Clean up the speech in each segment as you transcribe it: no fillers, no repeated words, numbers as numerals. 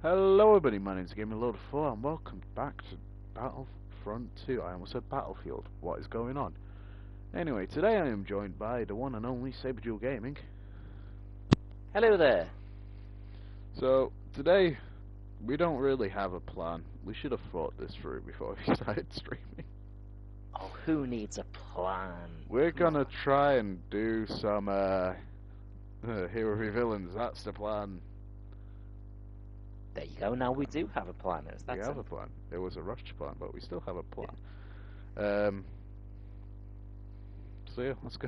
Hello everybody, my name's GamerLord4 and welcome back to Battlefront 2. I almost said Battlefield. What is going on? Anyway, today I am joined by the one and only Saberdual Gaming. Hello there. So, today, we don't really have a plan. We should have thought this through before we started streaming. Oh, who needs a plan? We're Come gonna on. try and do some, Hero v Villains. That's the plan. There you go. Now we do have a plan. We have a plan. It was a rushed plan, but we still have a plan. So yeah, let's go.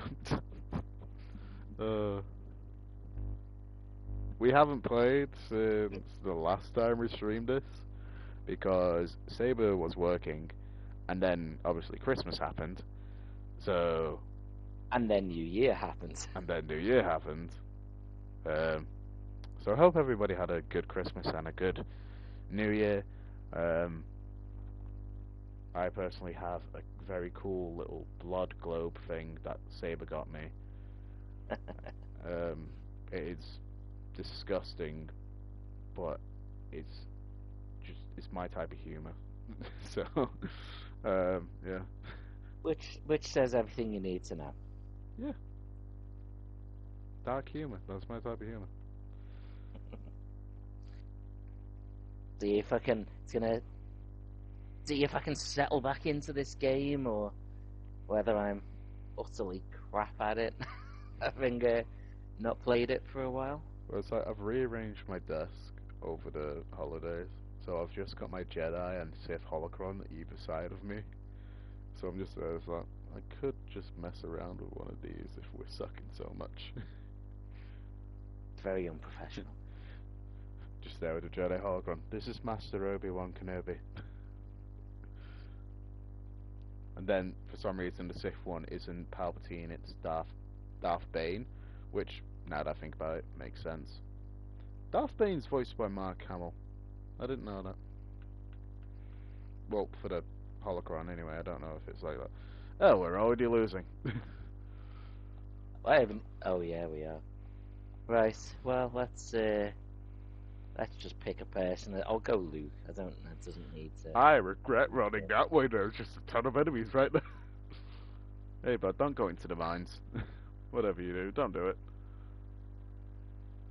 We haven't played since the last time we streamed this because Saber was working, and then obviously Christmas happened. So. And then New Year happens. And then New Year happened. So I hope everybody had a good Christmas and a good New Year. I personally have a very cool little blood globe thing that Saber got me. It is disgusting, but it's my type of humor. So, yeah. Which says everything you need to know. Yeah. Dark humor. That's my type of humor. See if I can settle back into this game, or whether I'm utterly crap at it, having not played it for a while. Well, it's like I've rearranged my desk over the holidays, so I've just got my Jedi and Sith holocron either side of me. So I'm just there, it's like, I could just mess around with one of these if we're sucking so much. Very unprofessional. Just there with a Jedi holocron. This is Master Obi-Wan Kenobi. And then, for some reason, the Sith one isn't Palpatine, it's Darth Bane, which, now that I think about it, makes sense. Darth Bane's voiced by Mark Hamill. I didn't know that. Well, for the holocron anyway, I don't know if it's like that. Oh, we're already losing. I haven't. Oh yeah, we are. Right. Well, let's just pick a person. I'll go Luke. I don't. That doesn't need to. I regret running that way. There's just a ton of enemies right there. Hey, bud, don't go into the mines. Whatever you do, don't do it.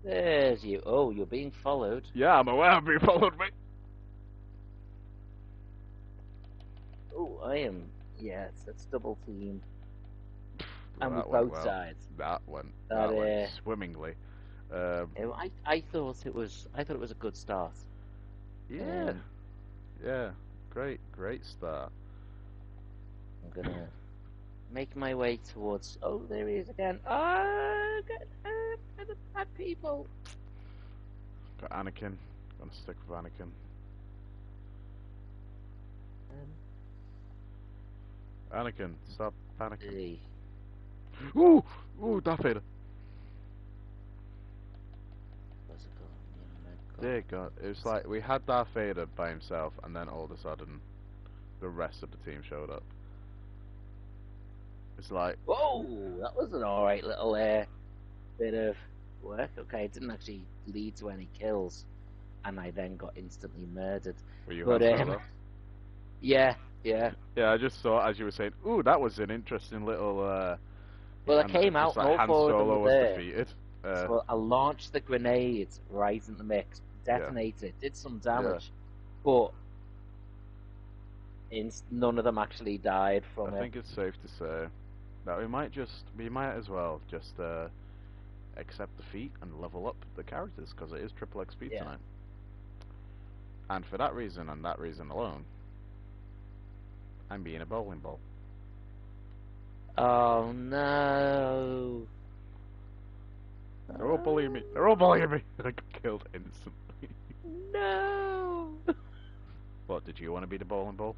There's you. Oh, you're being followed. Yeah, I'm aware of being followed, mate. Oh, I am. Yeah, it's double team. Well, And that with went both well. sides. That went swimmingly. I thought it was a good start. Yeah, yeah, great start. I'm gonna make my way towards. Oh, there he is again. Oh, get hurt by the bad people. Got Anakin. Gonna stick with Anakin. Anakin, stop panicking. Ooh, Darth Vader. Dear God, it was like we had Darth Vader by himself, and then all of a sudden, the rest of the team showed up. It's like, Whoa, that was an alright little bit of work. Okay, it didn't actually lead to any kills, and I then got instantly murdered. were you But Han Solo? yeah. Yeah, I just saw as you were saying. Ooh, that was an interesting little. Well, I and came just out, like and all Han four of them Solo were was there. defeated. So I launched the grenade right in the mix, detonated it, did some damage, but none of them actually died from it. I think it's safe to say that we might as well just accept defeat and level up the characters because it is triple XP tonight. And for that reason and that reason alone, I'm being a bowling ball. Oh no! They're all bullying me. They're all bullying me. I got killed instantly. No! What, did you want to be the bowling ball?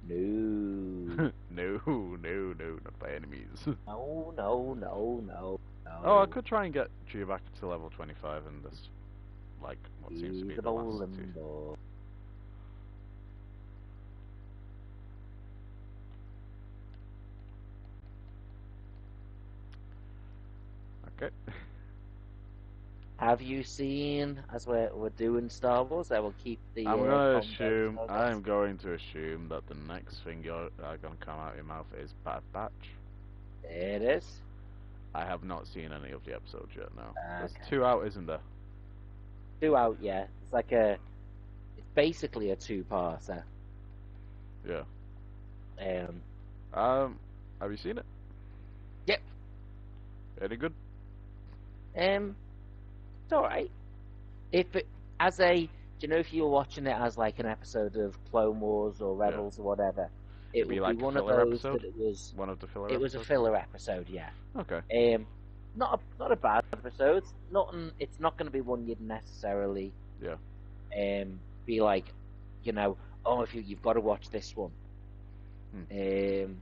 No. No, not by enemies. No. Oh, I could try and get you back to level 25 in this, like, what seems to be the last two. Okay. have you seen, as we're doing Star Wars, I will keep the I'm gonna convo assume. so that I'm going to assume that the next thing you're gonna come out of your mouth is Bad Batch. it is. I have not seen any of the episodes yet. No, there's Okay. 2 out, isn't there? 2 out, yeah. It's basically a two-parter. Yeah. Um, Um, have you seen it? yep. Any good? It's all right. If it as a, do you know if you were watching it as like an episode of Clone Wars or Yeah. Rebels or whatever, it It'd be would be like a one of filler those episode. that it was. One of the filler It was a episodes. filler episode, yeah. Okay. Not a bad episode. It's not going to be one you'd necessarily Yeah. be like, you know, oh, if you've got to watch this one. Hmm. Um,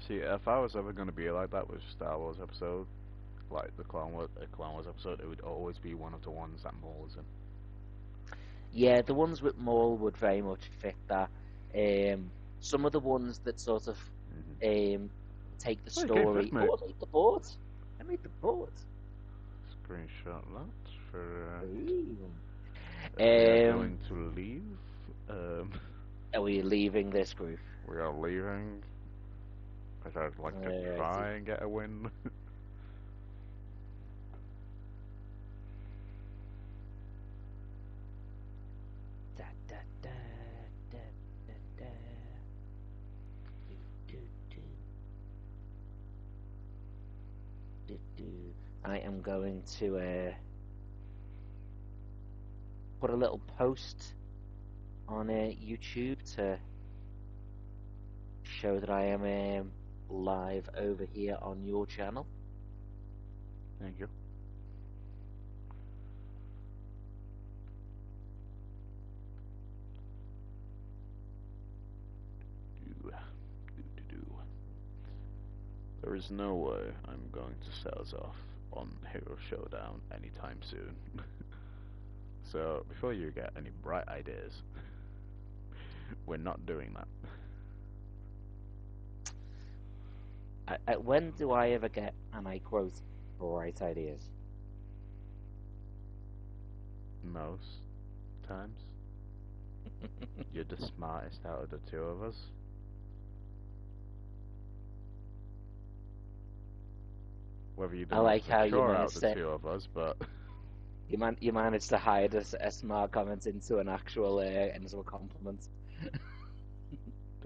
See, if I was ever gonna be like that with Star Wars episode, like the Clone Wars episode, it would always be one of the ones that Maul is in. yeah, the ones with Maul would very much fit that. Some of the ones that sort of Mm-hmm. take the Oh, you came fifth, story. mate. Oh, I made the board. I made the board. Screenshot that for. Ooh. We are Um, going to leave. Um, are we leaving this group? we are leaving. Because I'd like to Alrighty. try and get a win. Da, da, da, da, da, da. Do, do, do, do, do. I am going to put a little post on YouTube to show that I am live over here on your channel. Thank you. Do, do. There is no way I'm going to set us off on Hero Showdown anytime soon. So, before you get any bright ideas, we're not doing that. When do I ever get, and I quote, bright ideas? Most times. You're the smartest out of the two of us. Whether you're the I most like how you mature out managed of the to two of us, but you managed to hide a smart comment into an actual into a compliment.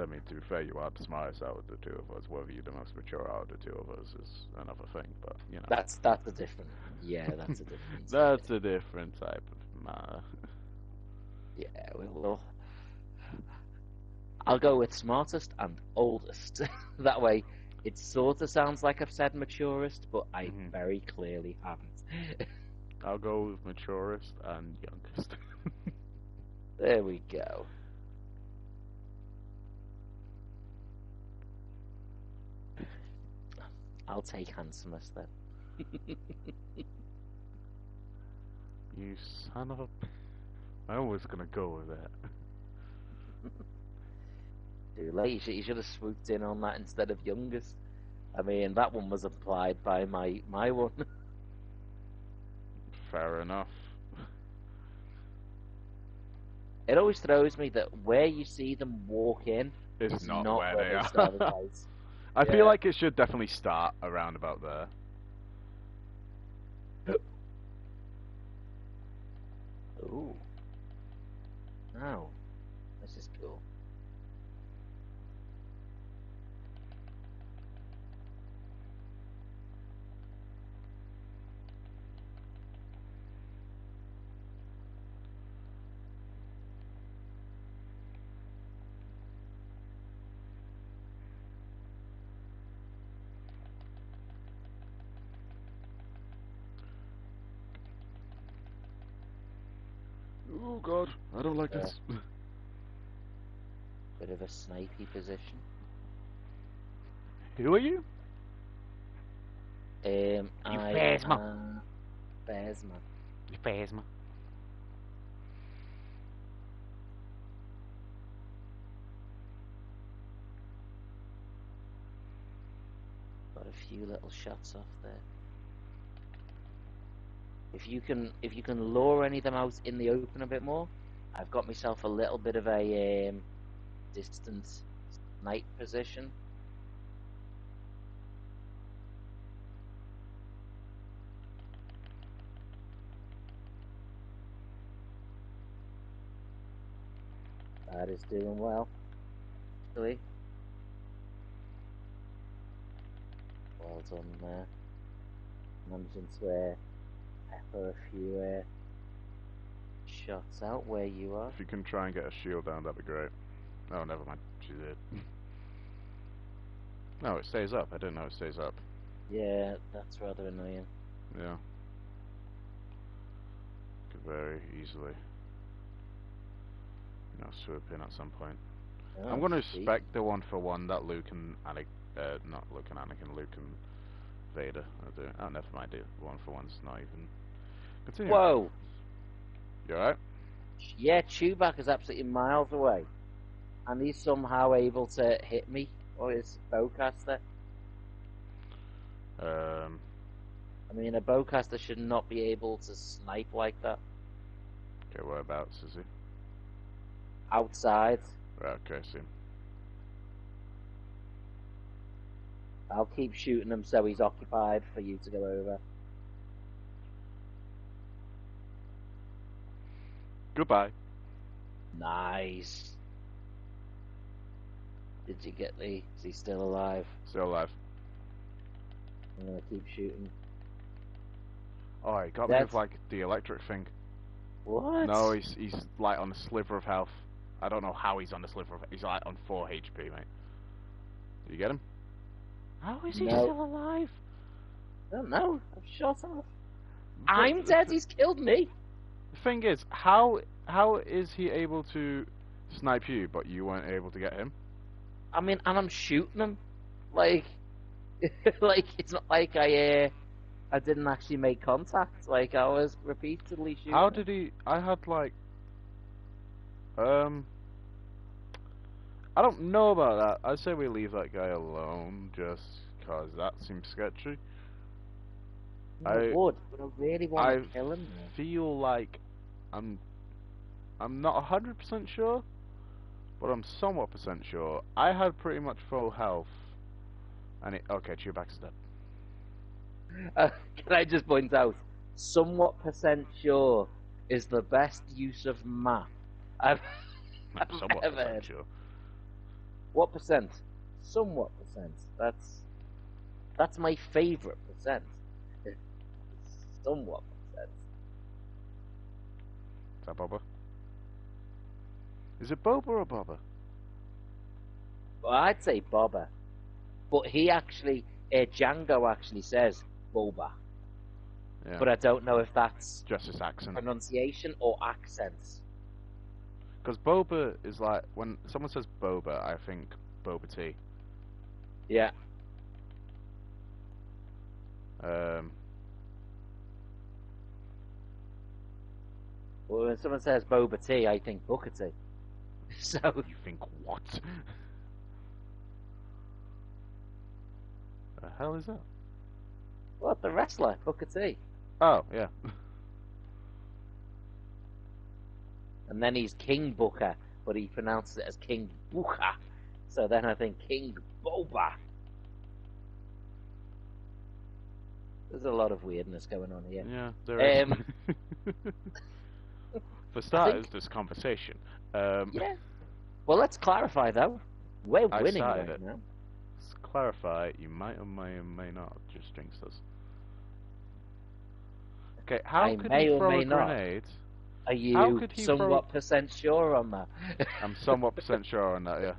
I mean, to be fair, you are the smartest out of the two of us. Whether you're the most mature out of the two of us is another thing, but you know. That's a different, yeah, that's a different That's a different type of matter. yeah, we'll I'll go with smartest and oldest. That way, it sort of sounds like I've said maturest, but I Hmm. very clearly haven't. I'll go with maturest and youngest. There we go. I'll take handsomest then. You son of a. I was gonna go with that. Too late. You should have swooped in on that instead of youngest. I mean, that one was applied by my one. Fair enough. It always throws me that where you see them walk in It's is not not where where they they start the are. fight. I feel Yeah. like it should definitely start around about there. Ooh. Oh, this is cool. Oh god, I don't like Uh, this. Bit of a snipey position. Who are you? You I phasma. Bearsman. You phasma. Got a few little shots off there. if you can lure any of them out in the open a bit more, I've got myself a little bit of a distant snipe position. That is doing well, actually. Well done there. Managing to pepper a few shots out where you are. If you can try and get a shield down, that'd be great. Oh, never mind. She did. No, it stays up. I didn't know it stays up. Yeah, that's rather annoying. Yeah. Could very easily, swoop in at some point. Oh, I'm going to see. spec the 1-for-1 that Luke and not Luke and Anakin, Luke and Vader are doing. Oh, never mind. It 1-for-1's not even. Continue. Whoa! You alright? Yeah, Chewbacca's absolutely miles away. And he's somehow able to hit me, or his bowcaster. I mean, a bowcaster should not be able to snipe like that. Okay, whereabouts is he? Outside. Right, okay, see. I'll keep shooting him so he's occupied for you to go over. Goodbye. Nice. Did you get the... Is he still alive? Still alive. I'm gonna keep shooting. Oh, he got me Dead. with, like, the electric thing. What? No, he's like, on a sliver of health. I don't know how he's on a sliver of... He's, like, on 4 HP, mate. Did you get him? How is he still alive? I don't know. I've shot him. I'm dead. He's killed me. The thing is, how is he able to snipe you, but you weren't able to get him? I mean, and I'm shooting him. Like, like it's not like I didn't actually make contact. Like I was repeatedly shooting. How did he? I had like, I don't know about that. I'd say we leave that guy alone, just cause that seems sketchy. I would, but I really want to kill him. I feel like I'm not 100% sure, but I'm somewhat percent sure. I had pretty much full health, and okay, Chewbacca's dead. Can I just point out, somewhat percent sure is the best use of math I've somewhat ever percent heard. sure. What percent? Somewhat percent. That's my favourite percent. Somewhat percent. Is that Boba? Is it Boba or Boba? Well, I'd say Boba, but he actually, Django actually says Boba. Yeah. But I don't know if that's just his accent, pronunciation or accents. Because Boba is like, when someone says Boba, I think Boba tea. Yeah. Well, when someone says Boba tea, I think Booker tea. So you think what? The hell is that? What, the wrestler Booker T? Oh yeah. And then he's King Booker, but he pronounces it as King Booker. So then I think King Boba. There's a lot of weirdness going on here. Yeah, there is. For starters, this conversation. Yeah. Well, let's clarify though. We're winning right now. Let's clarify. You might or may not just jinxed us. Okay, how could he throw a grenade? Are you somewhat percent sure on that? I'm somewhat percent sure on that, yeah.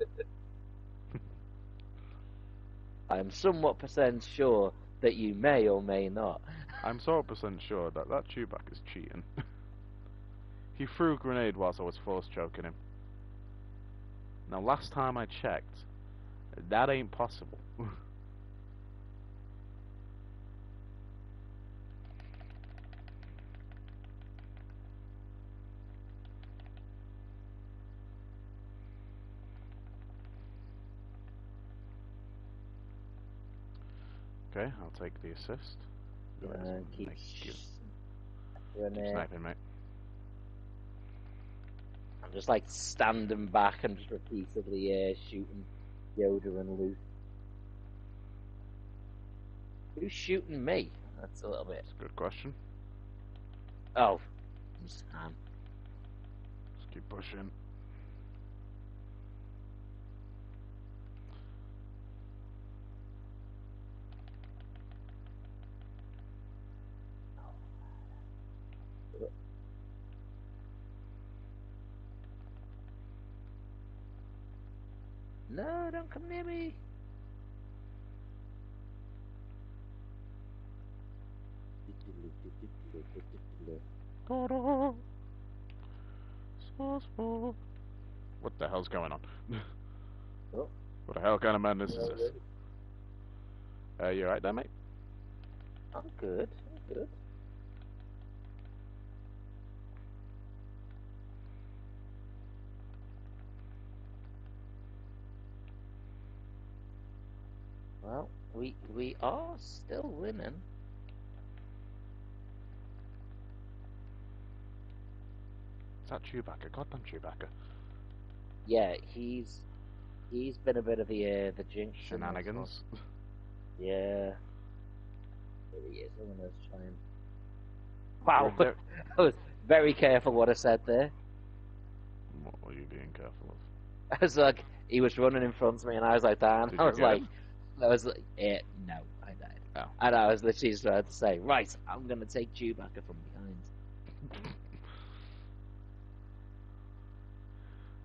I'm somewhat percent sure that you may or may not. I'm somewhat percent sure that Chewbacca is cheating. He threw a grenade whilst I was force choking him. Now, last time I checked, that ain't possible. Okay, I'll take the assist. Keep And Keep sniping, mate. I'm just like standing back and just repeatedly shooting Yoda and Luke. Who's shooting me? That's a little bit. That's a good question. Oh, Sam. Just keep pushing. No, don't come near me. What the hell's going on? Oh, What the hell kind of madness is this? You right there, mate? I'm good. I'm good. Well, we are still winning. Is that Chewbacca? Goddamn Chewbacca. Yeah, he's been a bit of the jinx in this one. Shenanigans. Yeah. There he is. I'm gonna try and. Wow, I was very careful what I said there. What were you being careful of? I was like, he was running in front of me, and I was like that. And Did I you was get like, him? no, I died. Oh. And I was literally just about to say, right, I'm gonna take Chewbacca from behind.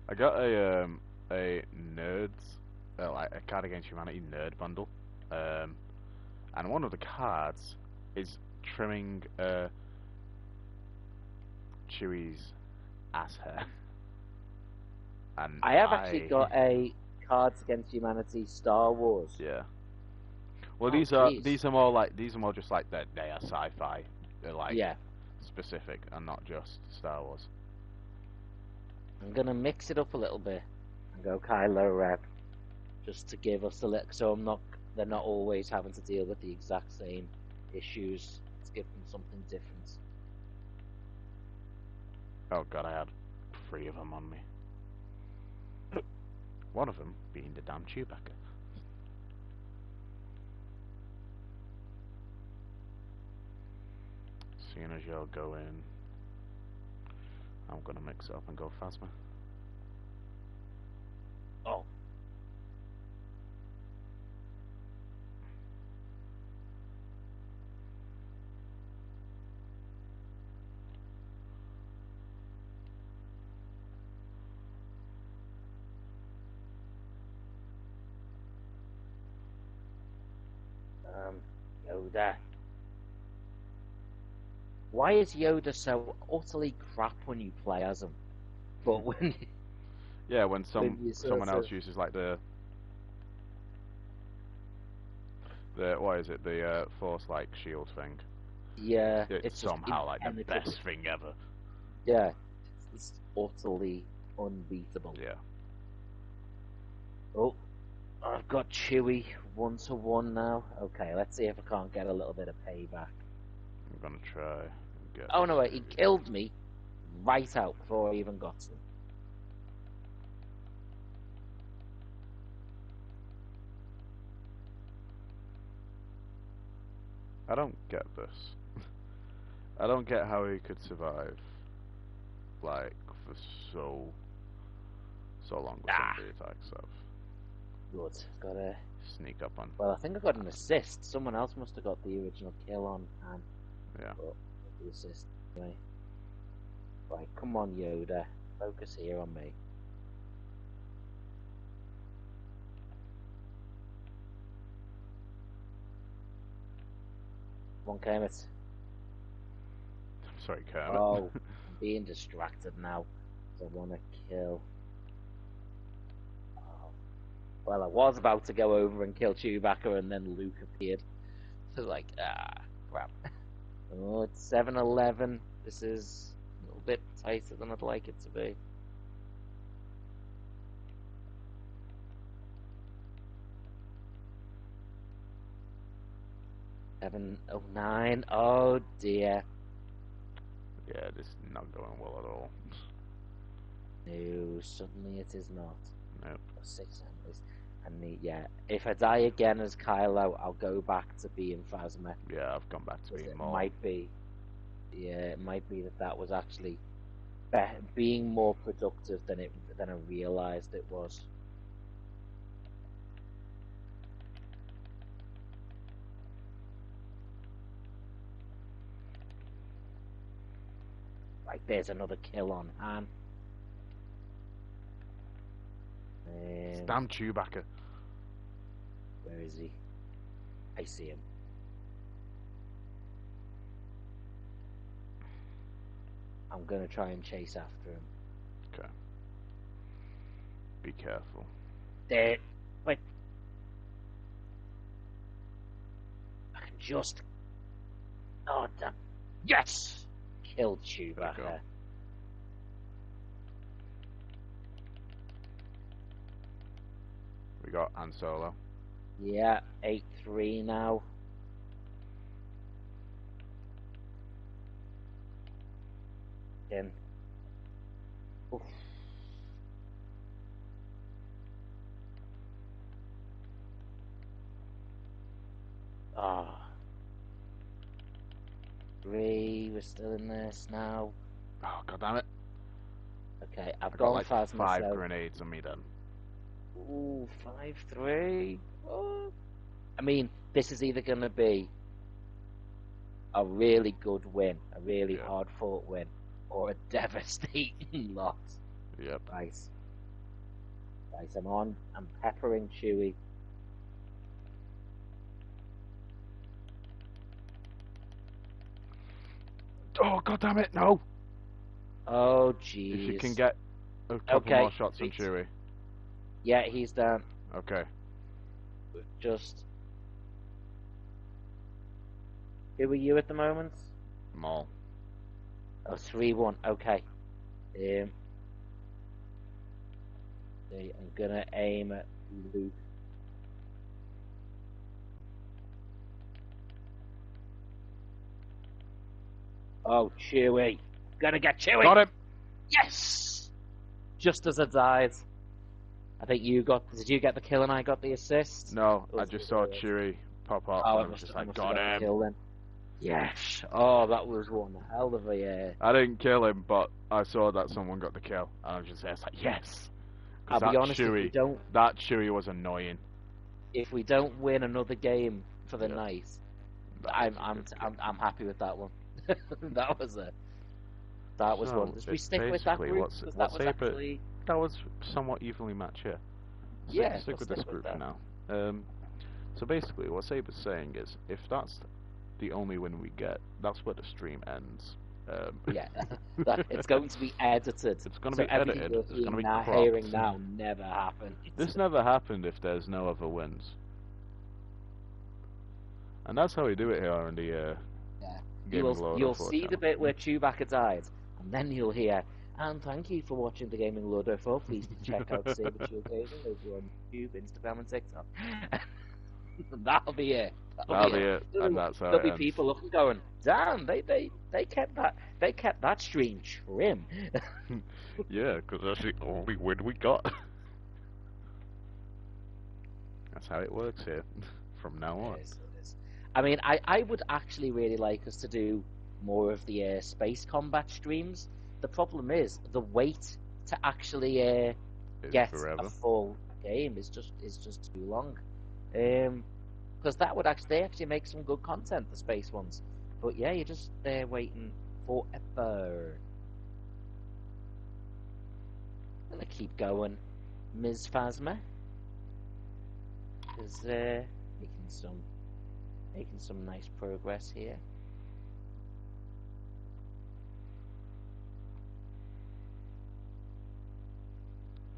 I got a nerds like a Card Against Humanity nerd bundle, and one of the cards is trimming Chewie's ass hair. And I have actually got a Cards Against Humanity Star Wars. Yeah. Well, Oh, these are more just like that they are sci-fi, they're like specific and not just Star Wars. I'm gonna mix it up a little bit and go Kylo Ren, just to give us a little. So they're not always having to deal with the exact same issues. Let's give them something different. Oh god, I had 3 of them on me. One of them being the damn Chewbacca. Seeing as you're going, I'm gonna mix it up and go Phasma. Oh. Yoda. Why is Yoda so utterly crap when you play as him? But when Yeah, when you someone else uses like the what is it, the force like shield thing. yeah, It's it's just somehow like the impenetrable. best thing ever. Yeah, it's utterly unbeatable. Yeah. Oh, I've got Chewie 1-1 now. Okay, let's see if I can't get a little bit of payback. I'm gonna try and get Oh this no, wait, he movie. killed me right out before I even got to him. I don't get this. I don't get how he could survive like for so long with some of the attacks stuff. Good. Got a. Sneak up on. Well, I think I got an assist. Someone else must have got the original kill on Han. Yeah. But the assist anyway. Right, come on, Yoda. Focus here on me. Come on, Kermit. I'm sorry, Kermit. Oh, I'm being distracted now. I want to kill. Oh. Well, I was about to go over and kill Chewbacca, and then Luke appeared. So, like, crap. Oh, it's 7-11. This is a little bit tighter than I'd like it to be. 7-09. Oh dear. Yeah, this is not going well at all. No, suddenly it is not. Nope. 6 enemies. Yeah, if I die again as Kylo, I'll go back to being Phasma. Yeah, I've gone back to Because being it Maul. might be, yeah, it might be that was actually being more productive than I realized it was. Like, there's another kill on Han. Damn Chewbacca. Where is he? I see him. I'm gonna try and chase after him. Okay. Be careful. There, but I can just. Oh damn! Yes, killed There we go. Chewbacca. We got Han Solo. Yeah, 8-3 now. Then. Oof. Ah. 3, we're still in this now. Oh, god damn it. Okay, I've I got gone like Phasma, 5 so. grenades on me then. Ooh, 5-3. Oh. I mean, this is either going to be a really good win, a really Yeah. hard fought win, or a devastating loss. Yep. Right. Right, I'm peppering Chewie. Oh, god damn it, no! Oh, If you can jeez. get a couple more Okay, shots on Chewie. yeah, he's down. Okay. Just. Who are you at the moment? Maul. Oh, 3-1. Okay. Um, I'm gonna aim at Luke. Oh, Chewie. Gonna get Chewie. Got him! Yes! Just as I died. I think you got. Did you get the kill and I got the assist? No, Or I was just it saw yours? Chewie pop up Oh, and I was just I like, must have got got the him! kill then. Yes. Oh, that was one hell of a. I didn't kill him, but I saw that someone got the kill. And I was just like, yes! Because I'll be honest. that Chewie was annoying. If we don't win another game for the Yep, night, that was I'm a I'm good kill. I'm happy with that one. that was a that was one. So, Should we it's stick with that basically, group because that was Saber... actually That was somewhat evenly matched here. yeah. Stick Let's with stick this with group for that. now. So basically, what Saber's saying is, if that's the only win we get, that's where the stream ends. Yeah, it's going to be edited, It's going to so be everything edited. you're It's going to be hearing cropped. now never happened. This never happened if there's no other wins. And that's how we do it here on the Yeah, Gaming Loader you'll 4 see the channel. bit where Chewbacca died, and then you'll hear. And thank you for watching the Gaming Ludo 4. Please check out Saber Chill Gaming over on YouTube, Instagram, and TikTok. That'll be it. That'll That'll be be it. it, and that's how There'll it be ends. people looking, going, "Damn, they kept that stream trim." Yeah, because that's the only win we got. That's how it works here, from now on. It is, it is. I mean, I would actually really like us to do more of the space combat streams. The problem is the wait to actually Is get a forever. full game is just too long. Because that would actually they actually make some good content, the space ones. But yeah, you're just there waiting forever. I'm gonna keep going. Ms. Phasma is making some nice progress here.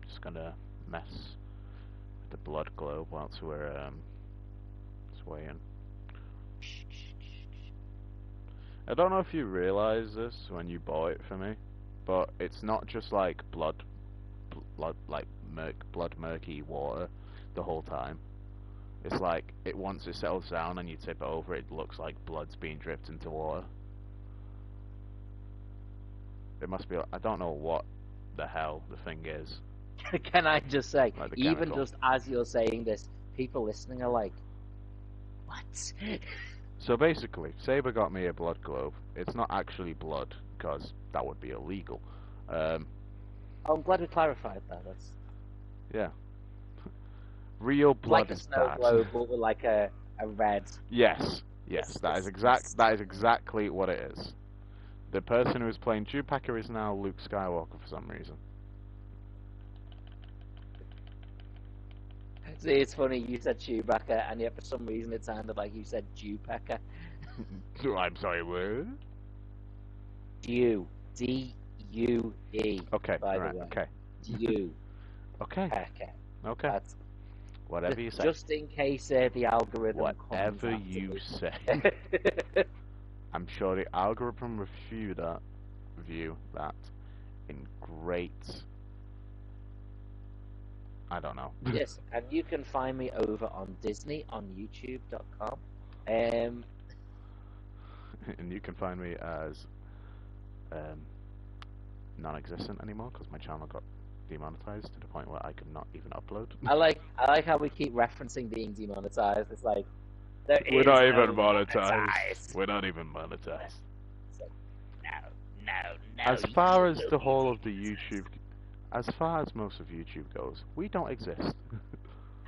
Just gonna mess with the blood globe whilst we're swaying. I don't know if you realise this when you bought it for me, but it's not just like blood murky water the whole time. It's like once it settles down and you tip it over, it looks like blood's being dripped into water. It must be. I don't know what the hell the thing is. Can I just say, Like the even chemical. just as you're saying this, people listening are like, what? So basically, Saber got me a blood globe. It's not actually blood, because that would be illegal. Um, Oh, I'm glad we clarified that. That's yeah. Real it's like blood a is snow that. globe, but with like a red. Yes. Yes, It's, that is it's, exact. it's, That is exactly what it is. The person who is playing Chewbacca is now Luke Skywalker for some reason. See, it's funny. You said Chewbacca, and yet for some reason it sounded like you said Dewpecker. I'm sorry, what? Dew, D-U-E. Okay, By the alright, way, okay. Dew Okay, Pecker. okay. That's Whatever you say. just in case the algorithm comes Whatever after you me. say. I'm sure the algorithm view that in great. I don't know. Yes, and you can find me over on Disney on YouTube.com. Um, And you can find me as um, non-existent anymore because my channel got demonetized to the point where I could not even upload. I like how we keep referencing being demonetized. It's like there We're is not even no monetized. monetized. We're not even monetized. It's like no, As you far as will the be whole of the demonetized. YouTube, as far as most of YouTube goes, we don't exist.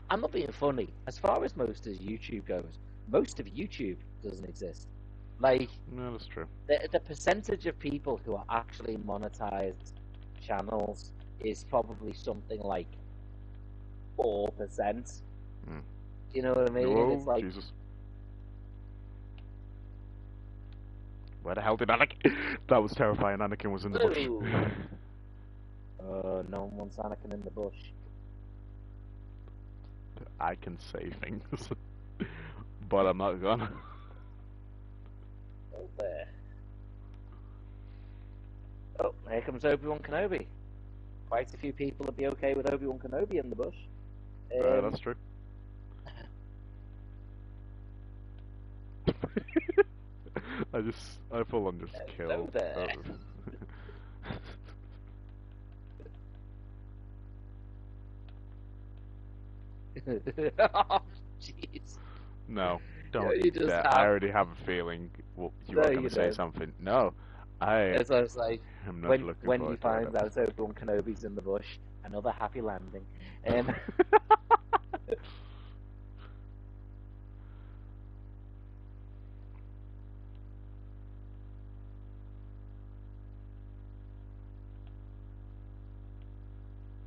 I'm not being funny. As far as most of YouTube goes, most of YouTube doesn't exist. Like No, that's true. the percentage of people who are actually monetized channels is probably something like 4%. Mm. You know what I mean? It's Oh, like, Jesus. Where the hell did Anakin? That was terrifying. Anakin was in the bush. ooh, no one wants Anakin in the bush. I can say things, but I'm not gonna. Oh, there. Oh, here comes Obi-Wan Kenobi. Quite a few people would be okay with Obi-Wan Kenobi in the bush. That's true. I full on just Hello kill. there. Oh, jeez. No, don't You just dare. I have. already have a feeling you No, are you gonna say don't. something. No, I It's almost like am not when looking when he forward to finds it. out Obi-Wan Kenobi's in the bush, another happy landing. Um,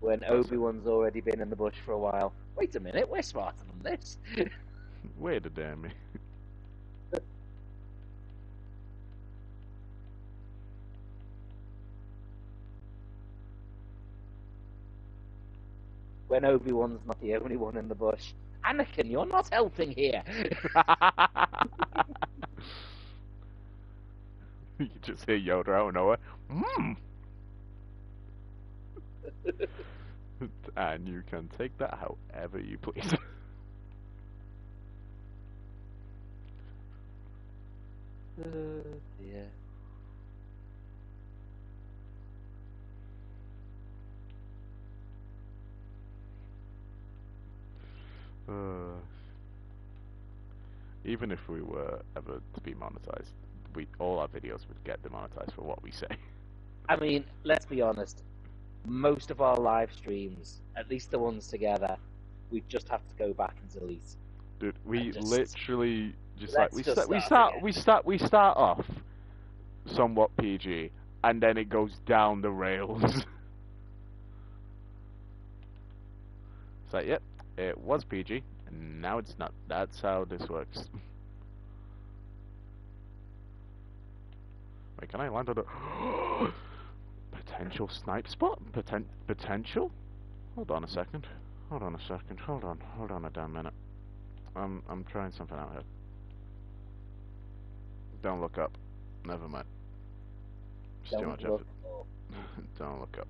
when That's it. Obi-Wan's already been in the bush for a while. Wait a minute, we're smarter than this. Wait a damn me. When Obi-Wan's not the only one in the bush. Anakin, you're not helping here. You just hear Yoda out of nowhere. Mmm. And you can take that however you please. Yeah. uh, Even if we were ever to be monetized, all our videos would get demonetized for what we say. I mean, let's be honest. Most of our live streams, at least the ones together, we just have to go back and delete Dude, and we just literally just like let's just start again. we start off somewhat PG, and then it goes down the rails. It's like, yep, it was PG, and now it's not. That's how this works. Wait, can I land on a potential snipe spot? Potential? Hold on a second. Hold on a second. Hold on a damn minute. I'm trying something out here. Don't look up. Never mind. It's too Don't much look effort. up. Don't look up.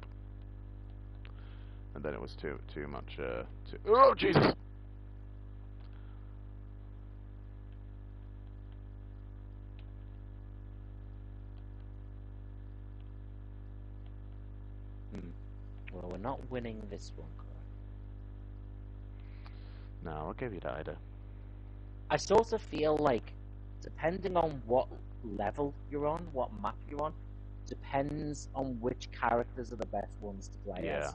And then it was too much. Oh Jesus! not winning this one. No, I'll give you that idea. I sort of feel like, depending on what level you're on, what map you're on, depends on which characters are the best ones to play Yeah. as.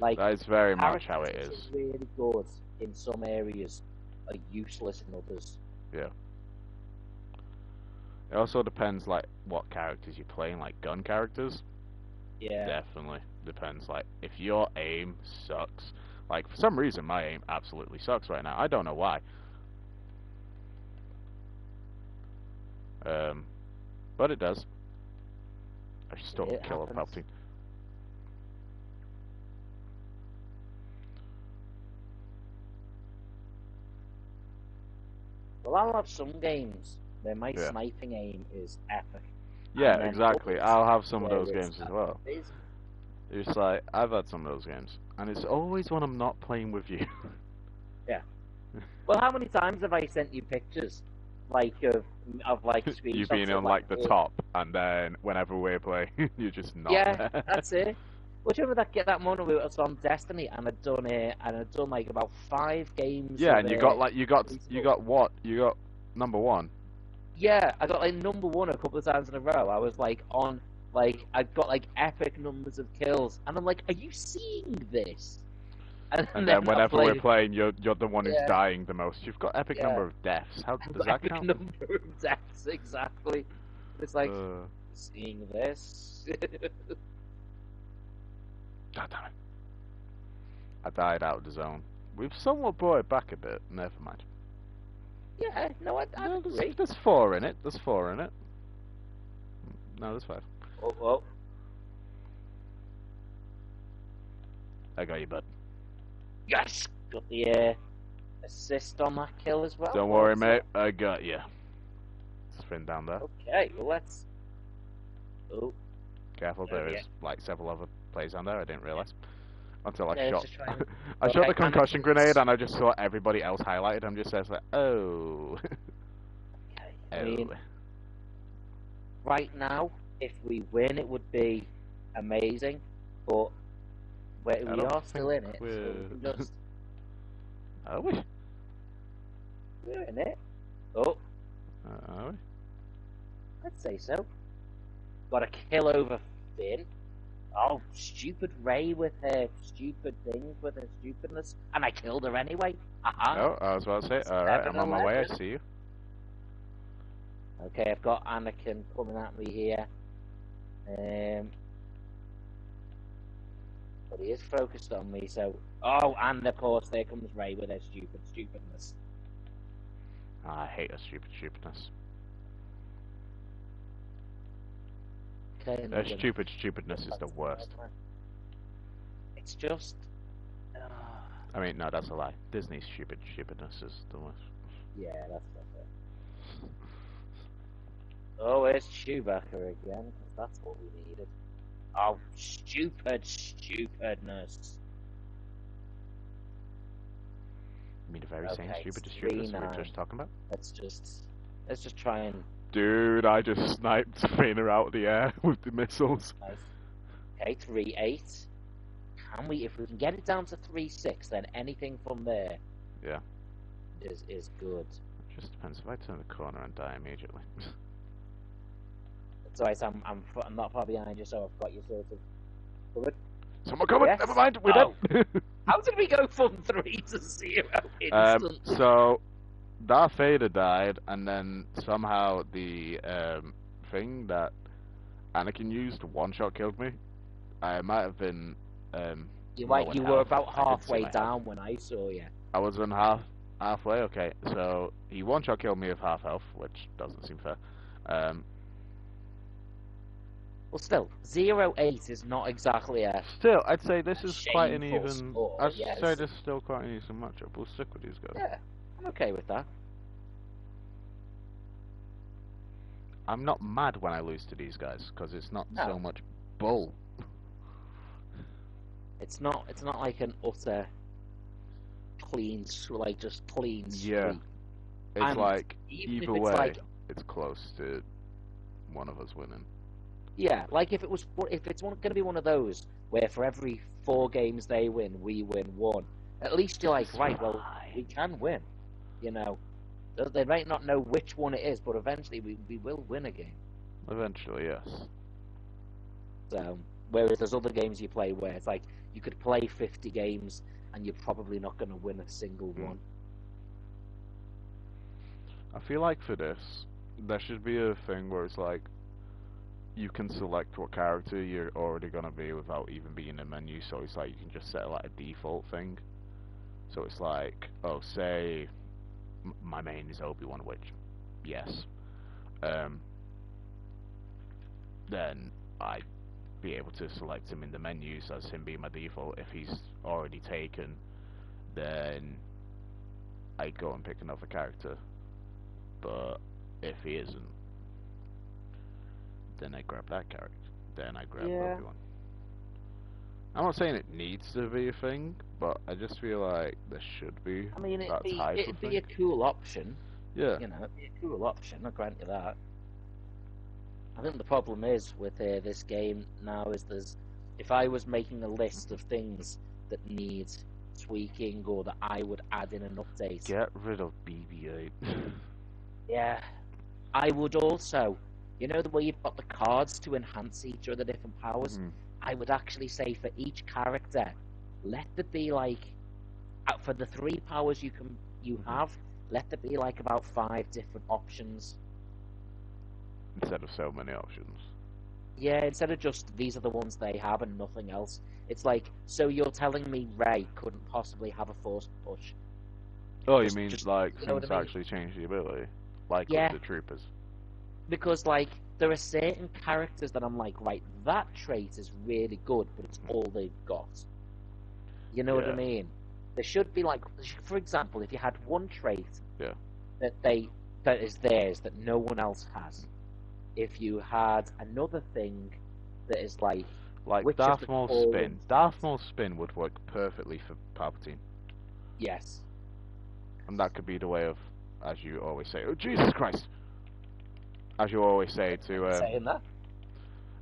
Like, That is very much how characters it which is. are really good in some areas are useless in others. Yeah. It also depends, like, what characters you're playing, like gun characters. Yeah. Definitely depends. Like, if your aim sucks, like, for some reason my aim absolutely sucks right now. I don't know why. But it does. I should still It kill a happens. Palpatine. Well, I'll have some games where my Yeah. sniping aim is epic. Yeah, And then exactly. others I'll have some of where those it's games as well. abysmal. It's like, I've had some of those games. And it's always when I'm not playing with you. Yeah. Well, how many times have I sent you pictures, like of like You screenshots being of on, like like, the top, and then whenever we're playing, you're just not yeah, there. that's it. Would you ever get that moment where it was on Destiny and I'd done like about 5 games Yeah, of and you got, like, you got what? You got number 1. yeah, I got like number 1 a couple of times in a row. I was like on like I got like epic numbers of kills, and I'm like, are you seeing this? And then then I've whenever we're like playing, you're the one who's yeah, dying the most. You've got epic yeah, number of deaths. How I've does got that epic count? number of deaths exactly. It's like Uh, seeing this. God damn it. I died out of the zone. We've somewhat brought it back a bit. Never mind. Yeah, no, I'd No, agree. there's 4 in it. There's 4 in it. No, there's 5. Oh, oh, I got you, bud. yes, got the assist on that kill as well. Don't worry, mate. I got you. Spin down there. Okay, well, let's. Oh, Careful, there is like several other players down there. I didn't realise until I yeah, let's shot. just try and. I shot the Okay, concussion Anakin. grenade, and I just saw everybody else highlighted. I'm just there, like, oh, Okay, I oh. mean, right now, if we win, it would be amazing, but we I don't are think still in it, so we're. we can just. Are we? We're in it. Oh, Are we? I'd say so. Got a kill over Finn. Oh, stupid Ray with her stupid things, with her stupidness. And I killed her anyway. Aha. Oh, I was about to say, alright, I'm on my way, I 7-11. see you. Okay, I've got Anakin coming at me here. But he is focused on me, so... Oh, and of course, there comes Ray with her stupidness. I hate a stupidness. Okay, Their stupidness is the worst. It's just... I mean, no, that's a lie. Disney's stupidness is the worst. Yeah, that's not it. Oh, it's Chewbacca again, because that's what we needed. Oh, stupidness. You mean the very same Okay, stupidness we were just talking about? Let's just try and... Dude, I just sniped Fana out of the air with the missiles. Nice. Okay, 3-8. Can we, if we can get it down to 3-6, then anything from there Yeah. is good. It just depends if I turn the corner and die immediately. It's alright, I'm not far behind you, so I've got you sort of covered. Someone coming! Yes. Never mind, we're dead! How did we go from 3 to 0 instantly? So, Darth Vader died, and then somehow the thing that Anakin used one-shot killed me. I might have been You low in were health. about I did see halfway my health. down when I saw you. I was on halfway. Okay, so he one-shot killed me with half health, which doesn't seem fair. Well, still, 0-8 is not exactly a... Still, I'd say this is quite an shameful even. score, I'd yes. say this is still quite an even matchup. We'll stick with these guys. Yeah, I'm okay with that. I'm not mad when I lose to these guys because it's not so much bull. It's not like an utter clean, like just clean sweep. Yeah, it's And like even either if it's way, like, it's close to one of us winning. Yeah, like if it's going to be one of those where for every 4 games they win, we win one. At least you're like, It's right, well, we fine. can win. You know, they might not know which one it is, but eventually we will win a game. Eventually, yes. So, whereas there's other games you play where it's like you could play 50 games and you're probably not going to win a single Hmm. one. I feel like for this, there should be a thing where it's like you can select what character you're already gonna be without even being in a menu. So it's like you can just set like a default thing. So it's like, oh, say my main is Obi-Wan, which, yes. Um, then I'd be able to select him in the menus as him being my default. If he's already taken, then I go and pick another character. But if he isn't, then I grab that character. Then I grab Yeah, Obi-Wan. I'm not saying it needs to be a thing, but I just feel like there should be I mean that type of it'd be thing. a cool option. Yeah. You know, it'd be a cool option. I grant you that. I think the problem is with this game now is if I was making a list of things that need tweaking or that I would add in an update, Get rid of BB-8. yeah, I would also, the way you've got the cards to enhance each of the different powers, Hmm. I would actually say for each character, let there be like for the 3 powers you Hmm. have, let there be like about 5 different options. Instead of so many options. Yeah, instead of just these are the ones they have and nothing else. It's like, so you're telling me Ray couldn't possibly have a force push? Oh, you mean Just like you know what I things mean? actually change the ability? Like with Yeah, the troopers? because like there are certain characters that I'm like, right, that trait is really good, but it's Hmm. all they've got. You know what I Yeah. mean? There should be like, for example, if you had one trait Yeah. that they that is theirs that no one else has. If you had another thing that is like, Like which of the Darth Maul's calling spin. Darth things? Maul's spin would work perfectly for Palpatine. Yes. And that could be the way of, as you always say, oh Jesus Christ! As you always I say don't to, remember saying that.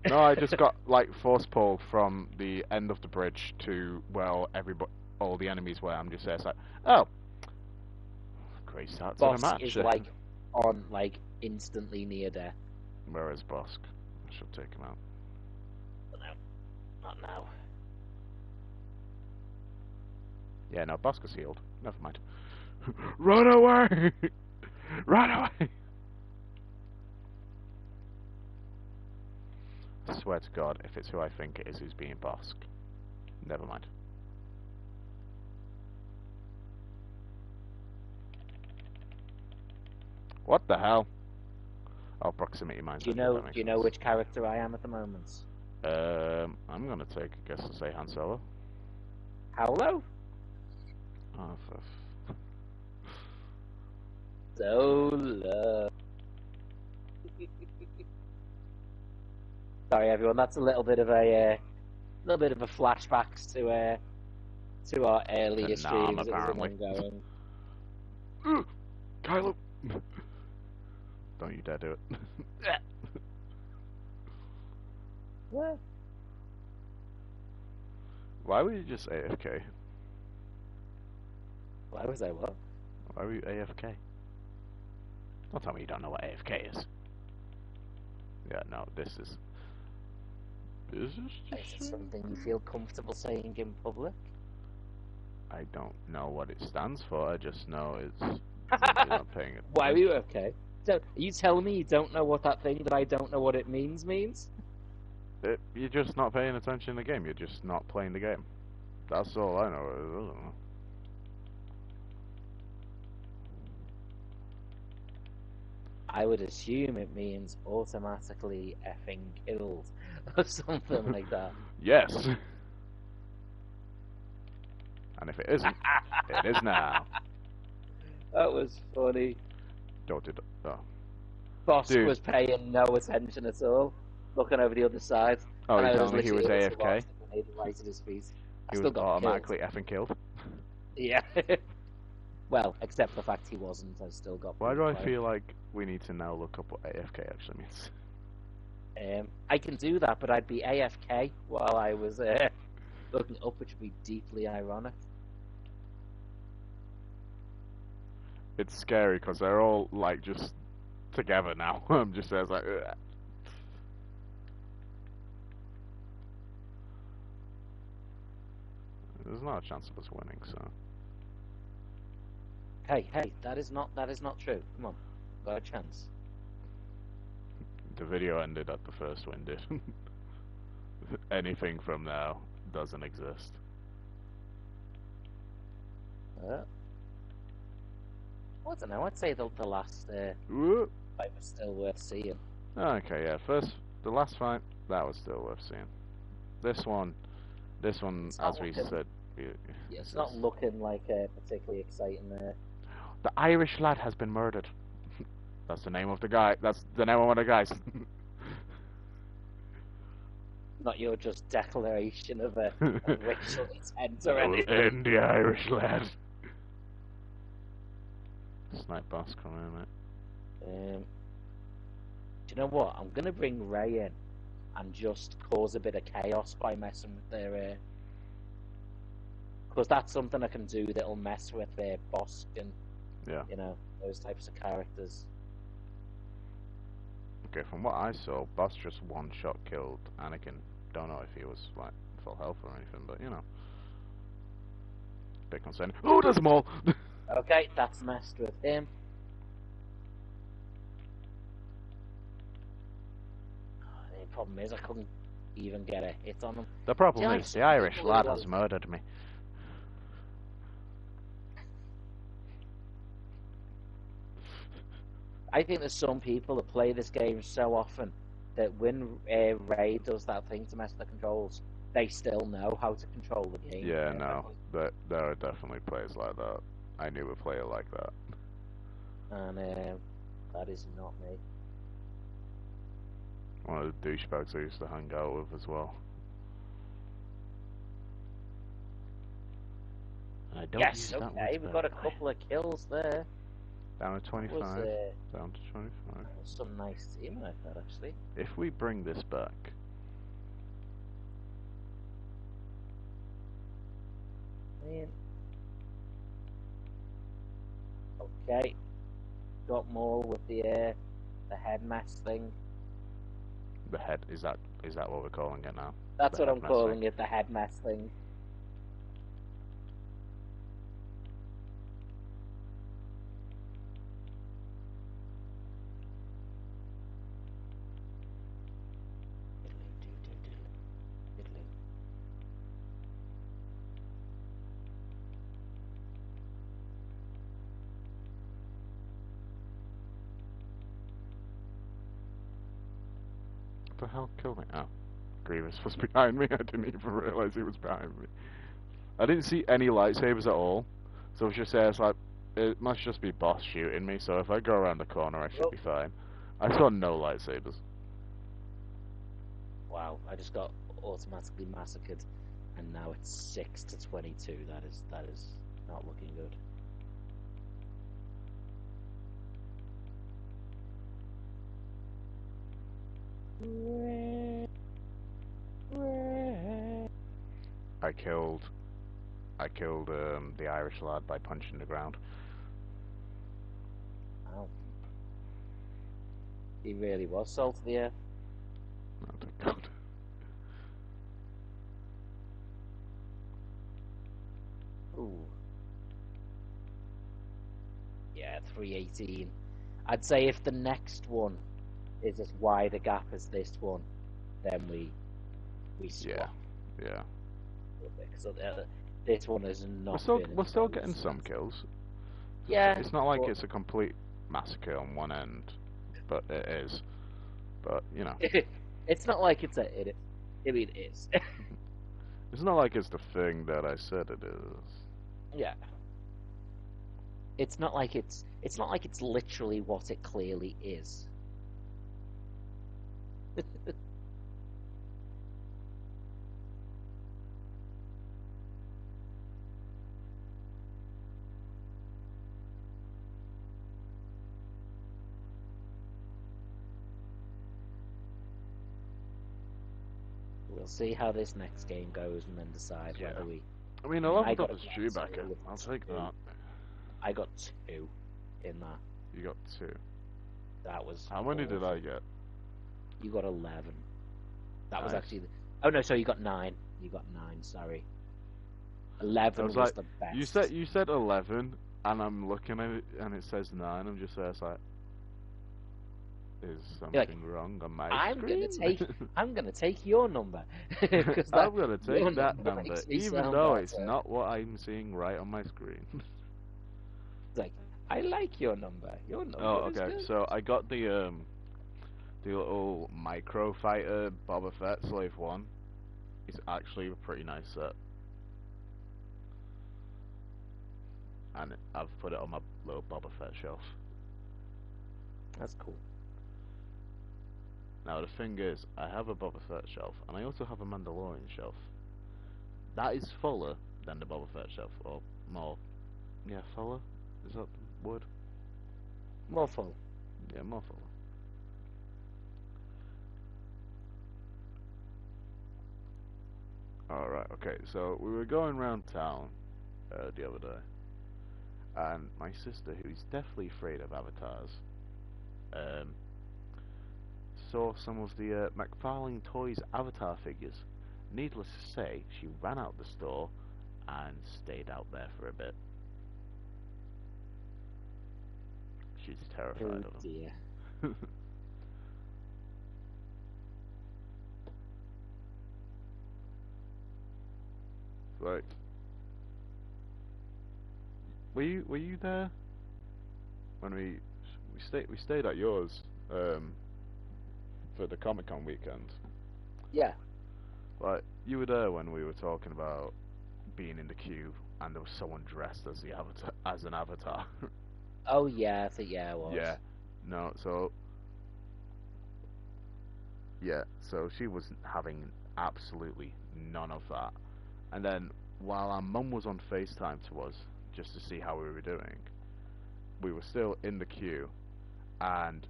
no, I just got like force pulled from the end of the bridge to well, everybody, all the enemies were. I'm just there, it's like, oh, great start to the Bosk match. is like on like instantly near death. Where is Bosk? I should take him out. But no, not now. Yeah, no, Bosk is healed. Never mind. Run away! Run away! I swear to God, if it's who I think it is who's being Bosk, never mind. What the hell? Oh, proximity mines. Okay, that Do makes you know sense. which character I am at the moment? I'm gonna take a guess to say Han Solo. Paolo? Oh, Solo. Sorry, everyone. That's a little bit of a flashbacks to our to earlier Nam, streams. It was an apparently. ongoing. Kylo! Don't you dare do it. What? Why were you just AFK? Why was I what? Why were you AFK? Don't tell me you don't know what AFK is. Yeah, no, this is... This is Is it just... something you feel comfortable saying in public? I don't know what it stands for, I just know it's... You're not paying Why were you attention. okay? So, are you telling me you don't know what that thing that I don't know what it means? You're just not paying attention in the game, you're just not playing the game. That's all I know. I don't know. I would assume it means automatically effing killed or something like that. Yes! And if it isn't, it is now. That was funny. Don't do that. Oh. Bosk Dude. was paying no attention at all, looking over the other side, Oh, and you're I was telling me he literally was able to watch AFK? the grenade right at his feet. I He still was got killed. automatically effing killed? Yeah. Well, except the fact he wasn't, I still got Why pulled do I by him. feel like we need to now look up what AFK actually means? I can do that, but I'd be AFK while I was looking up, which would be deeply ironic. It's scary because they're all like just together now. I'm just there, like. Ugh. There's not a chance of us winning, so. Hey, that is not true. Come on, got a chance. The video ended at the first win, did. Anything from now doesn't exist. I don't know. I'd say the last fight was still worth seeing. Okay, yeah. The last fight, that was still worth seeing. This one, as we said, It's not looking like particularly exciting there. The Irish lad has been murdered. That's the name of the guy. That's the name of one of the guys. Not your just declaration of a racial intent I or will anything. end the Irish lad. Snipe boss come in, mate. Do you know what? I'm gonna bring Ray in and just cause a bit of chaos by messing with their. Because that's something I can do that'll mess with their boss and Yeah. those types of characters. Okay, from what I saw, Boss just one shot killed Anakin. Don't know if he was like full health or anything, but bit concerning. Oh, there's them all. Okay, that's messed with him. The problem is I couldn't even get a hit on him. The problem is the Irish lad has murdered me. I think there's some people that play this game so often that when Ray does that thing to mess with the controls, they still know how to control the game. Yeah, no, there are definitely players like that. I knew a player like that. And that is not me. One of the douchebags I used to hang out with as well. I don't Yes, okay, we've got a couple of kills there. Down to 25. Down to 25. That was some nice team like that, actually. If we bring this back. Okay. Got more with the head mess thing. The head, is that what we're calling it now? That's what I'm calling it, the head mess thing. What the hell killed me? Oh. Grievous was behind me. I didn't even realize he was behind me. I didn't see any lightsabers at all. So it just says like, it must just be boss shooting me, so if I go around the corner I should be fine. I saw no lightsabers. Wow, I just got automatically massacred, and now it's 6-22. That is not looking good. I killed the Irish lad by punching the ground. Wow. He really was salt of the earth. Oh, thank God. Ooh. Yeah, 318. I'd say if the next one is as wide a gap as this one, then we swap. Yeah. So this one is not. We're still getting some kills. Yeah. It's not like it's a complete massacre on one end, but it is. But it's not like it's a. I mean, it is. It's not like it's the thing that I said it is. Yeah. It's not like it's literally what it clearly is. we'll see how this next game goes, and then decide Yeah. whether we. I mean, I I mean, I leveled got up a as grand Chewbacca. total of I'll take two. that. I got two in that. You got 2. That was How many did awful. I get? You got 11. That was Nice. actually. Oh no, so you got 9. You got 9. Sorry, I 11 was was like, the you best. said 11, and I'm looking at it, and it says 9. I'm just there, it's like, is You're like, something wrong on my I'm gonna screen? take. I'm gonna take your number because that I'm gonna your take that number number, makes me even sound though it's better. not what I'm seeing right on my screen. It's like, I like your number. Your Oh, number is okay. good. So I got the little micro fighter Boba Fett Slave One. It's actually a pretty nice set, and I've put it on my little Boba Fett shelf. That's cool. Now the thing is, I have a Boba Fett shelf, and I also have a Mandalorian shelf. That is fuller than the Boba Fett shelf, or more. Yeah, fuller. Is that the word? More full. Yeah, more fuller. Alright, okay, so we were going around town the other day, and my sister, who is deathly afraid of avatars, um, saw some of the McFarlane Toys avatar figures. Needless to say, she ran out the store and stayed out there for a bit. She's terrified Oh of dear. them. Right. Were you there when we stayed at yours for the Comic Con weekend? Yeah. Like, you were there when we were talking about being in the queue and there was someone dressed as the avatar, as an avatar. Oh yeah. I think yeah, it Yeah. was. No, so yeah, so she was having absolutely none of that. And then while our mum was on FaceTime to us just to see how we were doing, we were still in the queue, and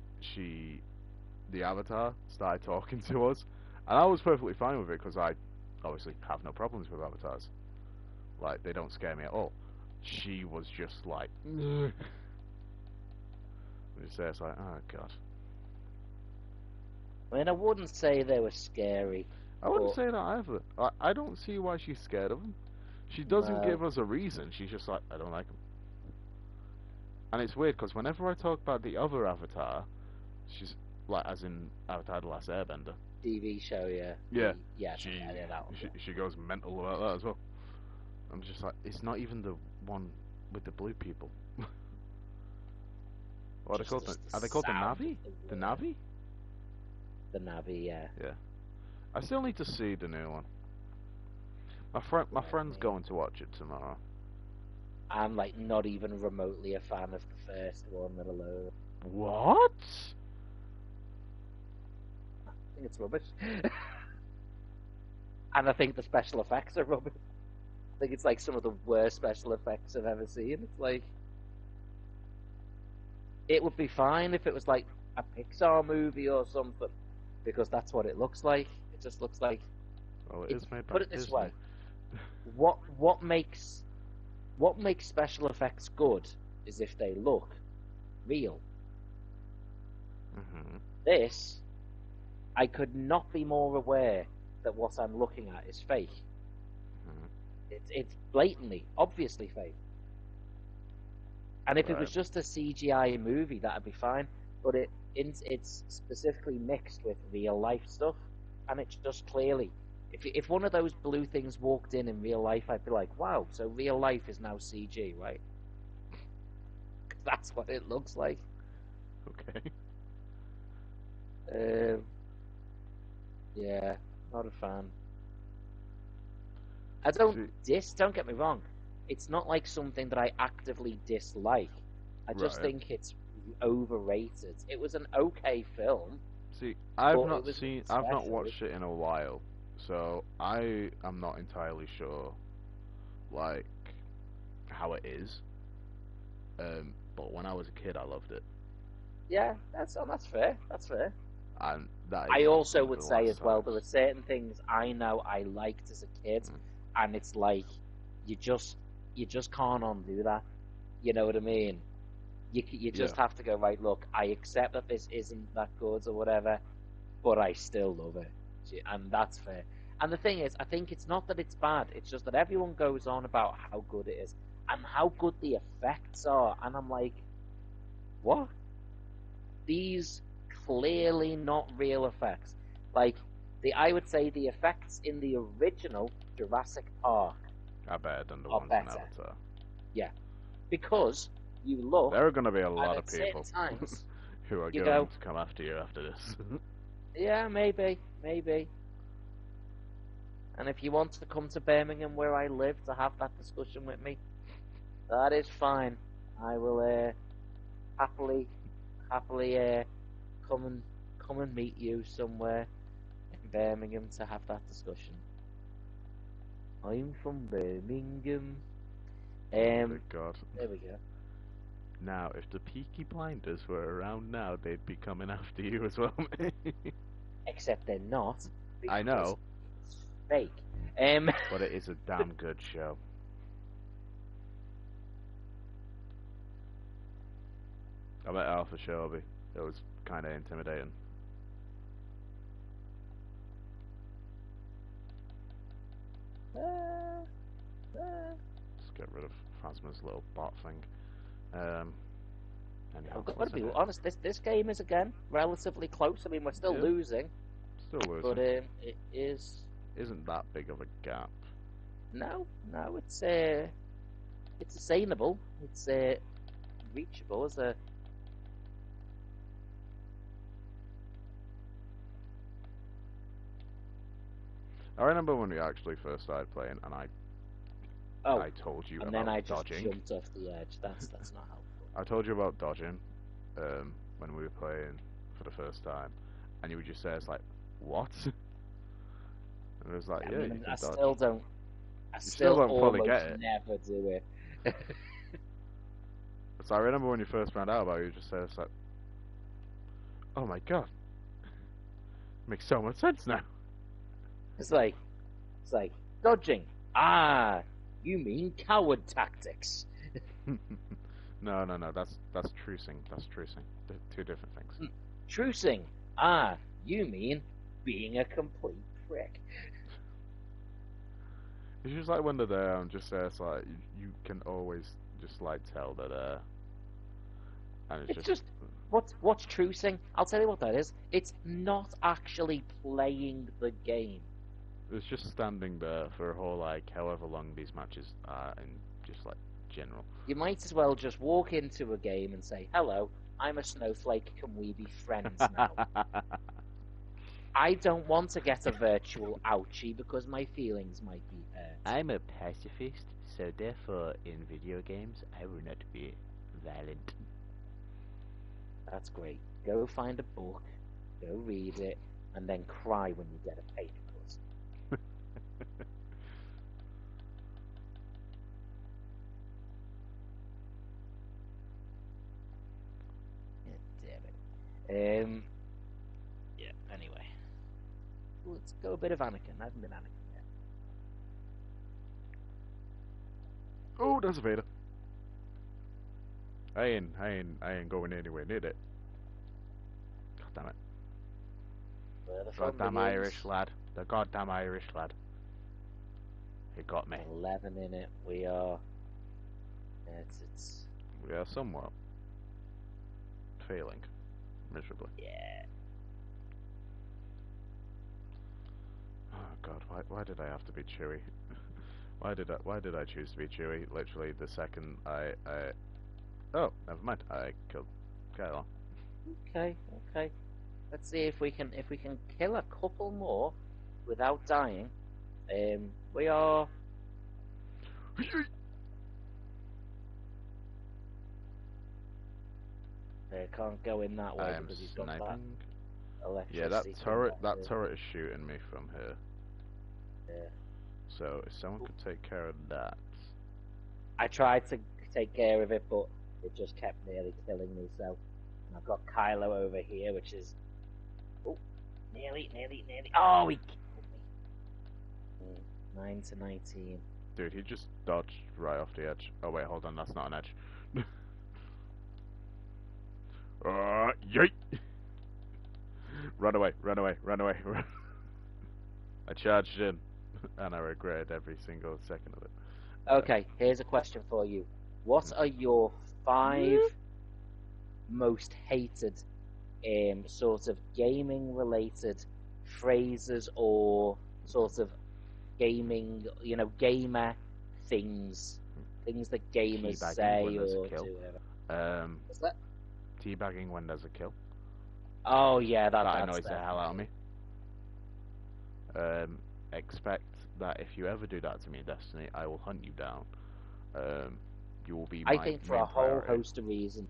the avatar, started talking to us, and I was perfectly fine with it because I obviously have no problems with avatars. Like, they don't scare me at all. She was just like, we just there, it's like, oh god. I mean, I wouldn't say they were scary, I wouldn't but say that either. I don't see why she's scared of them. She doesn't no. give us a reason. She's just like, I don't like them. And it's weird because whenever I talk about the other Avatar, she's like, as in Avatar: The Last Airbender. TV show, yeah. Yeah, Sorry, she yeah, that one. Yeah. she goes mental about that as well. I'm just like, it's not even the one with the blue people. What are they Just called? the Are they called the sound of Navi? the The word, Navi? the Navi. Yeah, Yeah. I still need to see the new one. My yeah. I friend's mean, going to watch it tomorrow. I'm like not even remotely a fan of the first one, let alone. What? I think it's rubbish, and I think the special effects are rubbish. I think it's like some of the worst special effects I've ever seen. It's like it would be fine if it was like a Pixar movie or something, because that's what it looks like. It just looks like Well, it it. is made by Put it this Disney. way: what makes special effects good is if they look real. Mhm. This, I could not be more aware that what I'm looking at is fake. Mhm. It's blatantly, obviously fake. And if it Right. was just a CGI movie, that'd be fine. But it's specifically mixed with real life stuff, and it's just clearly. If one of those blue things walked in real life, I'd be like, wow, so real life is now CG, right? That's what it looks like. Okay. Um, yeah, not a fan. I don't See. don't get me wrong. It's not like something that I actively dislike. I just Right. think it's overrated. It was an okay film, See. but it was nothing I've not special. watched it in a while, so I am not entirely sure, like, how it is. But when I was a kid, I loved it. Yeah, that's fair. That's fair. and that is I also one of would the say last as well, there times. are certain things I know I liked as a kid, Mm. and it's like you just you just can't undo that. You know what I mean? You Yeah, just have to go right. Look, I accept that this isn't that good or whatever, but I still love it, and that's fair. And the thing is, I think it's not that it's bad; it's just that everyone goes on about how good it is and how good the effects are, and I'm like, what? These clearly not real effects. Like I would say the effects in the original Jurassic Park I better than the are ones in better. Avatar. Yeah, because you look There are going to be a and lot of at certain people times who are you going go, to come after you after this. yeah, maybe, maybe. And if you want to come to Birmingham where I live to have that discussion with me, that is fine. I will happily, happily come and come and meet you somewhere in Birmingham to have that discussion. I'm from Birmingham. Oh, good Um, God. there we go. Now, if the Peaky Blinders were around now, they'd be coming after you as well, mate. Except they're not I because know, it's fake. Um, but it is a damn good show. I met Alpha Shelby. It was kind of intimidating. uh, uh, Just get rid of Phasma's little bot thing. Um, anyhow, I've got to what's in be here? honest. This game is again relatively close. I mean, we're still Yeah, losing, still but losing. it is Isn't that big of a gap. no. It's sustainable. It's reachable as a. I remember when we actually first started playing, and Oh, I told you and then about I just dodging. jumped off the edge. That's not helpful. I told you about dodging when we were playing for the first time, and you would just say, "It's like what?" And it was like, I "Yeah, you mean, can dodge." I You still still don't fully almost get it. never do it. So I remember when you first found out about it, you just said, "It's like, oh my god, makes so much sense now." It's like it's like dodging. Ah, you mean coward tactics. No. That's trucing. That's trucing. They're two different things. Hmm, trucing. Ah, you mean being a complete prick. It's just like when they're there and just say, it's like you can always just like tell that, and it's It's just just what's trucing? I'll tell you what that is. It's not actually playing the game. it's just standing there for a whole like however long these matches are, and just like general. You might as well just walk into a game and say, "Hello, I'm a snowflake. Can we be friends now?" I don't want to get a virtual ouchie because my feelings might be hurt. I'm a pacifist, so therefore in video games I will not be violent. That's great. Go find a book, go read it, and then cry when you get a paper cut. Yeah, damn it. Yeah, anyway. Let's go a bit of Anakin. I haven't been Anakin yet. Oh, that's a Vader. I ain't going anywhere near it. God damn it. Further from Goddamn Irish minions. lad. The goddamn Irish lad. He got me. 11 in it. We are. It's We are somewhat failing miserably. yeah. Oh god, why did I have to be Chewy? Why did I choose to be Chewy? Literally the second I oh, never mind. I killed Kylo. Okay, okay. Let's see if we can kill a couple more without dying. We are. Can't go in that I way am because he's got that sniping. Yeah, electricity thing back that there. turret is shooting me from here. Yeah. So if someone could take care of that. I tried to take care of it, but it just kept nearly killing me. So, and I've got Kylo over here, which is Oh, nearly. Oh, he killed me. 9 to 19. Dude, he just dodged right off the edge. Oh wait, hold on, that's not an edge. Yeet! Run away, run away, run away. I charged in, and I regretted every single second of it. Okay, here's a question for you. What are your 5 most hated sort of gaming related phrases or sort of gaming, gamer things, things that gamers Teabagging when say there's a or kill. do whatever. Um, What's that? Teabagging when there's a kill. Oh yeah, That that's annoys the hell out of definitely. me. Expect that if you ever do that to me in Destiny, I will hunt you down. You will be I my think for a main whole priority. host of reasons,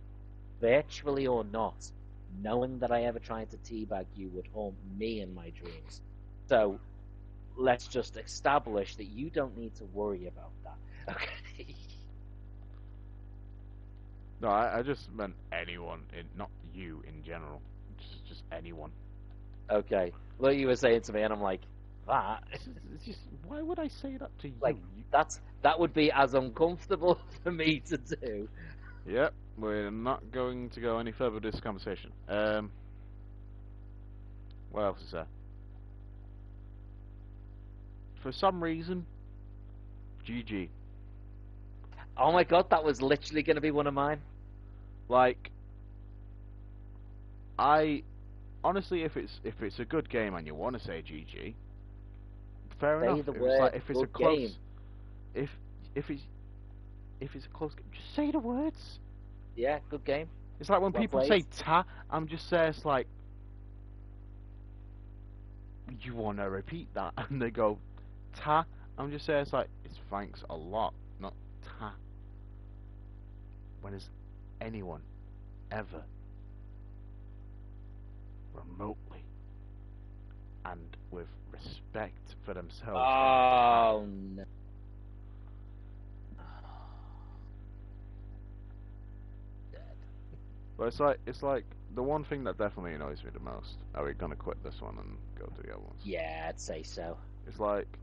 virtually or not, knowing that I ever tried to teabag you would haunt me in my dreams. So let's just establish that you don't need to worry about that. Okay. No, I just meant anyone, not you in general. Just anyone. Okay. Look, you were saying to me, and I'm like, that, It's just why would I say that to like, you? that would be as uncomfortable for me to do. Yep, we're not going to go any further with this conversation. What else is there? For some reason, GG. Oh my god, that was literally going to be one of mine. Like, I honestly, if it's a good game and you want to say GG, fair enough. Say the If it's like word if it's a good game. close, if if it's if it's a close game, just say the words. Yeah, good game. It's like when Well people played. say ta, I'm just saying it's like you want to repeat that, and they go ta. I'm just saying it's like it's thanks a lot, not ta. When has anyone ever remotely and with respect for themselves said ta? Oh no. Dead. But it's like the one thing that definitely annoys me the most. Are we gonna quit this one and go to the other ones? Yeah, I'd say so. It's like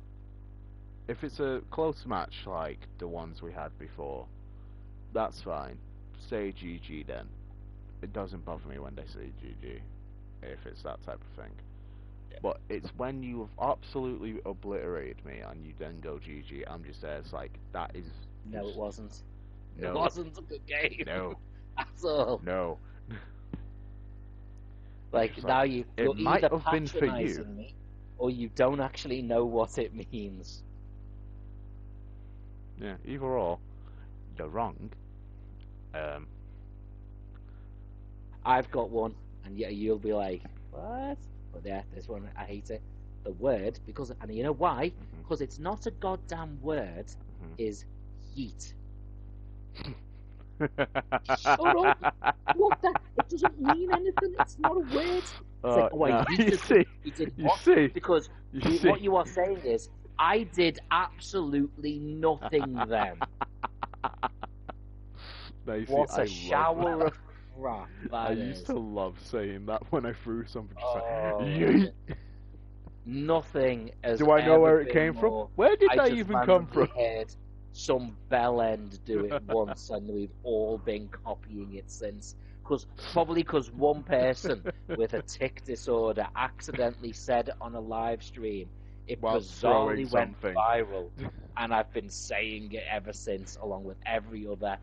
if it's a close match like the ones we had before, that's fine. Say GG then. It doesn't bother me when they say GG if it's that type of thing. But it's when you have absolutely obliterated me and you then go GG. I'm just there. It's like that is No, it just wasn't. It no, wasn't a good game no, at all. no. It's Like just like now it you're might either have been for you. patronizing me or you don't actually know what it means. Yeah, either or, you're wrong. Um, I've got one, and yet you'll be like, what? But yeah, this one, I hate it. The word, because, and you know why? mhm, Because it's not a goddamn word, mhm. is yeet. Shut up! What the? It doesn't mean anything. It's not a word. It's like, oh, I No, you yeeted them. see, You did you what? see, Because you see. what you are saying is, I did absolutely nothing then. No, you see, What a I love shower that. of crap I that used to is. love saying that when I threw something, just like, Oh, yeet. nothing has Do I know ever where it been came from? more. Where did I that just even come from? randomly heard some bell end do it once, and we've all been copying it since. Probably because one person with a tic disorder accidentally said it on a live stream. It Whilst throwing bizarrely went something. viral, and I've been saying it ever since, along with every other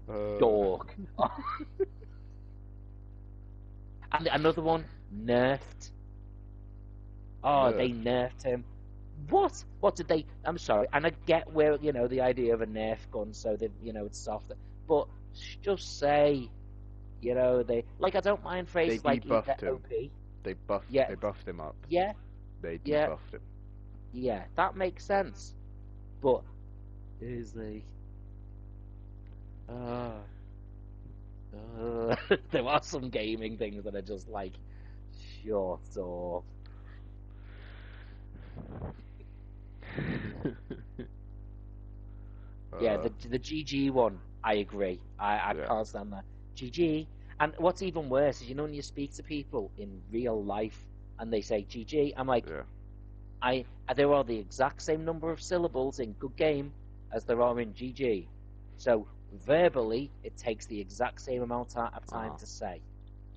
Uh, dork. And another one, nerfed. Oh, they nerfed. nerfed him. What? What did they? I'm sorry, and I get where the idea of a Nerf gun, so that it's softer. But just say, they like. I don't mind They phrases like they're debuffed him. OP. They Yeah, buffed him up. yeah, They yeah, debuffed him. yeah. That makes sense. But is like, uh, there are some gaming things that are just like, shut up. Yeah, uh, the GG one, I agree. I yeah. can't stand that. GG. And what's even worse is, when you speak to people in real life and they say GG, I'm like, Yeah. there are the exact same number of syllables in good game as there are in GG. So verbally, it takes the exact same amount of time Uh-huh. to say.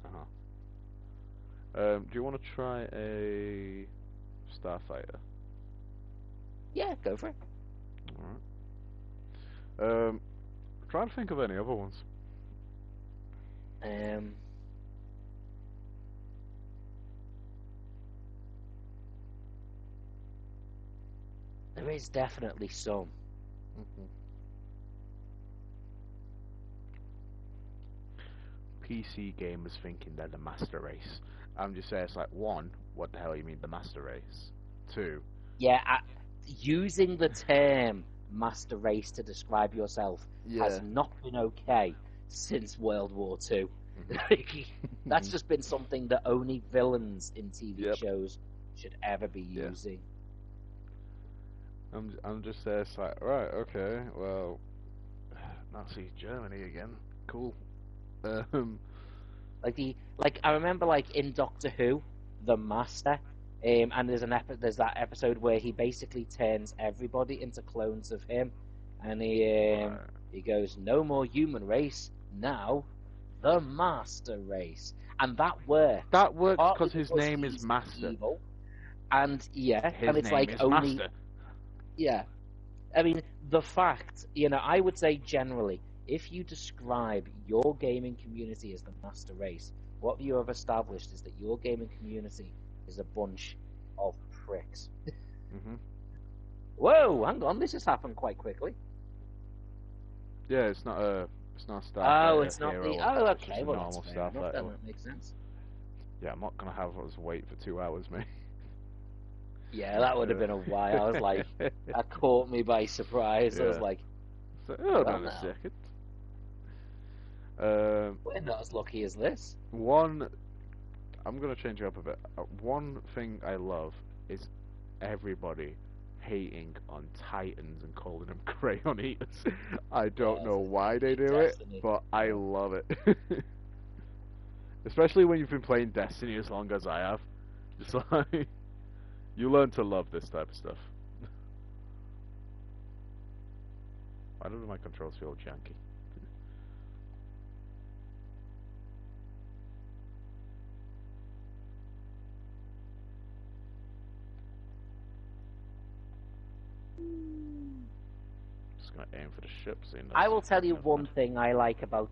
Uh-huh. Do you want to try a Starfighter? Yeah, go for it. Alright. Try to think of any other ones. Um, there is definitely some. Mm-hmm. PC gamers thinking they're the master race. I'm just saying, it's like, one, what the hell you mean the master race? Two, Yeah, using the term master race to describe yourself has yeah. not been okay since World War Two. That's Mhm. just been something that only villains in TV Yep. shows should ever be Yeah. using. I'm just there. It's like, right, okay, well, Nazi Germany again. Cool. Um. Like I remember like in Doctor Who, the Master, and there's that episode where he basically turns everybody into clones of him, and Right. he goes, no more human race, now the Master race, and that works That works partly because his because name is he's Master. evil, and yeah, and His it's name like is only Master. yeah, I mean, the fact, I would say generally, if you describe your gaming community as the master race, what you have established is that your gaming community is a bunch of pricks. Mhm. Whoa, hang on, this has happened quite quickly. Yeah, it's not a Oh, Starfighter it's not hero the. one. Oh, It's just okay, a well, that's normal fair enough Starfighter then, one. that makes sense. Yeah, I'm not gonna have us wait for 2 hours, mate. Yeah, that would have been a why. I was like, that caught me by surprise. I was Yeah. like, So, hold well, on a now, second. Um, we're not as lucky as this. one, I'm gonna change it up a bit. One thing I love is everybody hating on Titans and calling them crayon eaters. I don't Yeah, know why they in do it, Destiny. but I Yeah. love it. Especially when you've been playing Destiny as long as I have. It's like you learn to love this type of stuff. Why do my controls feel janky? Just gonna aim for the ship, seeing I that's will tell you not bad. one thing I like about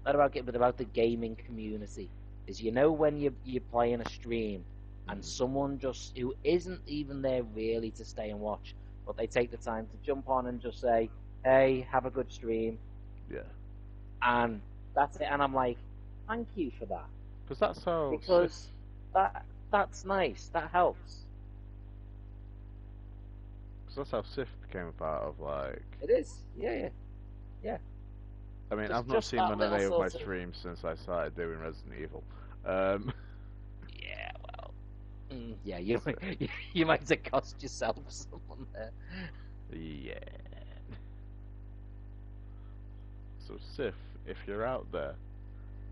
not about it, but about the gaming community is when you're playing a stream and Mhm. someone just who isn't even there really to stay and watch, but they take the time to jump on and just say, "Hey, have a good stream," Yeah. and that's it. And I'm like, "Thank you for that," Because that's how Sif. because that's nice. That helps. Because that's how Sif became a part of like. It is. Yeah, yeah, yeah. I mean, I've not Just seen that none of little any of my sort of streams since I started doing Resident Evil. Um, yeah. Well, yeah. You so, you might have cost yourself someone there. yeah. So Sif, if you're out there,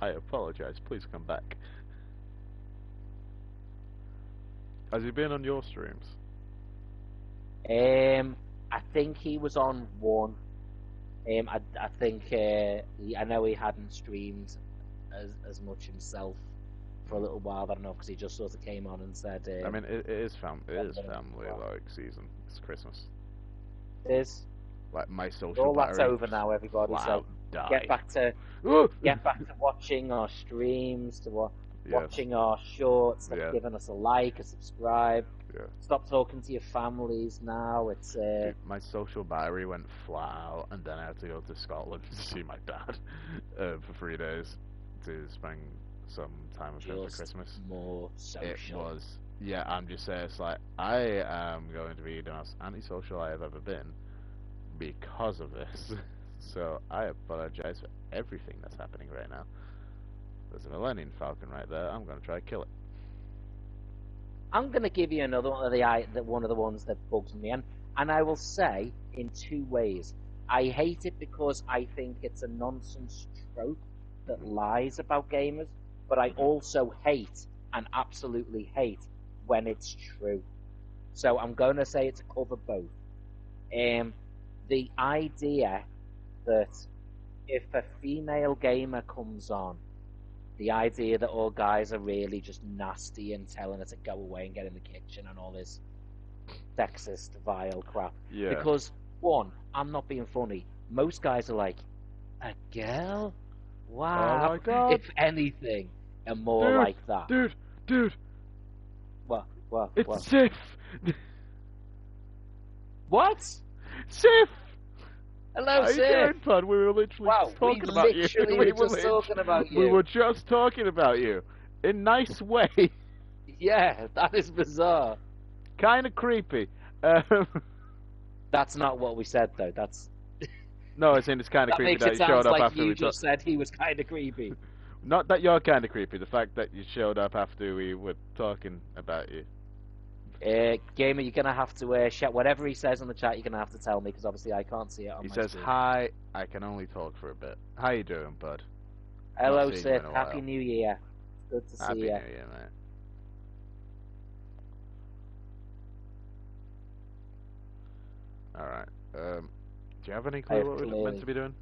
I apologize. Please come back. Has he been on your streams? I think he was on one. I think I know he hadn't streamed as much himself for a Mm. little while. I don't know because he just sort of came on and said, I mean, it had a is bit of a family while. like season. It's Christmas. It is. Like my social All that's battery over now, everybody. flat So out get died. back to Ooh! get back to watching our streams, to Yes. watching our shorts, to Yeah. giving us a like, a subscribe. Yeah. Stop talking to your families now. It's Dude, my social battery went flat out, and then I had to go to Scotland to see my dad for 3 days to spend some time with him for just Christmas. more It social. was, yeah, I'm just saying, it's like, I am going to be the most antisocial I have ever been because of this. So I apologize for everything that's happening right now. There's a Millennium Falcon right there. I'm going to try to kill it. I'm going to give you another one of one of the ones that bugs me, and I will say in two ways. I hate it because I think it's a nonsense trope that Hmm. lies about gamers, but I Hmm. also hate and absolutely hate when it's true. So I'm going to say it's cover both. The idea that if a female gamer comes on, the idea that all guys are really just nasty and telling her to go away and get in the kitchen and all this sexist, vile crap. Yeah. Because, one, I'm not being funny. Most guys are like, a girl? Wow. Oh my god. If anything, and more dude, like that. Dude. What? It's Sif. What? Sif. Hello, How you Sif. doing, bud? We were literally just talking about you. We were just talking about you. We were just talking about you. In a nice way. Yeah, that is bizarre. Kind of creepy. That's not what we said, though. That's... No, it's kind of creepy that you showed up like after you we just said he was kind of creepy. Not that you're kind of creepy, the fact that you showed up after we were talking about you. Gamer, you're going to have to shout whatever he says on the chat. You're going to have to tell me, because obviously I can't see it on my screen. He says, hi, I can only talk for a bit. How you doing, bud? Hello, Sith. Happy New Year. Good to see you. Happy New Year, mate. Alright. Do you have any clue what we're meant to be doing?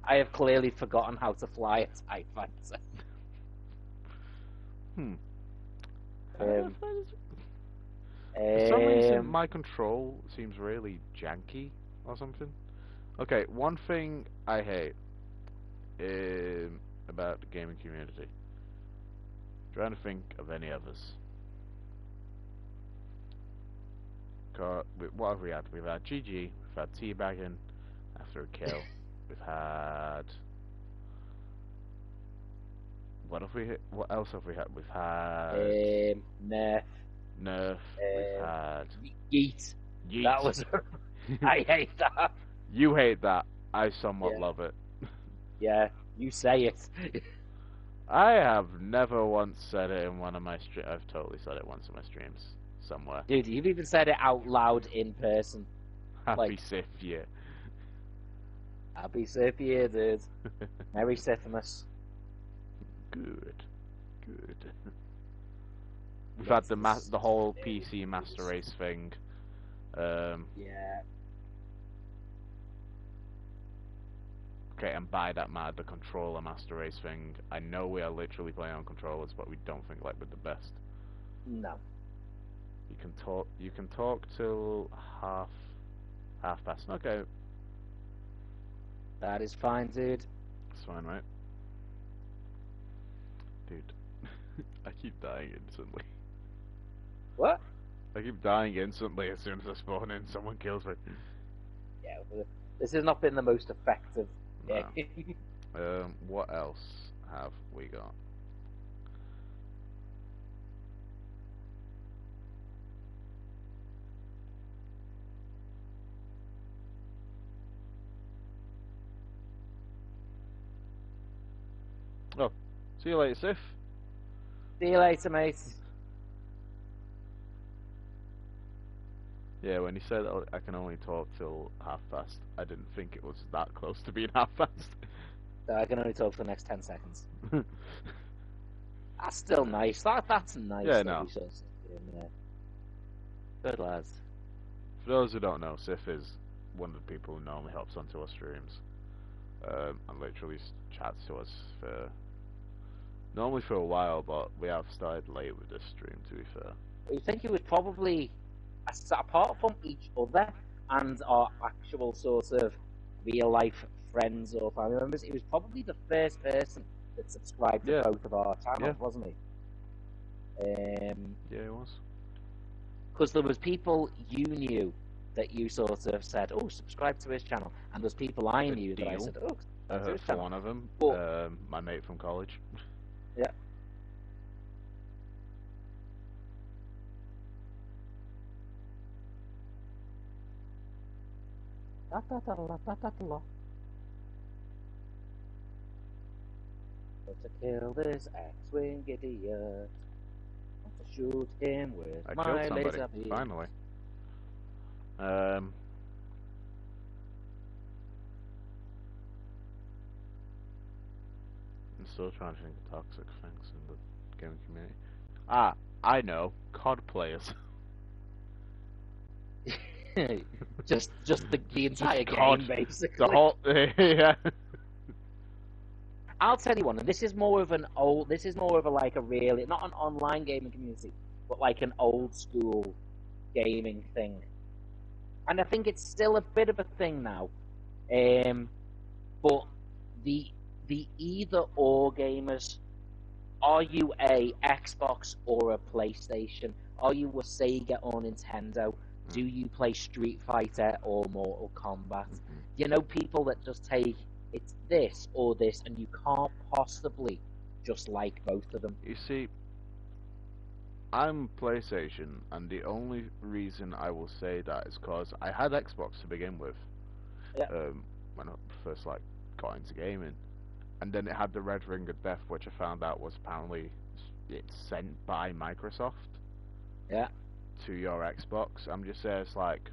I have clearly forgotten how to fly a TIE Fighter. For some reason, my control seems really janky or something. Okay, one thing I hate about the gaming community. Trying to think of any others. What have we had? We've had GG, we've had teabagging after a kill, we've had... What else have we had? We've had... Nerf. We've had... Yeet. That was... I hate that. You hate that. I somewhat love it. Yeah, you say it. I have never once said it in one of my streams. I've totally said it once in my streams. Somewhere. Dude, you've even said it out loud in person. Happy Sith year. Happy Sith year, dude. Merry Sithimus. Good. We've had the whole PC Master Race thing. Yeah. Okay, and by that the controller Master Race thing. I know we are literally playing on controllers, but we don't think like we're the best. No. You can talk till half past. Okay. That is fine, dude. It's fine, right? Dude, I keep dying instantly. What? I keep dying instantly as soon as I spawn in. Someone kills me. Yeah, this has not been the most effective game. What else have we got? Oh, see you later, Sif. See you later, mate. Yeah, when you said I can only talk till half past, I didn't think it was that close to being half past. So I can only talk for the next 10 seconds. That's still nice. That's nice. Yeah, no. Good lads. For those who don't know, Sif is one of the people who normally hops onto our streams. And literally chats to us normally for a while, but we have started late with this stream, to be fair. I think it was probably, apart from each other and our actual sort of real life friends or family members, it was probably the first person that subscribed to both of our channels, wasn't he? Yeah, it was. Because there was people you knew that you sort of said, oh, subscribe to his channel. And there's people I knew that I said, oh, subscribe to his channel. One of them, my mate from college. Yeah. To kill this X-Wing idiot. Want to shoot him with my laser beam. Finally. I'm still trying to think of toxic things in the gaming community. Ah, I know. COD players. Just the Just entire game, COD. The basically. whole yeah. I'll tell you one, and this is more of an old. This is more of a like a really not an online gaming community, but like an old school gaming thing. And I think it's still a bit of a thing now. Um, but the the either or gamers. Are you a Xbox or a PlayStation? Are you a Sega or Nintendo? Do Mm, you play Street Fighter or Mortal Kombat? mhm. You know, people that just take it's this or this, and you can't possibly just like both of them. You see, I'm PlayStation, and the only reason I will say that is because I had Xbox to begin with. Yeah, When I first like got into gaming, and then it had the Red Ring of Death, which I found out was apparently it's sent by Microsoft yeah, to your Xbox. I'm just saying it's like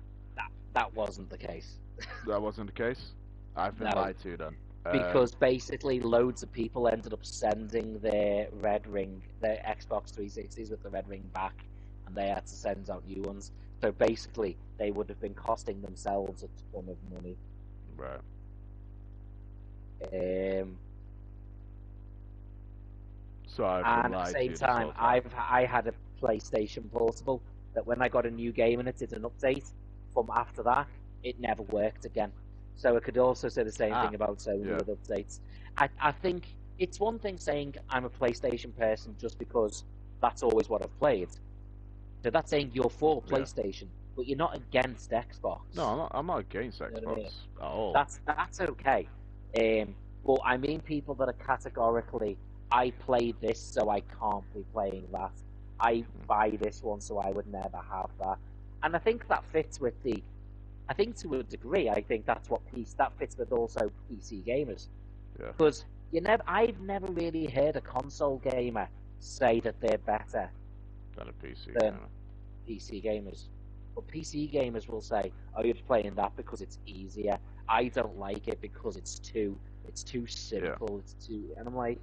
that wasn't the case. that wasn't the case. I've been No, lied to then. because basically loads of people ended up sending their Red Ring, their Xbox 360s with the Red Ring back, and they had to send out new ones. So basically, they would have been costing themselves a ton of money. Right. Um, So I've been and at the lied same to this time, whole time. I had a PlayStation Portable that when I got a new game and it did an update, from after that, it never worked again. So I could also say the same Ah, thing about Sony yeah, with updates. I think it's one thing saying I'm a PlayStation person just because that's always what I've played. So that's saying you're for yeah. PlayStation, but you're not against No, Xbox. I'm not against You know what I Xbox mean? at all. That's okay. But I mean people that are categorically, I play this so I can't be playing that. I Mm, buy this one so I would never have that. And I think that fits with the. I think to a degree, I think that's what PC that fits with also PC gamers yeah, because I've never really heard a console gamer say that they're better than a PC than gamer. PC gamers. But PC gamers will say, "Oh, you're playing that because it's easier. I don't like it because it's too Yeah. simple. It's too." And I'm like,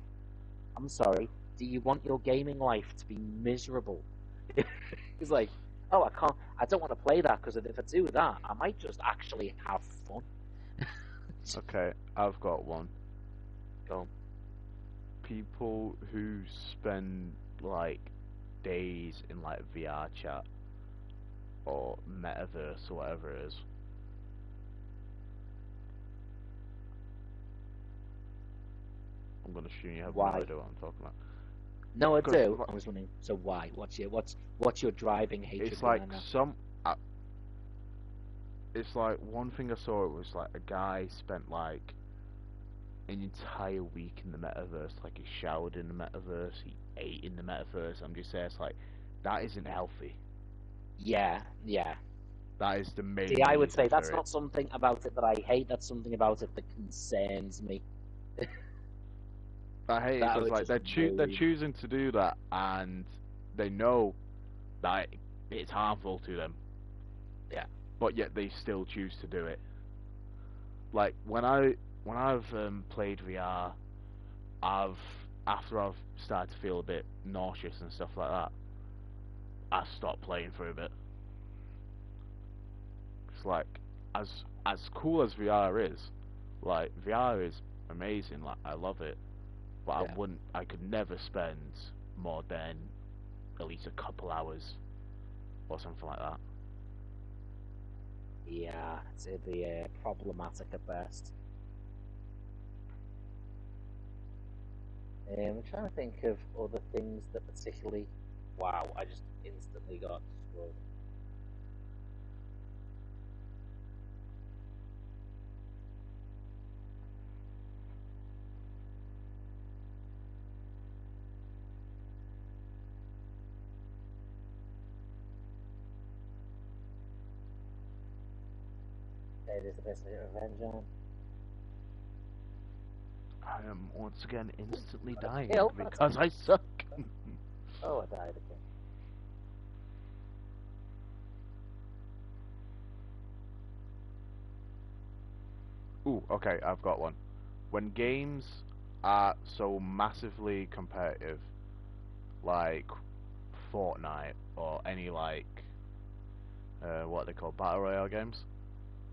"I'm sorry. Do you want your gaming life to be miserable?" He's like, "Oh, I can't. I don't want to play that because if I do that, I might just actually have fun." Okay, I've got one. Go, People who spend like days in like VR chat or metaverse or whatever it is. I'm gonna assume you have no why? idea what I'm talking about. No, I Because do. I was wondering. So why? What's your driving hatred it's like behind that? uh, it's like one thing I saw. It was like a guy spent like an entire week in the metaverse. Like he showered in the metaverse, he ate in the metaverse. I'm just saying, it's like that isn't healthy. Yeah, yeah. That is the See, main I would reason say for that's it. not something about it that I hate. That's something about it that concerns me. I hate it That because would like just they're worry me. choosing to do that, and they know that it's harmful to them, Yeah, but yet they still choose to do it. Like when I've played VR, I've after I've started to feel a bit nauseous and stuff like that, I stopped playing for a bit. It's like as cool as VR is, like VR is amazing. Like I love it, but yeah, I could never spend more than at least a couple hours or something like that. yeah. It'd be problematic at best. I'm trying to think of other things that particularly. Wow, I just instantly got destroyed. Okay, there's a bit of revenge on. I am once again instantly Got a dying kill. That's because I suck. oh, I died again. Ooh, okay, I've got one. When games are so massively competitive, like Fortnite or any like what they call battle royale games,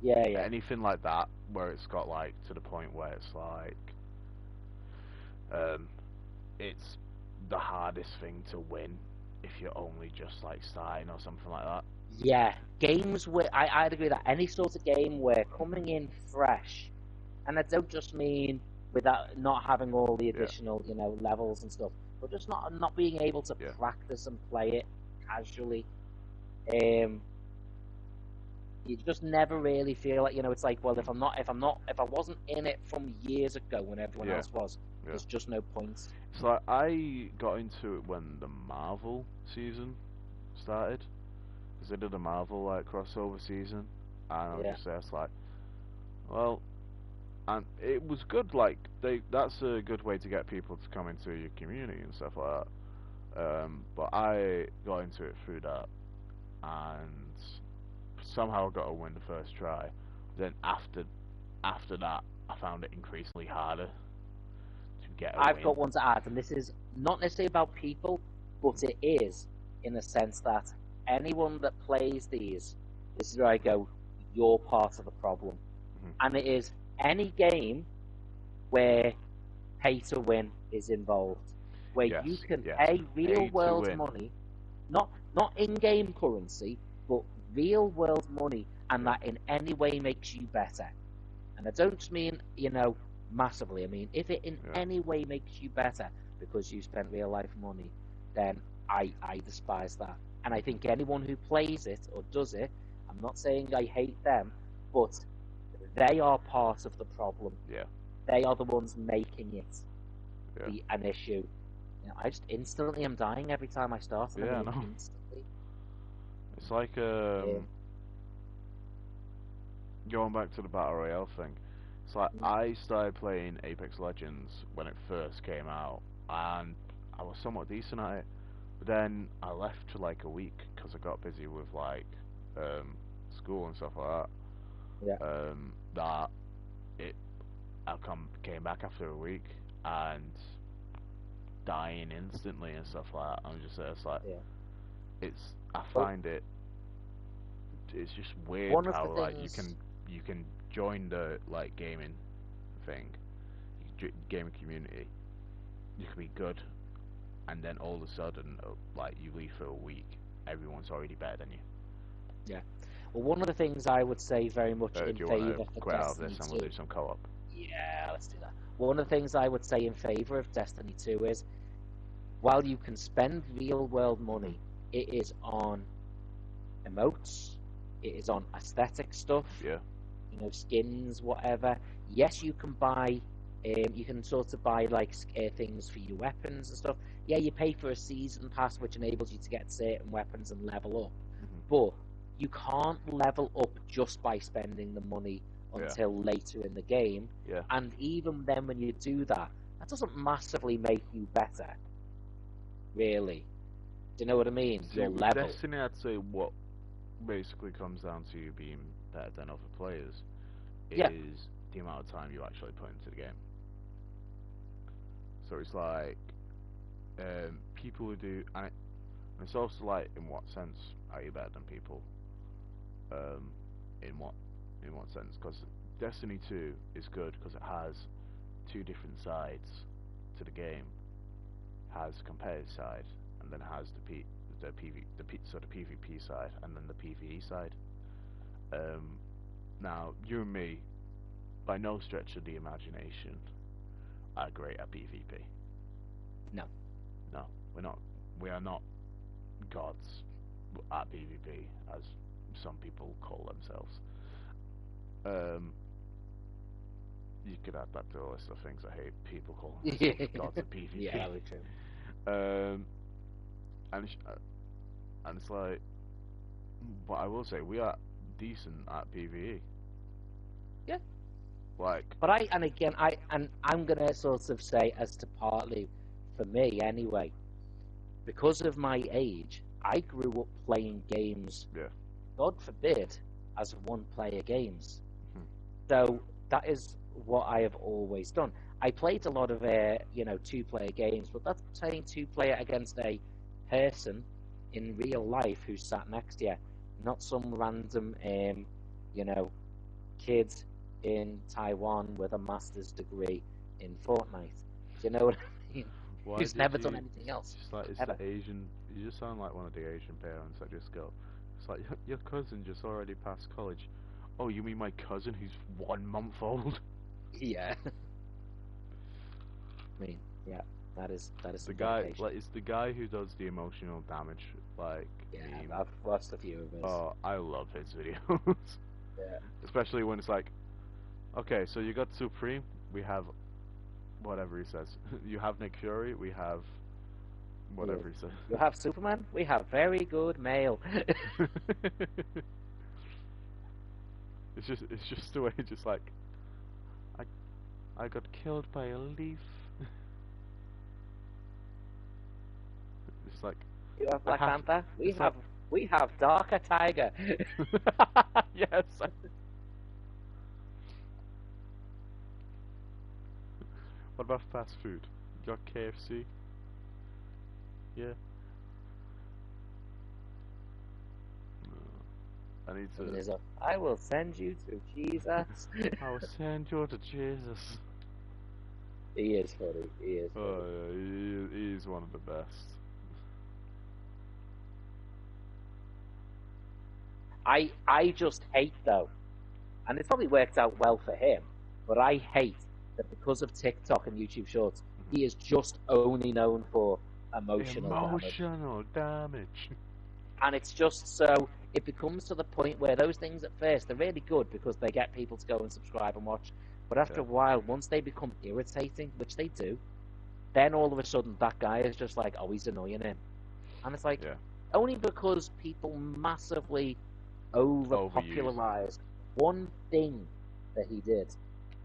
Yeah, yeah, anything like that, where it's got like to the point where it's like um, it's the hardest thing to win if you're only just like starting or something like that. yeah. Games where I'd agree that any sort of game where coming in fresh, and I don't just mean without not having all the Yeah, additional, levels and stuff, but just not being able to yeah, practice and play it casually. Um, you just never really feel like, it's like, well, mm, if I wasn't in it from years ago when everyone yeah, else was, yeah. there's just no point. It's like I got into it when the Marvel season started, because they did a Marvel like crossover season, and I was Yeah, just there, it's like, well, and it was good. Like that's a good way to get people to come into your community and stuff like that. But I got into it through that, and somehow got a win the first try. Then after that, I found it increasingly harder to get a I've win. got one to add, and this is not necessarily about people, but it is in the sense that anyone that plays these, this is where I go, you're part of the problem. Mhm. And it is any game where pay to win is involved, where you Yes, can yes. pay real Pay to world win. money, not in game currency, but real world money, and Yeah, that in any way makes you better. And I don't just mean, massively. I mean, if it in yeah. any way makes you better because you spent real life money, then I despise that. And I Mhm. think anyone who plays it or does it, I'm not saying I hate them, but they are part of the problem. Yeah, They are the ones making it yeah, be an issue. I just instantly am dying every time I start, and I yeah. mean No, instantly. it's like Um, going back to the battle royale thing. It's like I started playing Apex Legends when it first came out, and I was somewhat decent at it. But then I left for like a week because I got busy with like um, school and stuff like yeah, that. That it came back after a week and dying instantly and stuff like that. I'm just it's like yeah. I Well, find it's just weird one of the how like things, you can join the like gaming thing, gaming community. You can be good, and then all of a sudden, like you leave for a week, everyone's already better than you. yeah. Well, one of the things I would say very much Do in you want to favour for quit out of this Destiny and we'll 2. do some co-op? Yeah, let's do that. One of the things I would say in favour of Destiny 2 is while you can spend real world Mhm. money, it is on emotes, it is on aesthetic stuff, Yeah. skins, whatever. Yes, you can buy, you can sort of buy like things for your weapons and stuff. Yeah, you pay for a season pass, which enables you to get certain weapons and level up. Mhm. But you can't level up just by spending the money Yeah. until later in the game. Yeah. And even then, when you do that, that doesn't massively make you better, really. Do you know what I mean? See, Your with level. Destiny, I'd say what basically comes down to you being better than other players Yeah, is the amount of time you actually put into the game. So it's like people who do, and it's also like in what sense are you better than people? Um, in what sense? Because Destiny 2 is good because it has two different sides to the game. It has the competitive side, and then it has the PvP side, and then the PvE side. Um, Now you and me, by no stretch of the imagination, are great at PvP. no. No, we're not. We are not gods at PvP, as some people call themselves. Um, you could add that to a list of things I hate. People calling themselves gods at Yeah, PvP. very true. Um, and it's like, but I will say we are decent at PvE. Yeah. Like, But and again, I'm gonna sort of say as to partly for me anyway, because of my age, I grew up playing games, yeah, God forbid, as one-player games. mhm, So that is what I have always done. I played a lot of two-player games, but that's playing two-player against a person, in real life who's sat next to you, not some random, you know, kid in Taiwan with a master's degree in Fortnite. Do you know what I mean? Why Who's did never done you anything else just like it's the ever. Asian? You just sound like one of the Asian parents that just go. It's like your cousin just already passed college. Oh, you mean my cousin who's 1 month old? Yeah, I mean, yeah, that is The some guy, dedication. like, it's the guy who does the emotional damage, like, Yeah, meme. I've watched a few of his. Oh, I love his videos. Yeah, Especially when it's like, okay, so you got Supreme, we have whatever he says. You have Nick Fury, we have yeah. whatever he You says. have Superman. We have very good mail. It's just the way, just like, I I got killed by a leaf. It's like, You have I Black have, Panther. it's like, We have Darker Tiger. yes. What about fast food? You got KFC? Yeah. I need And to. there's a, I will send you to Jesus. I will send you to Jesus. He is funny. He is Oh funny. yeah, he is one of the best. I just hate though, and it's probably worked out well for him, but I hate that because of TikTok and YouTube Shorts, he is just only known for emotional damage. Emotional damage. And it's just so it becomes to the point where those things at first they're really good because they get people to go and subscribe and watch. But after Yeah, a while, once they become irritating, which they do, then all of a sudden that guy is just like, oh, he's annoying him. And it's like yeah. only because people massively over Overuse it. popularized one thing that he did.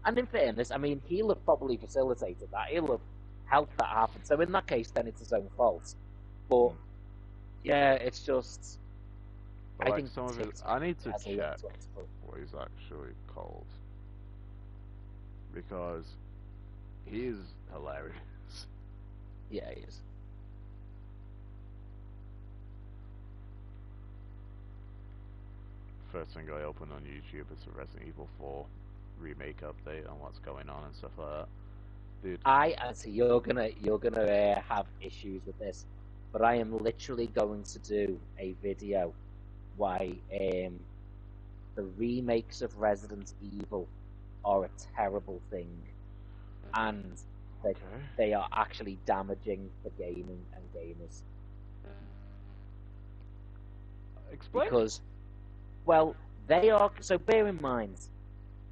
And in fairness, I mean, he'll have probably facilitated that. He'll have helped that happen. So in that case, then it's his own fault. But Mm. yeah, it's just But I like think some of his, TikTok I need to has a lot check to explore. what he's actually called because he is hilarious. Yeah, he is. First thing I open on YouTube is the Resident Evil 4 remake update on what's going on and stuff like that. Dude, I see you're gonna have issues with this, but I am literally going to do a video why the remakes of Resident Evil are a terrible thing, and that okay. they are actually damaging for gaming and gamers. Explain? Because, well, they are. So bear in mind,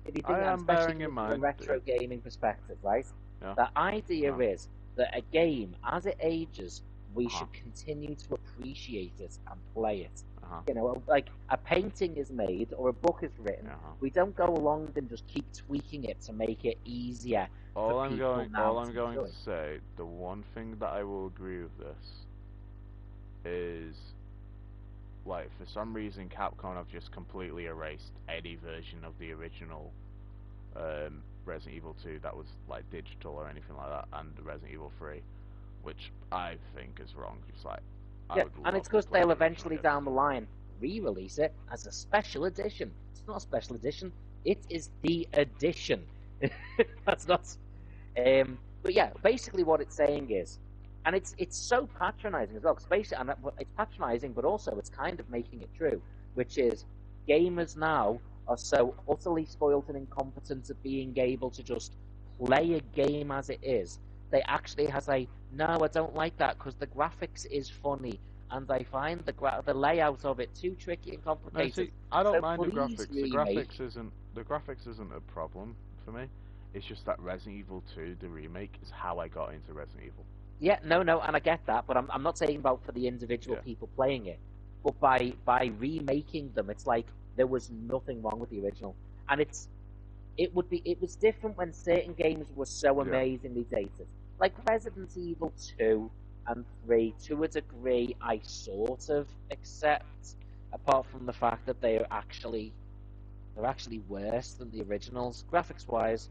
if you I think, and am especially bearing in coming from a mind. retro gaming perspective, right? Yeah. The idea Uh-huh. is that a game, as it ages, we Uh-huh. should continue to appreciate it and play it. Uh-huh. You know, like a painting is made or a book is written, Uh-huh. we don't go along and just keep tweaking it to make it easier for people now All I'm to going to enjoy. say, the one thing that I will agree with this is, like, for some reason Capcom have just completely erased any version of the original Resident Evil 2 that was like digital or anything like that, and Resident Evil 3, which I think is wrong. Just like, I Yeah, would and it's love to because play they'll the original eventually again. down the line re-release it as a special edition. It's not a special edition; it is the edition. That's not. But yeah, basically what it's saying is, and it's so patronising as well. Because basically, and it's patronising, but also it's kind of making it true, which is gamers now are so utterly spoiled and incompetent at being able to just play a game as it is. They actually has a no, I don't like that because the graphics is funny and I find the layout of it too tricky and No, complicated. see, I don't So mind the please graphics. remake. The graphics isn't a problem for me. It's just that Resident Evil 2, the remake, is how I got into Resident Evil. Yeah, no, and I get that, but I'm not saying about for the individual Yeah, people playing it, but by remaking them, it's like there was nothing wrong with the original, and it was different when certain games were so yeah. amazingly dated, like Resident Evil 2 and 3. To a degree, I sort of accept, apart from the fact that they're actually worse than the originals. Graphics wise,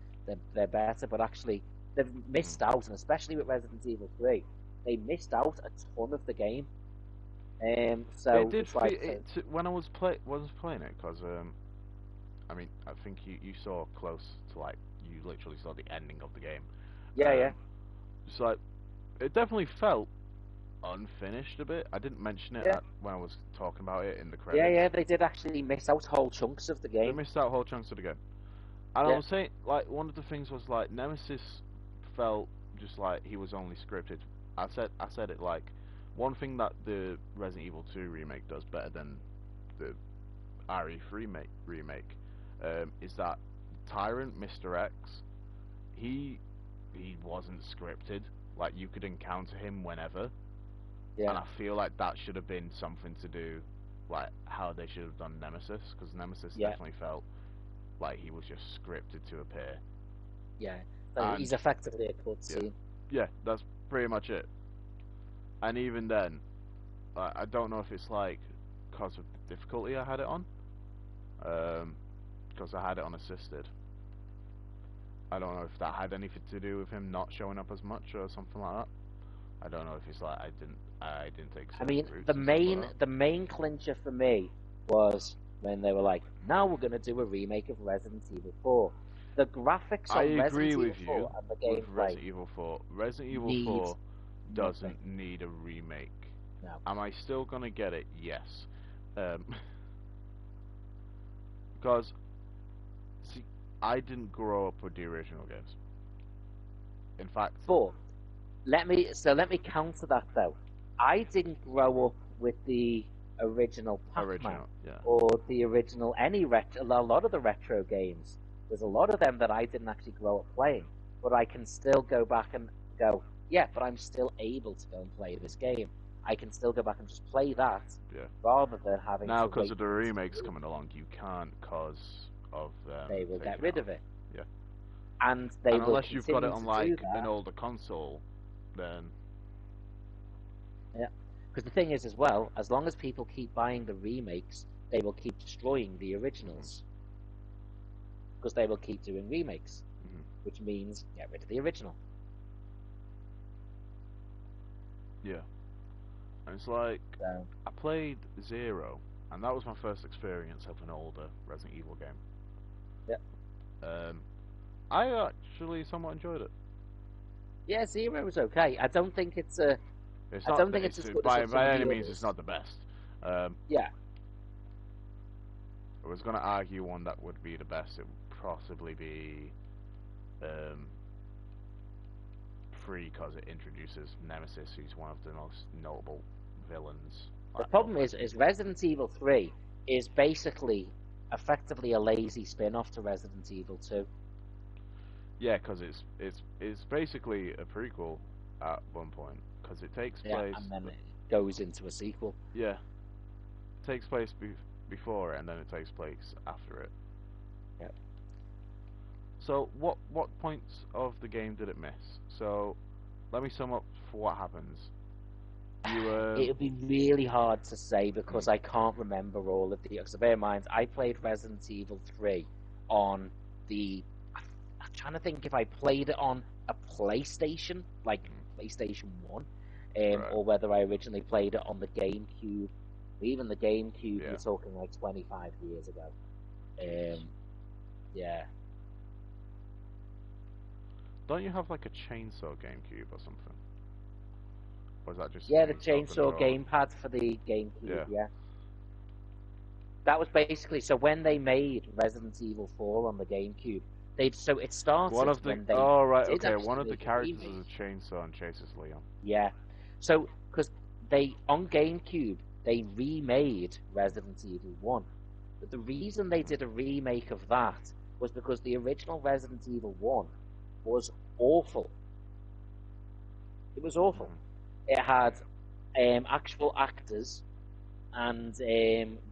they're better, but actually they've Mm. missed out, and especially with Resident Evil 3, they missed out a ton of the game. It So did it's like, feel it when I was playing it because I mean I think you saw close to like you literally saw the ending of the game. yeah, yeah, It's like it definitely felt unfinished a bit. I didn't mention it yeah, when I was talking about it in the yeah, credits. yeah. They did actually miss out whole chunks of the They game. missed out whole chunks of the game. And I Yeah, was saying, like, one of the things was like Nemesis felt just like he was only scripted. I said it like one thing that the Resident Evil 2 remake does better than the RE3 remake is that Tyrant Mr. X he wasn't scripted. Like you could encounter him whenever, yeah, and I feel like that should have been something to do, like how they should have done Nemesis, because Nemesis yeah, definitely felt like he was just scripted to appear. yeah. So he's And effectively a yeah, cutscene. yeah, that's pretty much it. And even then, I don't know if it's like because of the difficulty I had it on, because I had it on assisted. I don't know if that had anything to do with him not showing up as much or something like that. I don't know if it's like I didn't take I certain mean, routes and stuff like that. the main clincher for me was when they were like, "Now we're gonna do a remake of Resident Evil 4." The graphics I on Resident agree Evil with you 4 and the with gameplay Resident Evil 4. Resident Evil need 4 nothing. doesn't need a remake. No. Am I still gonna get it? Yes. Um, because see, I didn't grow up with the original games. In fact, But let me counter that though. I didn't grow up with the original Pac-Man original, yeah, or the original any retro. A lot of the retro games. There's a lot of them that I didn't actually grow up playing, but I can still go back and go, yeah, but I'm still able to go and play this game. I can still go back and just play that yeah. rather than having Now, to because wait of the for it to remakes be released. coming along, you can't cause of them They will get taking it rid off. of it, Yeah, and they and will unless you've got it continue on to do like an that. older console, then Yeah. Because the thing is, as well, as long as people keep buying the remakes, they will keep destroying the mhm, originals. Because they will keep doing remakes, mhm, which means get rid of the original. yeah. And it's like So, I played Zero, and that was my first experience of an older Resident Evil game. yeah. I actually somewhat enjoyed it. Yeah, Zero is okay. I don't think it's a. It's I not. don't think it's It's as good as some by of any the means it's others. not the best. Um, Yeah, I was gonna argue one that would be the best. It would possibly be um, Free because it introduces Nemesis, who's one of the most notable villains the of problem Resident is Evil. Resident Evil 3 is basically effectively a lazy spin-off to Resident Evil 2. Yeah, because it's basically a prequel at one point because it takes Yeah, place. and then it goes into a sequel. Yeah, it takes place before it, and then it takes place after it. Yeah. So what points of the game did it miss? So let me sum up for what happens. You It would be really hard to say because mm, I can't remember all of the. Because bear in mind, I played Resident Evil 3 on the. I'm trying to think if I played it on a PlayStation, like mm, PlayStation 1, right, or whether I originally played it on the GameCube. Even the GameCube, yeah, you're talking like 25 years ago. Jesus. Yeah. Don't you have like a chainsaw GameCube or something? Or is that just Yeah, the chainsaw chainsaw controller? gamepad for the GameCube, Yeah. yeah. That was basically so when they made Resident Evil 4 on the GameCube, they so it One started of the when they oh right did okay one actually of the make a characters is remake. a chainsaw and chases Leon. Yeah. So because they on GameCube they remade Resident Evil 1. But the reason they Mhm. did a remake of that was because the original Resident Evil 1 was awful. It was awful. Mhm. It had actual actors and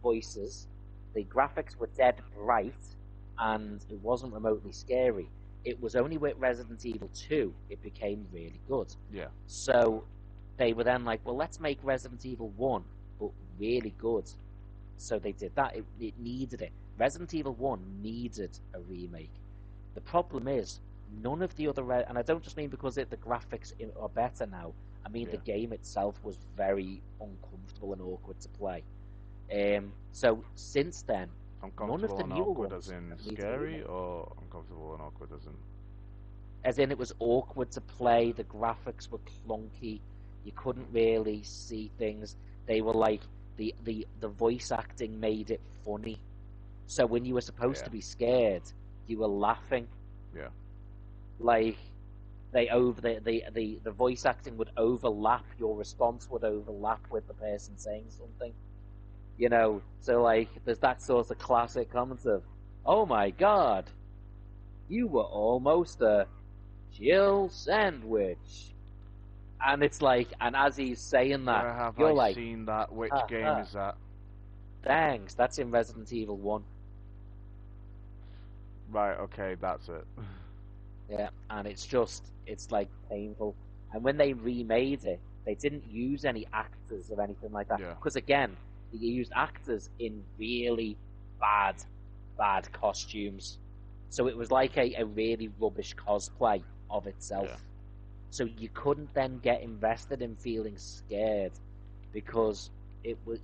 voices. The graphics were dead bright, and it wasn't remotely scary. It was only with Resident Evil 2 it became really good. Yeah. So they were then like, well, let's make Resident Evil 1, but really good. So they did that. It needed it. Resident Evil 1 needed a remake. The problem is, None of the other, and I don't just mean because the graphics are better now. I mean the Yeah. game itself was very uncomfortable and awkward to play. So since then, none of Uncomfortable the and newer awkward as ones in have needed a scary, remake. or uncomfortable and awkward as in. As in, it was awkward to play. The graphics were clunky. You couldn't Hmm. really see things. They were like the voice acting made it funny. So when you were supposed Yeah. to be scared, you were laughing. Yeah. Like the voice acting would overlap. Your response would overlap with the person saying something. So like there's that sort of classic comment of, "Oh my God, you were almost a Jill sandwich." And it's like, and as he's saying that, Where have I you're like, seen that? Which ha game ha, is that? thanks, that's in Resident Evil 1. Right. Okay. That's it. Yeah, and it's like painful. And when they remade it, they didn't use any actors or anything like that. Yeah. Because again, they used actors in really bad, bad costumes. So it was like a really rubbish cosplay of itself. Yeah. So you couldn't then get invested in feeling scared because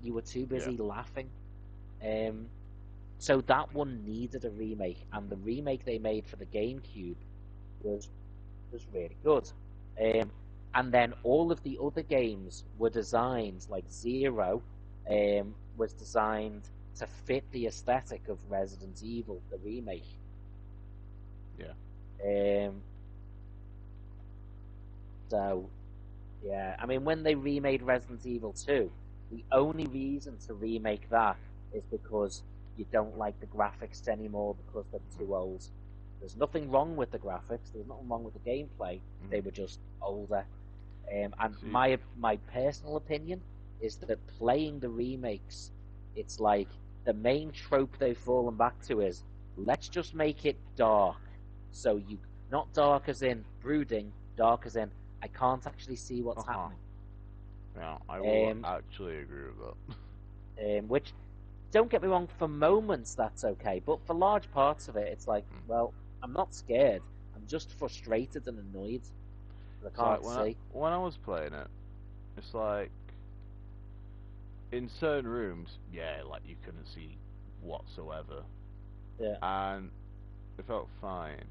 you were too Yeah. busy laughing. Um, so that one needed a remake, and Hmm. the remake they made for the GameCube was was really good. Um, and then all of the other games were designed, like Zero, was designed to fit the aesthetic of Resident Evil, the remake. Yeah. Um, so yeah, I mean, when they remade Resident Evil 2, the only reason to remake that is because you don't like the graphics anymore because they're Hmm. too old. There's nothing wrong with the graphics. There's nothing wrong with the gameplay. Hmm. They were just older. And See. my personal opinion is that playing the remakes, it's like the main trope they've fallen back to is let's just make it dark. So you not dark as in brooding, dark as in I can't actually see Uh what's huh. happening. Yeah. I will Um, actually agree with that. which don't get me wrong, for moments that's okay, but for large parts of it, it's like, Hmm. well, I'm not scared. I'm just frustrated and annoyed that I It's like can't see. when I was playing it, it's like in certain rooms, yeah, like you couldn't see whatsoever, Yeah, and it felt fine.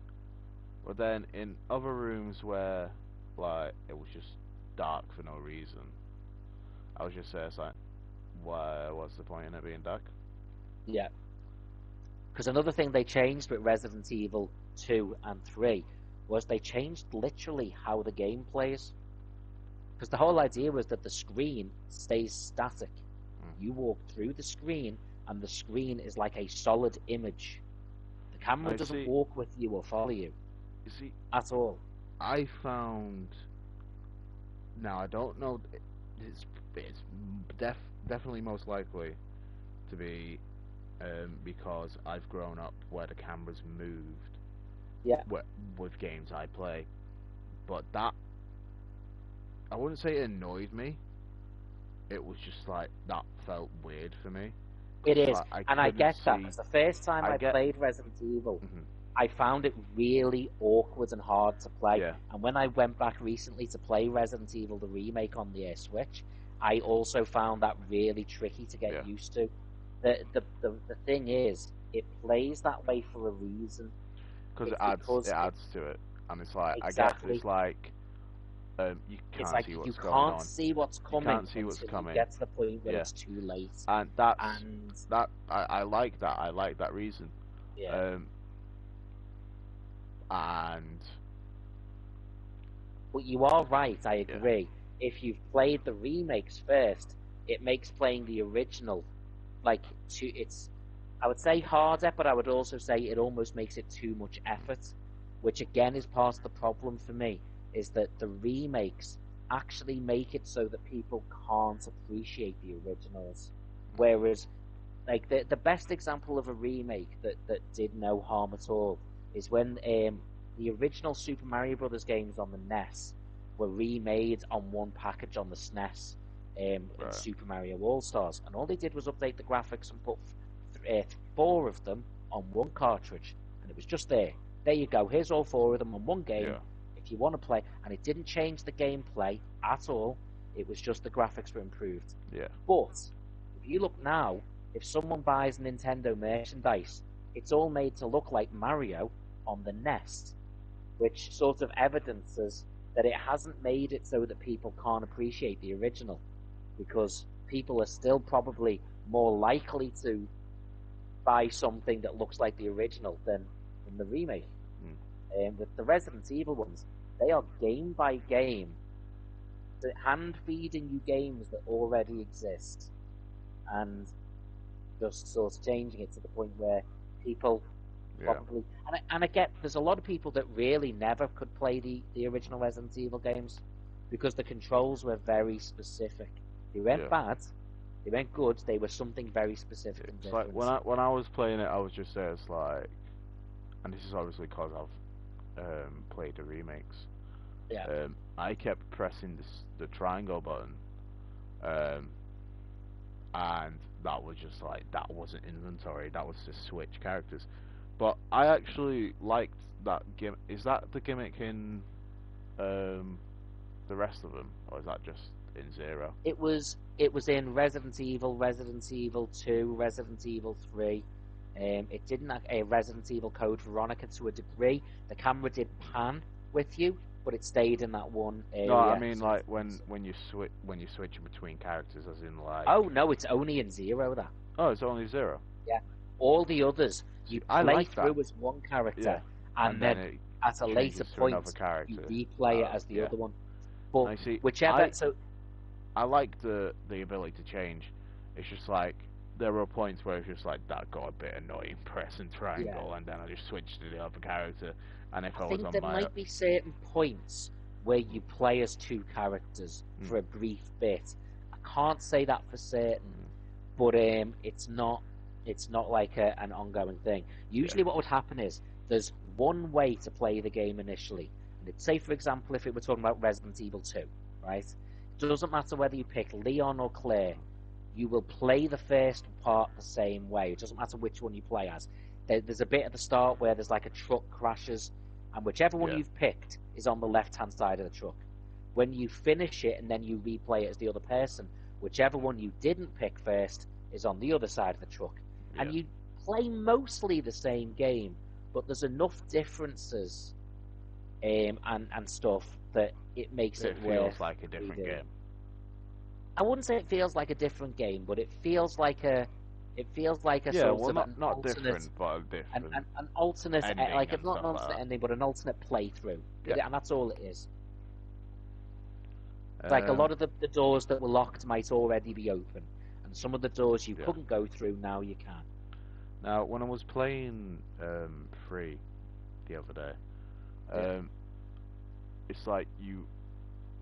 But then in other rooms where like it was just dark for no reason, I was just there. It's like, why? What's the point in it being dark? yeah. Because another thing they changed with Resident Evil 2 and 3 was they changed literally how the game plays. Because the whole idea was that the screen stays static. Mm. You walk through the screen, and the screen is like a solid image. The camera I doesn't see. walk with you or follow you You see, at all. I found. Now I don't know. It's definitely most likely to be because I've grown up where the camera's moved Yeah, with, with games I play. But that I wouldn't say it annoyed me. It was just like that felt weird for me it because it's is. like I And I couldn't get that, see. because the first time I I get. played Resident Evil, Hmm. I found it really awkward and hard to play. Yeah. And when I went back recently to play Resident Evil the remake on the Switch, I also found that really tricky to get Yeah. used to. The thing is, it plays that way for a reason. Because It's it because it adds to it, and it's like I get exactly. it's like you It's can't like see you what's going can't on. see what's You coming can't see what's until you coming. get to the point where Yeah. it's too late. And And I like that. I like that reason. yeah, Um, and but you are right, I yeah, agree. If you've played the remakes first, it makes playing the original like it's I would say harder, but I would also say it almost makes it too much mhm, effort, which again is part of the problem for me, is that the remakes actually make it so that people can't appreciate the originals. Whereas like the best example of a remake that did no harm at all is when the original Super Mario Brothers games on the NES were remade on one package on the SNES in right, Super Mario All Stars, and all they did was update the graphics and put four of them on one cartridge, and it was just there. there you go. Here's all four of them on one game. Yeah. If you want to play, and it didn't change the gameplay at all. It was just the graphics were improved. Yeah. But if you look now, if someone buys Nintendo merchandise, it's all made to look like Mario on the NES, which sort of evidences that it hasn't made it so that people can't appreciate the original, because people are still probably more likely to buy something that looks like the original than the remake. Mm. And with the Resident Evil ones, they are game by game, hand feeding you games that already exist, and just sort of changing it to the point where people Yeah. probably and I get there's a lot of people that really never could play the original Resident Evil games because the controls were very specific. They weren't Yeah. bad, they weren't good. They were something very specific and It's like different. when I was playing it, I was just there. It's like, and this is obviously because I've played the remakes. Yeah, I kept pressing the triangle button, um, and that was just like that wasn't inventory. That was to switch characters. But I actually liked that gimmick. Is that the gimmick in um, the rest of them, or is that just in Zero? it was in Resident Evil, Resident Evil 2, Resident Evil 3. It didn't have a Resident Evil Code Veronica to a degree. The camera did pan with you, but it stayed in that one No, I area. mean So like when you switch between characters, as in like. oh no, it's only in Zero that. Oh, it's only Zero. Yeah, all the others See, you I play like that. through as one Yeah, character, and and then then it at a later changes to another point you character. replay it as the Yeah. other one. But I see. whichever, so I like the ability to change. It's just like there were points where it's just like that got a bit annoying, pressing yeah, triangle, and then I just switched to the other character. And if I I was think on there my might be certain points where mm, you play as two characters mm, for a brief bit. I can't say that for certain, mm, but it's not like an ongoing thing. yeah, Usually, what would happen is there's one way to play the game initially, and it's say, for example, if it were talking about Resident Evil 2, right? It doesn't matter whether you pick Leon or Claire, you will play the first part the same way. It doesn't matter which one you play as. There's a bit at the start where there's like a truck crashes, and whichever one yeah, you've picked is on the left hand side of the truck. When you finish it and then you replay it as the other person, whichever one you didn't pick first is on the other side of the truck. And yeah. you play mostly the same game, but there's enough differences and stuff that it makes It it feels worth like a different redoing. game. I wouldn't say it feels like a different game, but it feels like a Yeah, sort well, of an not alternate different, but a an, different an, an alternate ending like and not an stuff like alternate that. ending, but an alternate playthrough. Yeah. And that's all it is. It's like a Um. lot of the doors that were locked might already be open, and some of the doors you Yeah. couldn't go through now you can. Now, when I was playing Free the other day, Yeah. um, it's like you.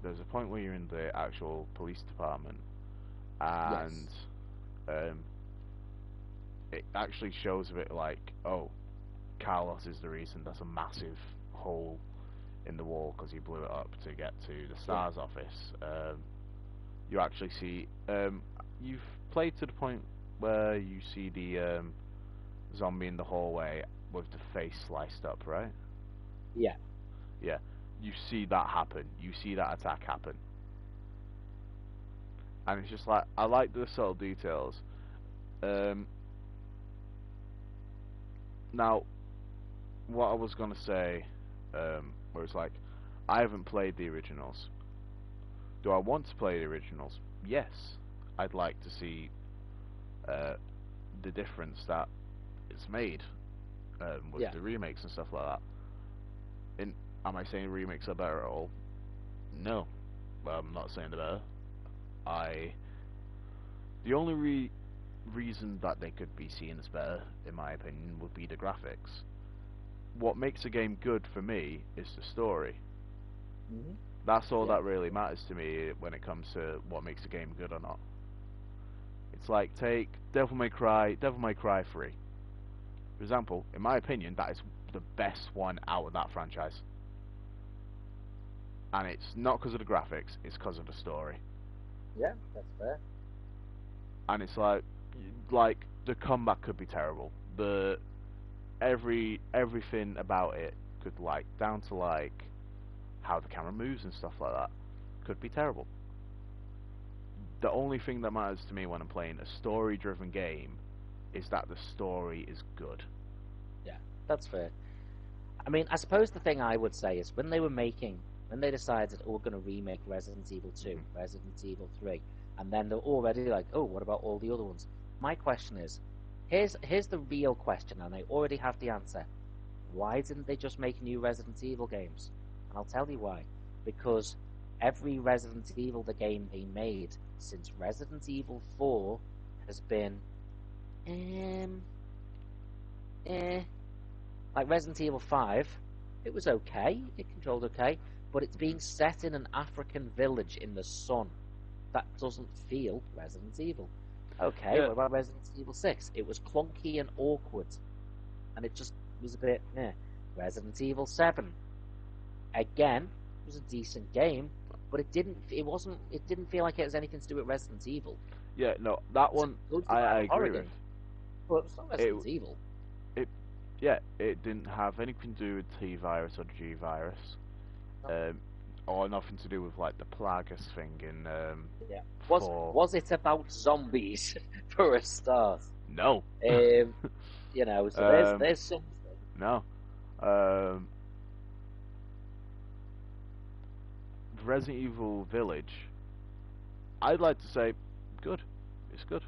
There's a point where you're in the actual police department, and Yes. um, it actually shows a bit like, oh, Carlos is the reason there's a massive hole in the wall because he blew it up to get to the Yeah. STARS office. You actually see, you've played to the point where you see the zombie in the hallway with the face sliced up, right? Yeah. Yeah. You see that happen. You see that attack happen. And it's just like, I like the subtle details. Um, Now, what I was gonna say, where it's like, I haven't played the originals. Do I want to play the originals? Yes. I'd like to see uh, the difference that it's made with Yeah. the remakes and stuff like that. And am I saying remakes are better at all? No. I'm not saying they're better. I the only reason that they could be seen as better, in my opinion, would be the graphics. What makes a game good for me is the story. Hmm. That's all Yeah. that really matters to me when it comes to what makes a game good or not. It's like take Devil May Cry 3. For example, in my opinion, that is the best one out of that franchise. And it's not because of the graphics, it's because of the story. Yeah. That's fair. And it's like the combat could be terrible. everything about it could like down to like how the camera moves and stuff like that could be terrible. The only thing that matters to me when I'm playing a story-driven game is that the story is good. Yeah, that's fair. I mean, I suppose the thing I would say is when they decided, oh, we're going to remake Resident Evil 2, Mm-hmm. Resident Evil 3, and then they're already like, oh, what about all the other ones? My question is, here's the real question, and I already have the answer. Why didn't they just make new Resident Evil games? And I'll tell you why. Because every Resident Evil the game they made since Resident Evil 4 has been um eh. Like Resident Evil 5, it was okay, it controlled okay, but it's Mm-hmm. being set in an African village in the sun. That doesn't feel Resident Evil. Okay, Yeah, what about Resident Evil 6? It was clunky and awkward, and it just was a bit meh. Resident Evil 7, again, was a decent game, but it didn't feel like it has anything to do with Resident Evil. yeah, no, that It's a one good I survival horror agree with. game, but it's not It Resident Evil. it yeah, it didn't have anything to do with T virus or G virus, No. um, or nothing to do with like the Plagueis thing in Yeah. four. Was it about zombies for a start? No, Um, you know, so um, there's something. no. Um, Resident Evil Village, I'd like to say, good. It's good.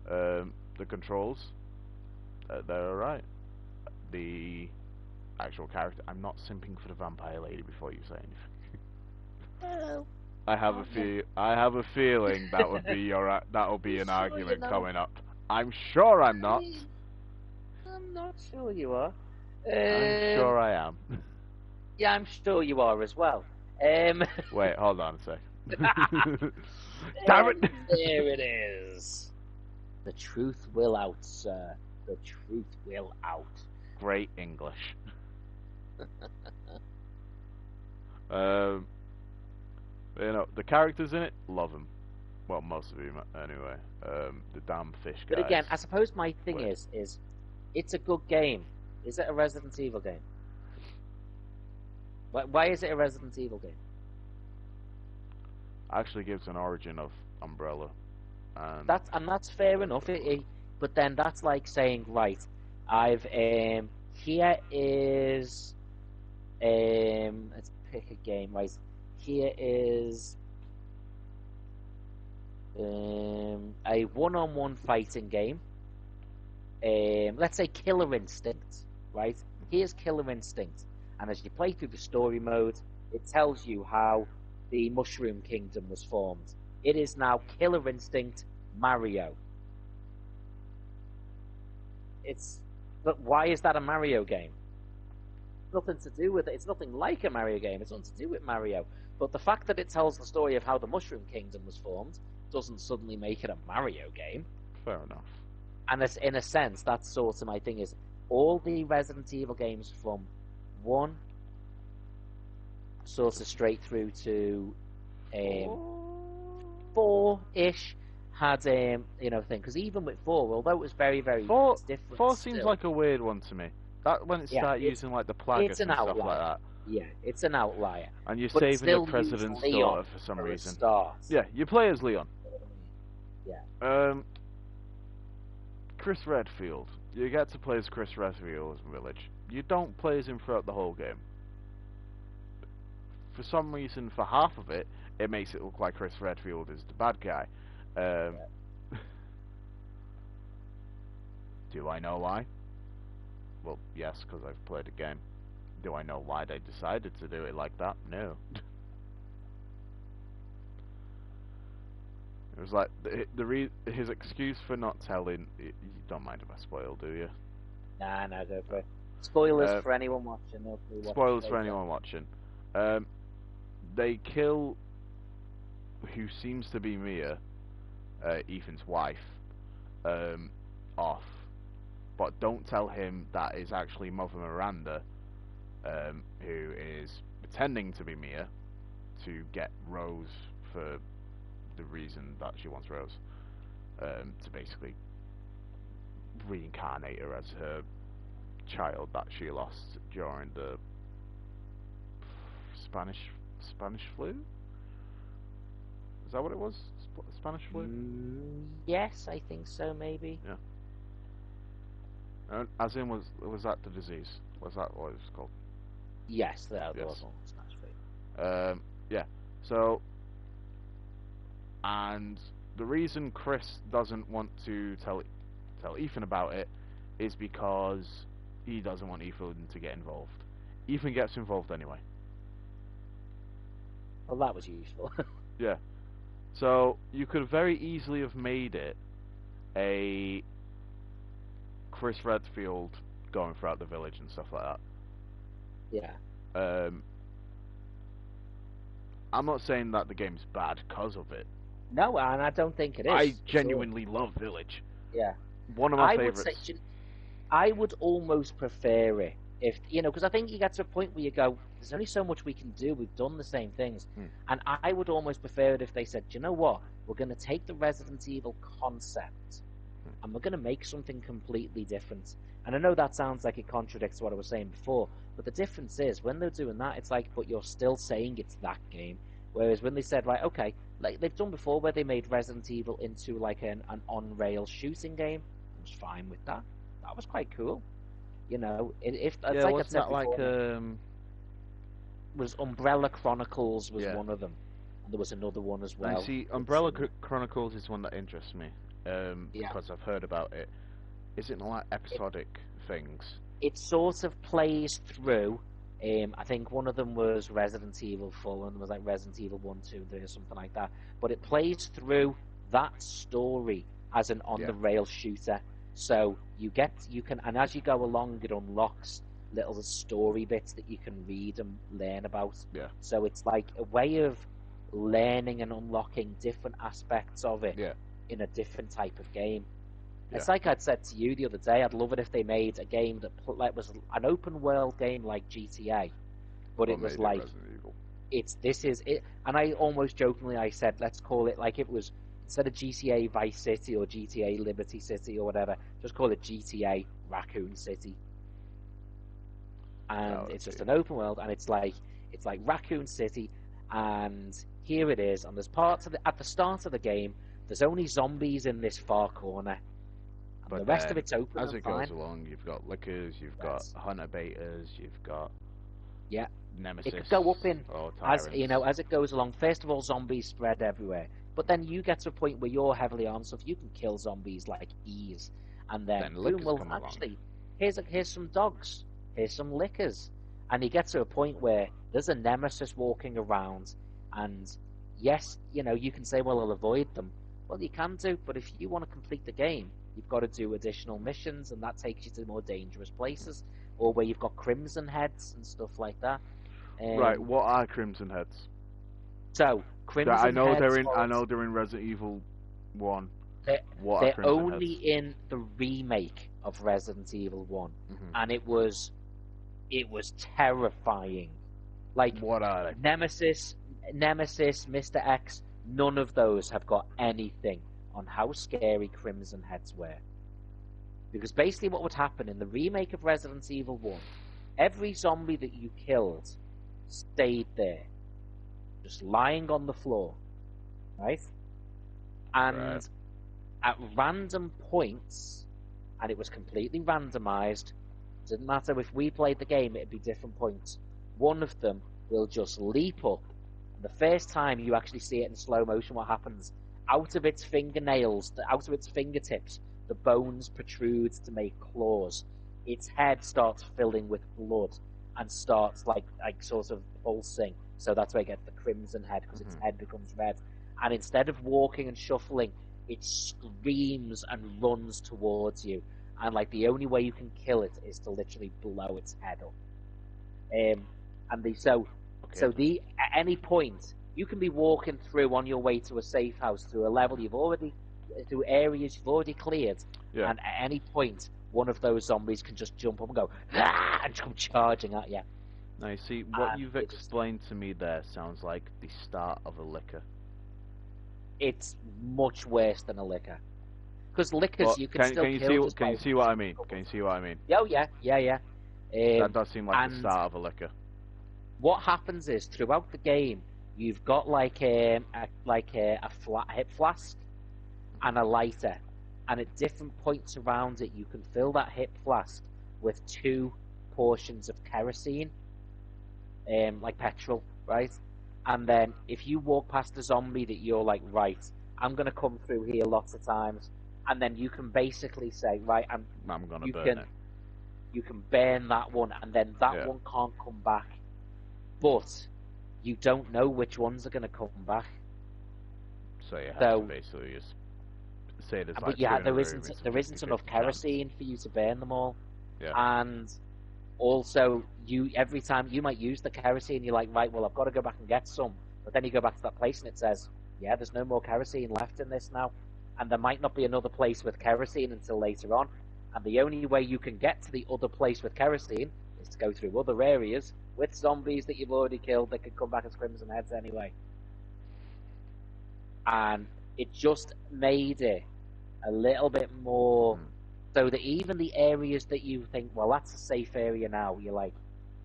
The controls, they're alright. The actual character, I'm not simping for the vampire lady before you say anything. Well, aren't you? I have a feeling that would be that'll You be an sure you're argument not? coming up. I'm sure I'm I not. mean, I'm not sure you are. I'm sure I am. Yeah, I'm sure you are as well. Um, Wait, hold on a sec. Damn and it! there it is. The truth will out, sir. The truth will out. Great English. Um, the characters in it, love them. Well, most of them anyway. The damn fish But guys. again, I suppose my thing Wait, is it's a good game. Is it a Resident Evil game? Why is it a Resident Evil game? actually gives an origin of Umbrella, and That's fair they're enough. pretty good. But then that's like saying, right, I've here is let's pick a game, right? Here is a one-on-one fighting game. Let's say Killer Instinct, right? Here's Killer Instinct, and as you play through the story mode, it tells you how the Mushroom Kingdom was formed. It is now Killer Instinct Mario. It's But why is that a Mario game? Nothing to do with it. It's nothing like a Mario game. It's nothing to do with Mario. But the fact that it tells the story of how the Mushroom Kingdom was formed doesn't suddenly make it a Mario game. Fair enough. And it's, in a sense, that's sort of my thing is all the Resident Evil games from 1 sort of straight through to um, Four. 4-ish had thing, because even with 4, although it was very very Four, different four seems still, like a weird one to me. That when it yeah, start using like the it's Plagueis an and stuff like outlier. that, Yeah, it's an outlier, and you're but it saving the still used president's Leon daughter for some for a reason. start. Yeah, you play as Leon. You know what I mean? Yeah. Chris Redfield. You get to play as Chris Redfield's village. You don't play as him throughout the whole game. For some reason, for half of it, it makes it look like Chris Redfield is the bad guy. Um, Yeah. do I know why? Well, yes, because I've played the game. Do I know why they decided to do it like that? No. It was like his excuse for not telling. You don't mind if I spoil, do you? Nah, go for it. Spoilers Uh, for anyone watching. Hopefully, watch it Spoilers for later. anyone watching. Um, they kill who seems to be Mia, Ethan's wife, um, off, but don't tell him that is actually Mother Miranda, who is pretending to be Mia to get Rose for the reason that she wants Rose, to basically reincarnate her as her child that she lost during the Spanish Spanish flu. Is that what it was? Spanish flu? Yes, I think so, maybe. Yeah. As in, was that the disease? Was that what it was called? Yes, there was Yes. one Smash Free. Yeah. So, and the reason Chris doesn't want to tell Ethan about it is because he doesn't want Ethan to get involved. Ethan gets involved anyway. Well, that was useful. Yeah. So you could very easily have made it a Chris Redfield going throughout the village and stuff like Yeah. that. I'm not saying that the game's bad because of it. No, and I don't think it I is at all. genuinely love Village. Yeah. One of my I would say, favorites. I would almost prefer it if, because I think you get to a point where you go, there's only so much we can do. We've done the same things. Hmm. And I would almost prefer it if they said, do you know what? We're going to take the Resident Evil concept and we're going to make something completely different. And I know that sounds like it contradicts what I was saying before, but the difference is when they're doing that, it's like, but you're still saying it's that game. Whereas when they said, right, okay, like they've done before where they made Resident Evil into like an on-rail shooting game, I was fine with that. That was quite cool. If it's Yeah, like I've wasn't said that before, like was Umbrella Chronicles was yeah. one of them, and there was another one as Now, well. see, It's Umbrella Chronicles is one that interests me, yeah, because I've heard about it. Is it like it episodic things? it sort of plays through. I think one of them was Resident Evil 4, and was like Resident Evil 1, 2, and 3, or something like that. But it plays through that story as an on Yeah. the rail shooter. So you can, and as you go along, it unlocks little story bits that you can read and learn about. Yeah. So it's like a way of learning and unlocking different aspects of it Yeah. in a different type of game. Yeah. It's like I'd said to you the other day. I'd love it if they made a game that like was an open world game like GTA, but Or it was made it like Resident Evil. this is it. And I almost jokingly I said, let's call it like it was instead of GTA Vice City or GTA Liberty City or whatever, just call it GTA Raccoon City. That And would it's just be. an open world, and it's like Raccoon City, and here it is. And there's parts of at the start of the game, there's only zombies in this far corner, and the But rest of then, it's open as and it goes fine. along, you've got lickers, you've got Yes. hunter betas, you've got Yeah. It could nemesis go up in or as tyrants. as it goes along. First of all, zombies spread everywhere, but then you get to a point where you're heavily armed, so if you can kill zombies like ease, and then Then boom, lickers well, come along. actually, here's some dogs, here's some lickers, and you get to a point where there's a nemesis walking around, and yes, you can say, well, I'll avoid them. Well, you can do, but if you want to complete the game, you've got to do additional missions, and that takes you to more dangerous places, or where you've got crimson heads and stuff like that. Right, Um, what are Crimson Heads? so I Crimson know Heads I are know they're in Resident Evil 1. they're, What are they're Crimson only Heads? in the remake of Resident Evil 1, Hmm. and it was terrifying. Like What are they? Nemesis, Mr. X, none of those have got anything on how scary Crimson Heads were. Because basically what would happen in the remake of Resident Evil 1, every zombie that you killed stayed there, just lying on the floor, right? Right. And at random points, and it was completely randomized. Didn't matter if we played the game, it'd be different points. One of them will just leap up, and the first time you actually see it in slow motion, what happens? Out of its fingernails, out of its fingertips, the bones protrude to make claws. Its head starts filling with blood and starts like sort of pulsing. So that's why it gets the crimson head because its Hmm. head becomes red. And instead of walking and shuffling, it screams and runs towards you, and like the only way you can kill it is to literally blow its head up. And the Okay. the at any point you can be walking through on your way to a safe house through a level Hmm. through areas you've already cleared, Yeah. and at any point one of those zombies can just jump up and go ah! And come charging at you. Now, you see, what And you've explained to me there sounds like the start of a liquor. it's much worse than a liquor. because lickers But you can still can you see kill just can by you see what hitting I them mean? a couple Can of you see what I times. mean? Yeah, oh, yeah, yeah, yeah. That does seem like the And start of a liquor. what happens is throughout the game, you've got a hip flask and a lighter, and at different points around it, you can fill that hip flask with 2 portions of kerosene, like petrol, right? And Yeah, then if you walk past a zombie that you're like, right, I'm gonna come through here lots of times, and then you can basically say, right, I'm gonna you burn can it. you can burn that one, and then that Yeah. one can't come back. But you don't know which ones are gonna come back. So you have to So, basically just say there's but like two yeah, in a room. It's a there isn't enough 50-50 chance. kerosene for you to burn them all, Yeah. and also you every time you might use the kerosene, you're like, right, well, I've got to go back and get some. But then you go back to that place and it says, yeah, there's no more kerosene left in this now, and there might not be another place with kerosene until later on. And the only way you can get to the other place with kerosene is to go through other areas with zombies that you've already killed that could come back as crimson heads anyway. And it just made it a little bit more Hmm. so that even the areas that you think, well, that's a safe area now, you're like,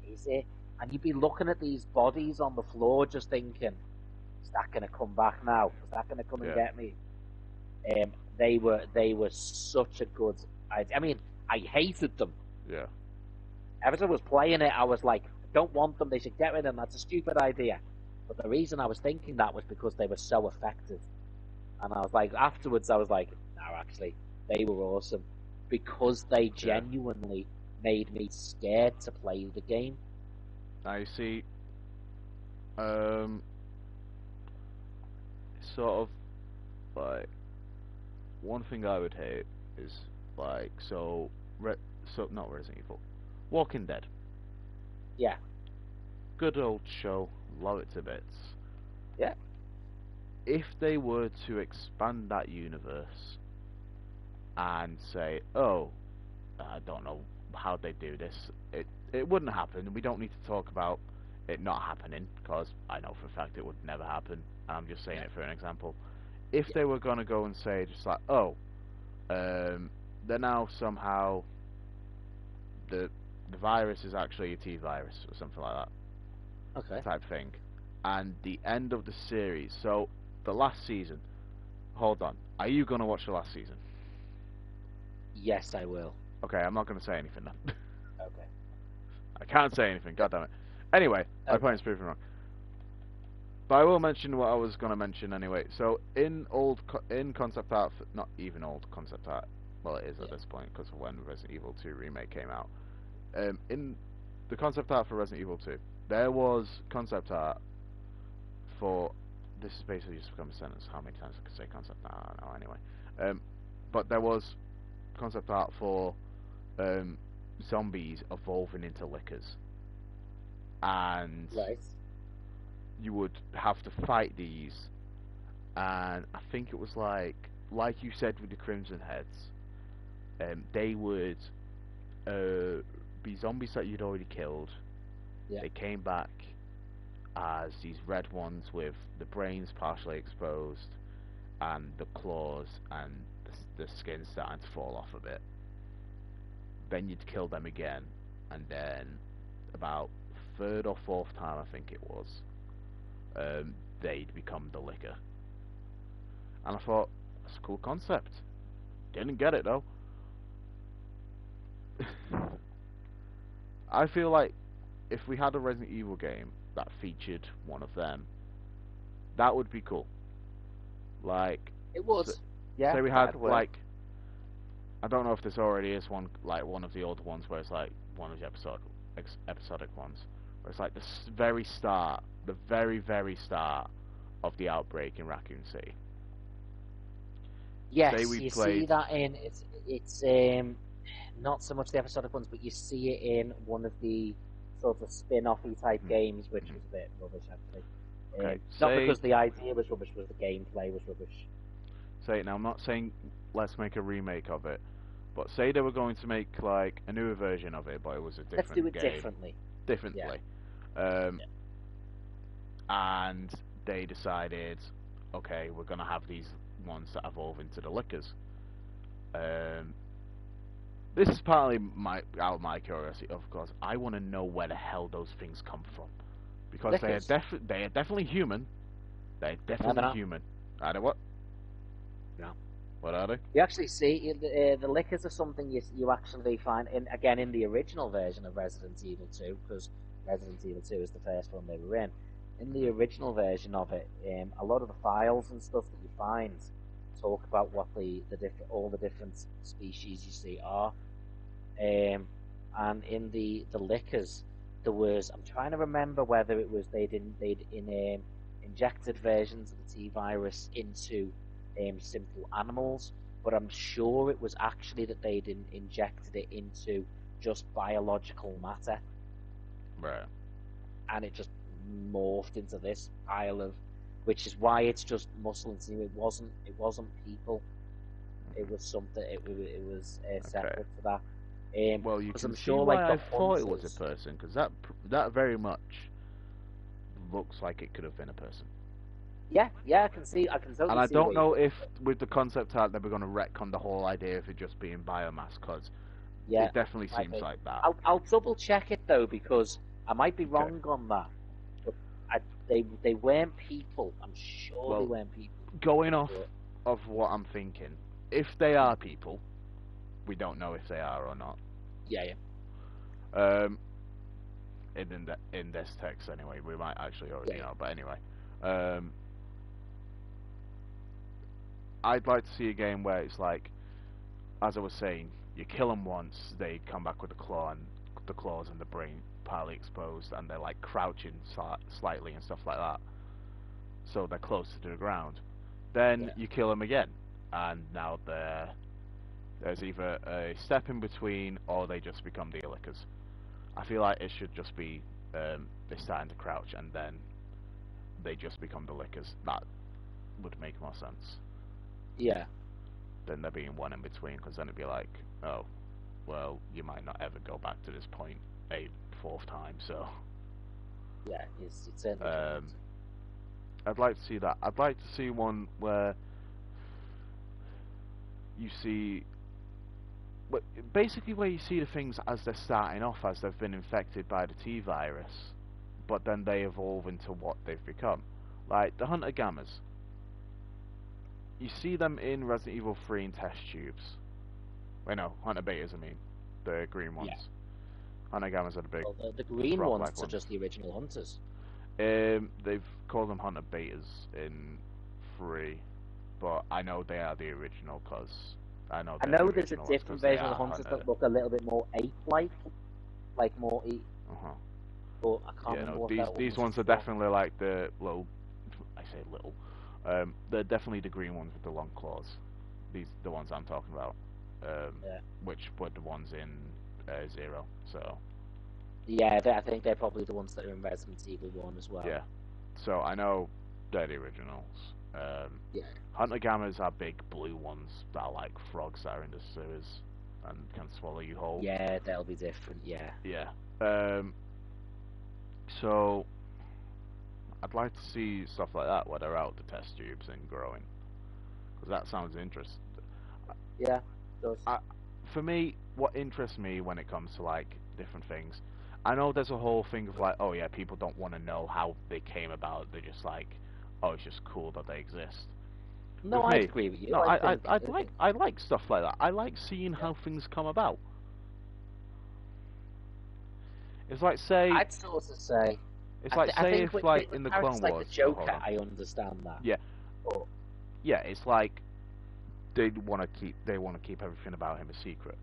is it? And you'd be looking at these bodies on the floor, just thinking, is that going to come back now? Is that going to come and Yeah. get me? They were such a good idea. I mean, I hated them. Yeah. Ever since I was playing it, I was like, I don't want them. They should get rid of them. That's a stupid idea. But the reason I was thinking that was because they were so effective. And I was like, afterwards, I was like, no, actually, they were awesome because they Yeah. genuinely made me scared to play the game. Now you see, um, sort of like one thing I would hate is like so not Resident Evil, Walking Dead. Yeah, Good old show, love it to bits. yeah, If they were to expand that universe and say, oh, I don't know how they do this, it wouldn't happen. We don't need to talk about it not happening because I know for a fact it would never happen. I'm just saying yeah, it for an example. If yeah, they were gonna go and say just like, oh, they're now somehow the the virus is actually a T virus or something like that okay. type thing, and the end of the series. So the last season. Hold on. Are you gonna watch the last season? Yes, I will. Okay, I'm not gonna say anything then. Okay, I can't say anything. God damn it. Anyway, my okay, point's proven wrong. But I will mention what I was gonna mention anyway. So in concept art, not even old concept art. Well, it is at yeah, this point because of when Resident Evil 2 remake came out. In the concept art for Resident Evil 2, there was concept art for. This is basically just become a sentence. How many times I could say concept art? I don't know. Anyway, but there was concept art for um, zombies evolving into lickers, and right. you would have to fight these. And I think it was like you said with the Crimson Heads, they would be zombies that you'd already killed. Yeah, They came back as these red ones with the brains partially exposed and the claws and the skin starting to fall off a bit. Then you'd kill them again, and then about third or fourth time I think it was, they'd become the liquor. And I thought that's a cool concept. Didn't get it though. I feel like if we had a Resident Evil game that featured one of them, that would be cool. Like, it would. s Yeah, say we had that will. like I don't know if this already is one like one of the older ones where it's like one of the episodic ones where it's like the very start, the very start of the outbreak in Raccoon City. Say Yes, we you see played. that in it's not so much the episodic ones, but you see it in one of the sort of spin-offy type Mhm, games, which mhm. was a bit rubbish actually. Okay, Not because the idea was rubbish, but the gameplay was rubbish. say now I'm not saying let's make a remake of it, but say they were going to make like a newer version of it, but it was a Let's do different it game, differently. Yeah, differently, um, yeah, and they decided, okay, we're gonna have these ones that evolve into the lickers. Um, this is partly out of my curiosity, of course. I want to know where the hell those things come from, because Lickers. they are definitely human. They're No, they're definitely not. human. Are they what? No. What are they? You actually see the lickers are something you actually find in again in the original version of Resident Evil 2, because Resident Evil 2 is the first one they were in. In the Mhm. original version of it, a lot of the files and stuff that you find talk about what the different all the different species you see are. Um, and in the lickers, there was I'm trying to remember whether it was they'd injected versions of the T virus into simple animals, but I'm sure it was actually that they'd injected it into just biological matter, Right. and it just morphed into this pile of, which is why it's just muscle and sinew. It wasn't people. It Mhm. was something. It was Okay. separate to that. Well, you Because can I'm see sure, like why the I thought it was a hunters. person, because that very much looks like it could have been a person. Yeah, yeah, I can see. I can And totally I see don't where you're know coming if from. with the concept art they were going to retcon the whole idea of it just being biomass, because Yeah, it definitely might seems be. like that. I'll double check it though, because I might be Okay. wrong on that. But they weren't people. I'm sure they Well, weren't people. going off But of what I'm thinking, if they mm, are people, we don't know if they are or not. yeah, yeah, Um, in this text anyway, we might actually yeah, already yeah, know. But anyway, um, I'd like to see a game where it's like, as I was saying, you kill them once, they come back with a claw and the claws and the brain partly exposed, and they're like crouching slightly and stuff like that, so they're closer to the ground. Then yeah, you kill them again, and now there's either a step in between or they just become the illickers. I feel like it should just be they starting to crouch and then they just become the lickers. That would make more sense yeah, than there being one in between, because then it'd be like, oh, well, you might not ever go back to this point a fourth time. So yeah. It's certainly try not um, to. I'd like to see that. I'd like to see one where you see, basically where you see the things as they're starting off, as they've been infected by the T virus, but then they evolve into what they've become. Like the Hunter Gammas, you see them in Resident Evil 3 in test tubes. Wait, no, Hunter Betas, I mean, the green Yeah. ones. Hunter Gammas are the big Well, the green ones frog-like are ones. just the original hunters. They've called them Hunter Betas in 3, but I know they are the original because I know I they're the know there's a original ones different because they version of the are hunters Hunter. that look a little bit more ape-like, like more ape. Uh huh. But I can't Yeah, remember no, what that one these was ones are called. definitely like the little. I say little. They're definitely the green ones with the long claws. These the ones I'm talking about. Yeah. Which were the ones in Zero. So Yeah, I think they're probably the ones that are in Resident Evil 1 as well. yeah. So I know they're the originals. Yeah. Hunter Gammas are big blue ones that are like frogs that are in the sewers and can swallow you whole. Yeah, they'll be different. Yeah. Yeah. Um, so I'd like to see stuff like that where they're out the test tubes and growing, because that sounds interesting. Yeah, it does. For me, what interests me when it comes to like different things, I know there's a whole thing of like, oh yeah, people don't want to know how they came about. They're just like, oh, it's just cool that they exist. No, With I'd me, agree with you. no, I think I like stuff like that. I like seeing yeah. how things come about. It's like say, I'd sort of say I say think if with like in the characters Clone like the Wars. Oh, hold Joker, on. I understand that. Yeah, But yeah. It's like they want to keep everything about him a secret.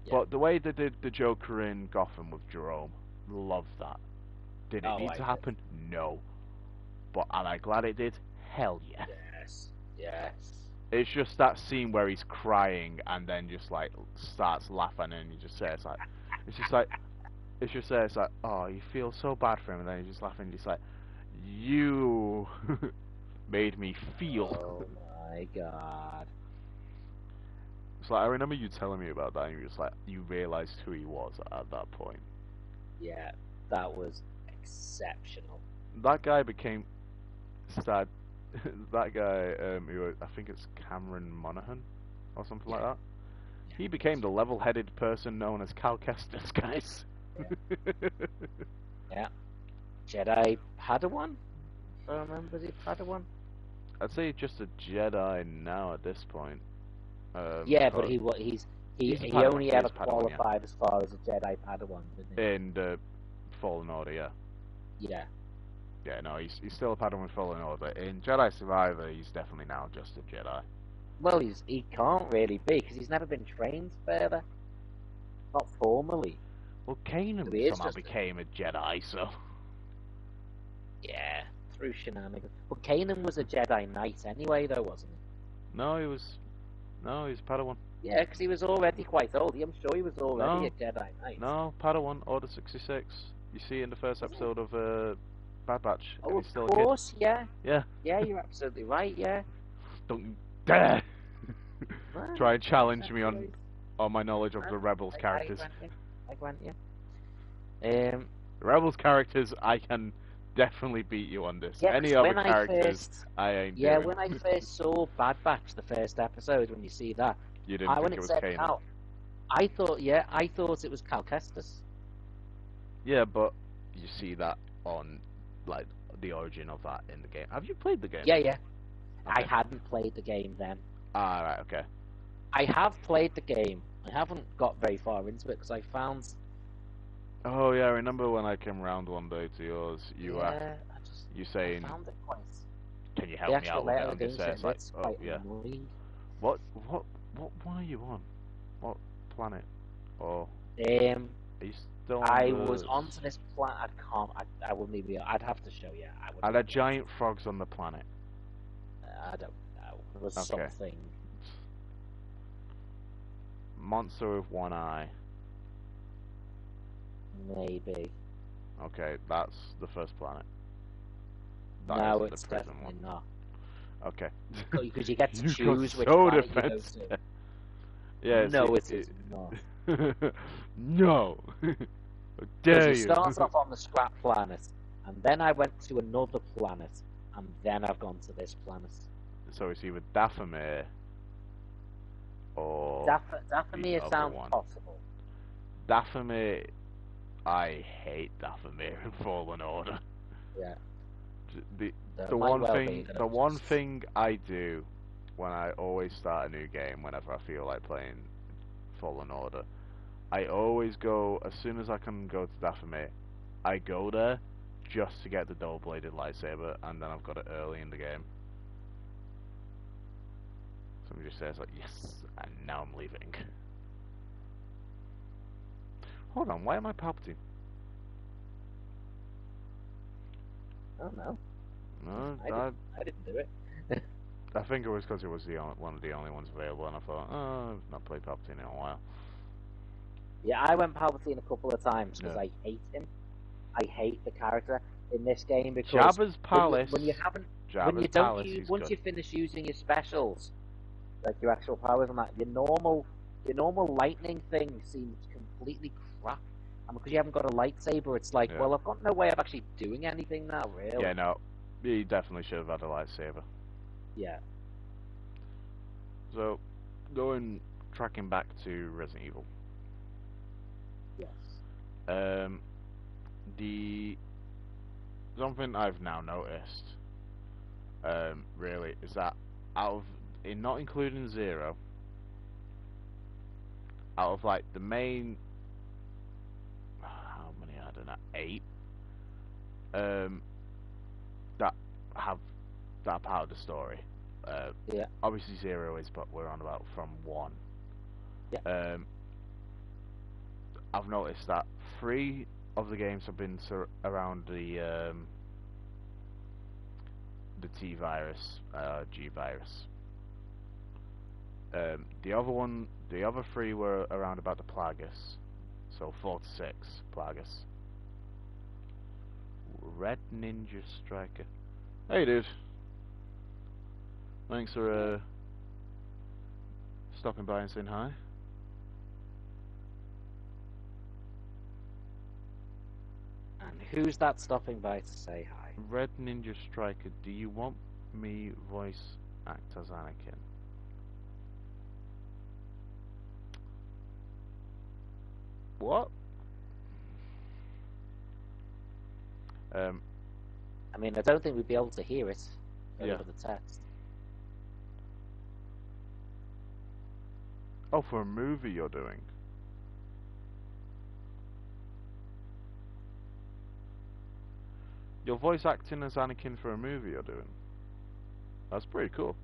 yeah. But the way they did the Joker in Gotham with Jerome, love that. Did it Oh, need I to did. happen? No. But am I glad it did? Hell yeah. Yes. Yes. It's just that scene where he's crying and then just like starts laughing and he just says like, it's just like, it's just there. It's like, oh, you feel so bad for him, and then he's just laughing. He's like, you made me feel. Oh my god. It's like I remember you telling me about that, and you just like you realized who he was at that point. Yeah, that was exceptional. That guy became started. That guy, who I think it's Cameron Monaghan or something like Yeah. that. He became the level-headed person known as Cal Kestis, guys. Yeah. Jedi Padawan? If I remember the Padawan? I'd say just a Jedi now at this point. Yeah, but Cause he's a he Padawan. only He ever is Padawan, yeah. qualified as far as a Jedi Padawan, didn't he? In the Fallen Order, yeah. Yeah. Yeah, no, he's still a Padawan Fallen Order. In Jedi Survivor, he's definitely now just a Jedi. Well, he can't really be because he's never been trained further, not formally. Well, So Kanan he is somehow just became a Jedi, so... yeah, through shenanigans. But Kanan was a Jedi Knight anyway, though, wasn't he? No, he was Padawan. Yeah, because he was already quite old. I'm sure he was already a No, Jedi Knight. no, Padawan, Order 66. You see it in the first Is it? episode of Bad Batch, and Oh, he's of still a kid. course, yeah. Yeah. Yeah, you're absolutely right, yeah. Don't you dare No, try and no, challenge me on my knowledge of no, the Rebels I characters. grant you. I grant you. Um, The Rebels characters, I can definitely beat you on this. yeah, Any because other when I characters, first, I ain't yeah, doing. when I first saw Bad Batch, the first episode, when you see that, You didn't when think it it was said Kanan? Cal, I thought it was Cal Kestis. Yeah, but you see that on, like, the origin of that in the game. Have you played the game? Yeah, yeah. I Okay. hadn't played the game then. Ah, right, okay. I have played the game. I haven't got very far into it because I found. Oh yeah, I remember when I came round one day to yours, Yeah, you I saying, found it quite. "Can you The help me actual out with it?" layout of I'm the just game saying, certain it's like, bits oh quite yeah. annoying. What, what one are you on? What planet? Or Um, are you still on I was the? onto this plan. I can't. I wouldn't even. I'd have to show you. I Are wouldn't be there able to. giant frogs on the planet? I don't know. There was Okay. something. Monster with one eye. Maybe. Okay, that's the first planet. That No, isn't the it's prison definitely one. not. Okay. Because you get to You got choose which so planet you go defensive. to. Yeah, No, see, it is not. no. How Because dare you you? start off on the scrap planet, and then I went to another planet, and then I've gone to this planet. So it's either Dathomir or the Dathomir other sounds one. possible. Dathomir, I hate Dathomir in Fallen Order. Yeah. The That the might one well be thing that the I've one just. thing I do when I always start a new game, whenever I feel like playing Fallen Order, I always go as soon as I can go to Dathomir. I go there just to get the double-bladed lightsaber, and then I've got it early in the game. Somebody just says like, yes, and now I'm leaving. Hold on, why am I Palpatine? I don't know. No, I didn't do it. I think it was because it was one of the only ones available, and I thought, oh, I've not played Palpatine in a while. Yeah, I went Palpatine a couple of times because Yeah. I hate him. I hate the character in this game because Jabba's Palace. when you haven't when Jabba's you don't Palace, use he's once good. you finish using your specials, like your actual powers and that, your normal lightning thing seems completely crap. And because you haven't got a lightsaber, it's like, Yeah. well, I've got no way of actually doing anything now, really. Yeah, no, he definitely should have had a lightsaber. Yeah. So, tracking back to Resident Evil. Yes. The something I've now noticed, really, is that not including Zero, out of like the main, how many, I don't know, 8, that have that are part of the story. Yeah. Obviously Zero is, but we're on about from 1. Yeah. I've noticed that 3 of the games have been around the T virus, G virus. The other 3 were around about the Plagas. So 4 to 6 Plagas. Red Ninja Striker. Hey, dude. Thanks for stopping by and saying hi. And who's that stopping by to say hi? Red Ninja Striker, do you want me voice act as Anakin? What? Um, I mean, I don't think we'd be able to hear it yeah. over the text. Oh, for a movie you're doing. You're voice acting as Anakin for a movie you're doing. That's pretty cool.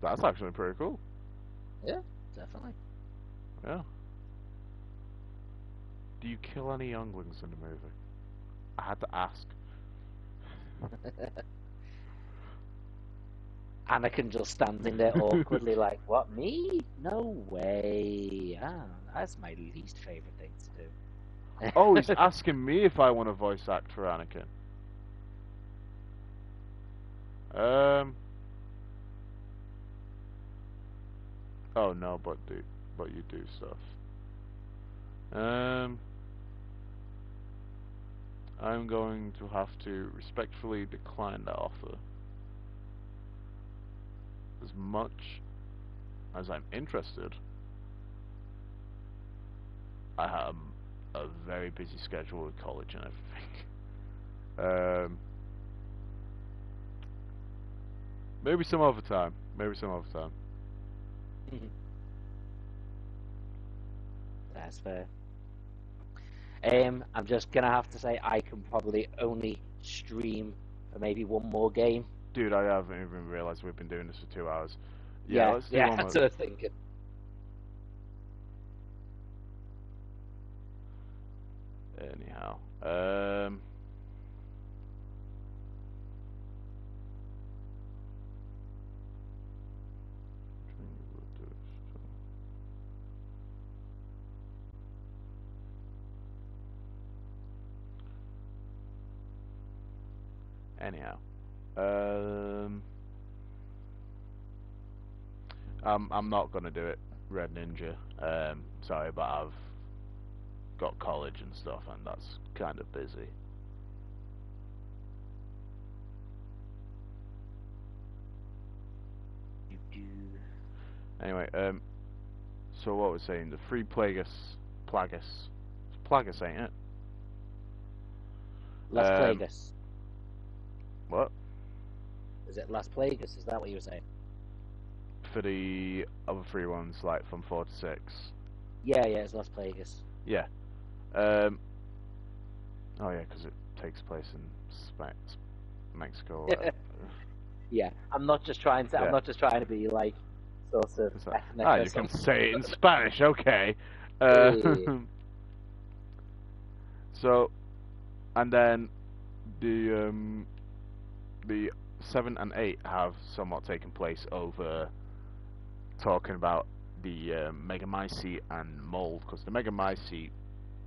That's actually pretty cool. Yeah, definitely. Yeah. Do you kill any younglings in the movie? I had to ask. Anakin just standing there awkwardly, like, "What, me? No way! Ah, that's my least favorite thing to Oh, he's do." asking me if I want to voice act for Anakin. Um. Oh no, but you do stuff. Um. I'm going to have to respectfully decline that offer. As much as I'm interested, I have a very busy schedule with college and everything. Maybe some other time. Maybe some other time. That's fair. I'm just gonna have to say I can probably only stream for maybe one more game. Dude, I haven't even realized we've been doing this for 2 hours. Yeah, Yeah, let's do yeah, one that's more. what I was thinking. Anyhow, anyhow, um, I'm not gonna do it, Red Ninja. Sorry, but I've got college and stuff, and that's kind of busy. Anyway, so what we're saying, the free Plagueis, ain't it? Las Um, Plagas. what? Is it Las Plagas? Is that what you were saying? For the other free ones, like from 4 to 6. Yeah, yeah, it's Las Plagas. Yeah. Um. Oh yeah, because it takes place in Mexico. Yeah, I'm not just trying to. I'm Yeah. not just trying to be like sort of It's like, ethnic or you can something. say it in Spanish, okay. Hey. So, and then the 7 and 8 have somewhat taken place over talking about the Megamycete and mold, because the Megamycete,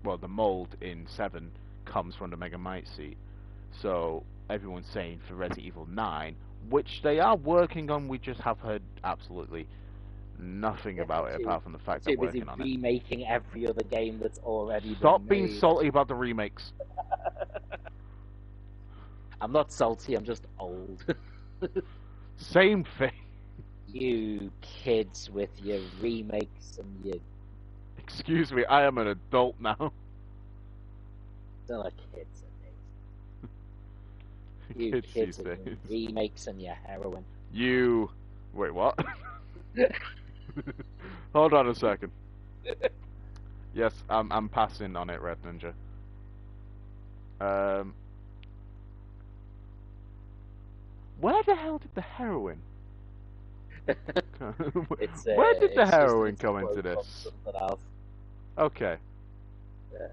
well, the mold in 7 comes from the Megamycete. So everyone's saying for Resident Evil 9, which they are working on, we just have heard absolutely nothing Yeah, about it apart from the they're fact they're too busy working on it. remaking every other game that's already been Stop being made. salty about the remakes. I'm not salty. I'm just old. Same thing. You kids with your remakes and your Excuse me, I am an adult now. they're like kids these days. You Kids these kids and your days. remakes and your heroin. You. Wait, what? Hold on a second. Yes, I'm passing on it, Red Ninja. Um, where the hell did the heroin? Where did the It's just heroin it's a come into quote from this? something else. Okay. Yeah.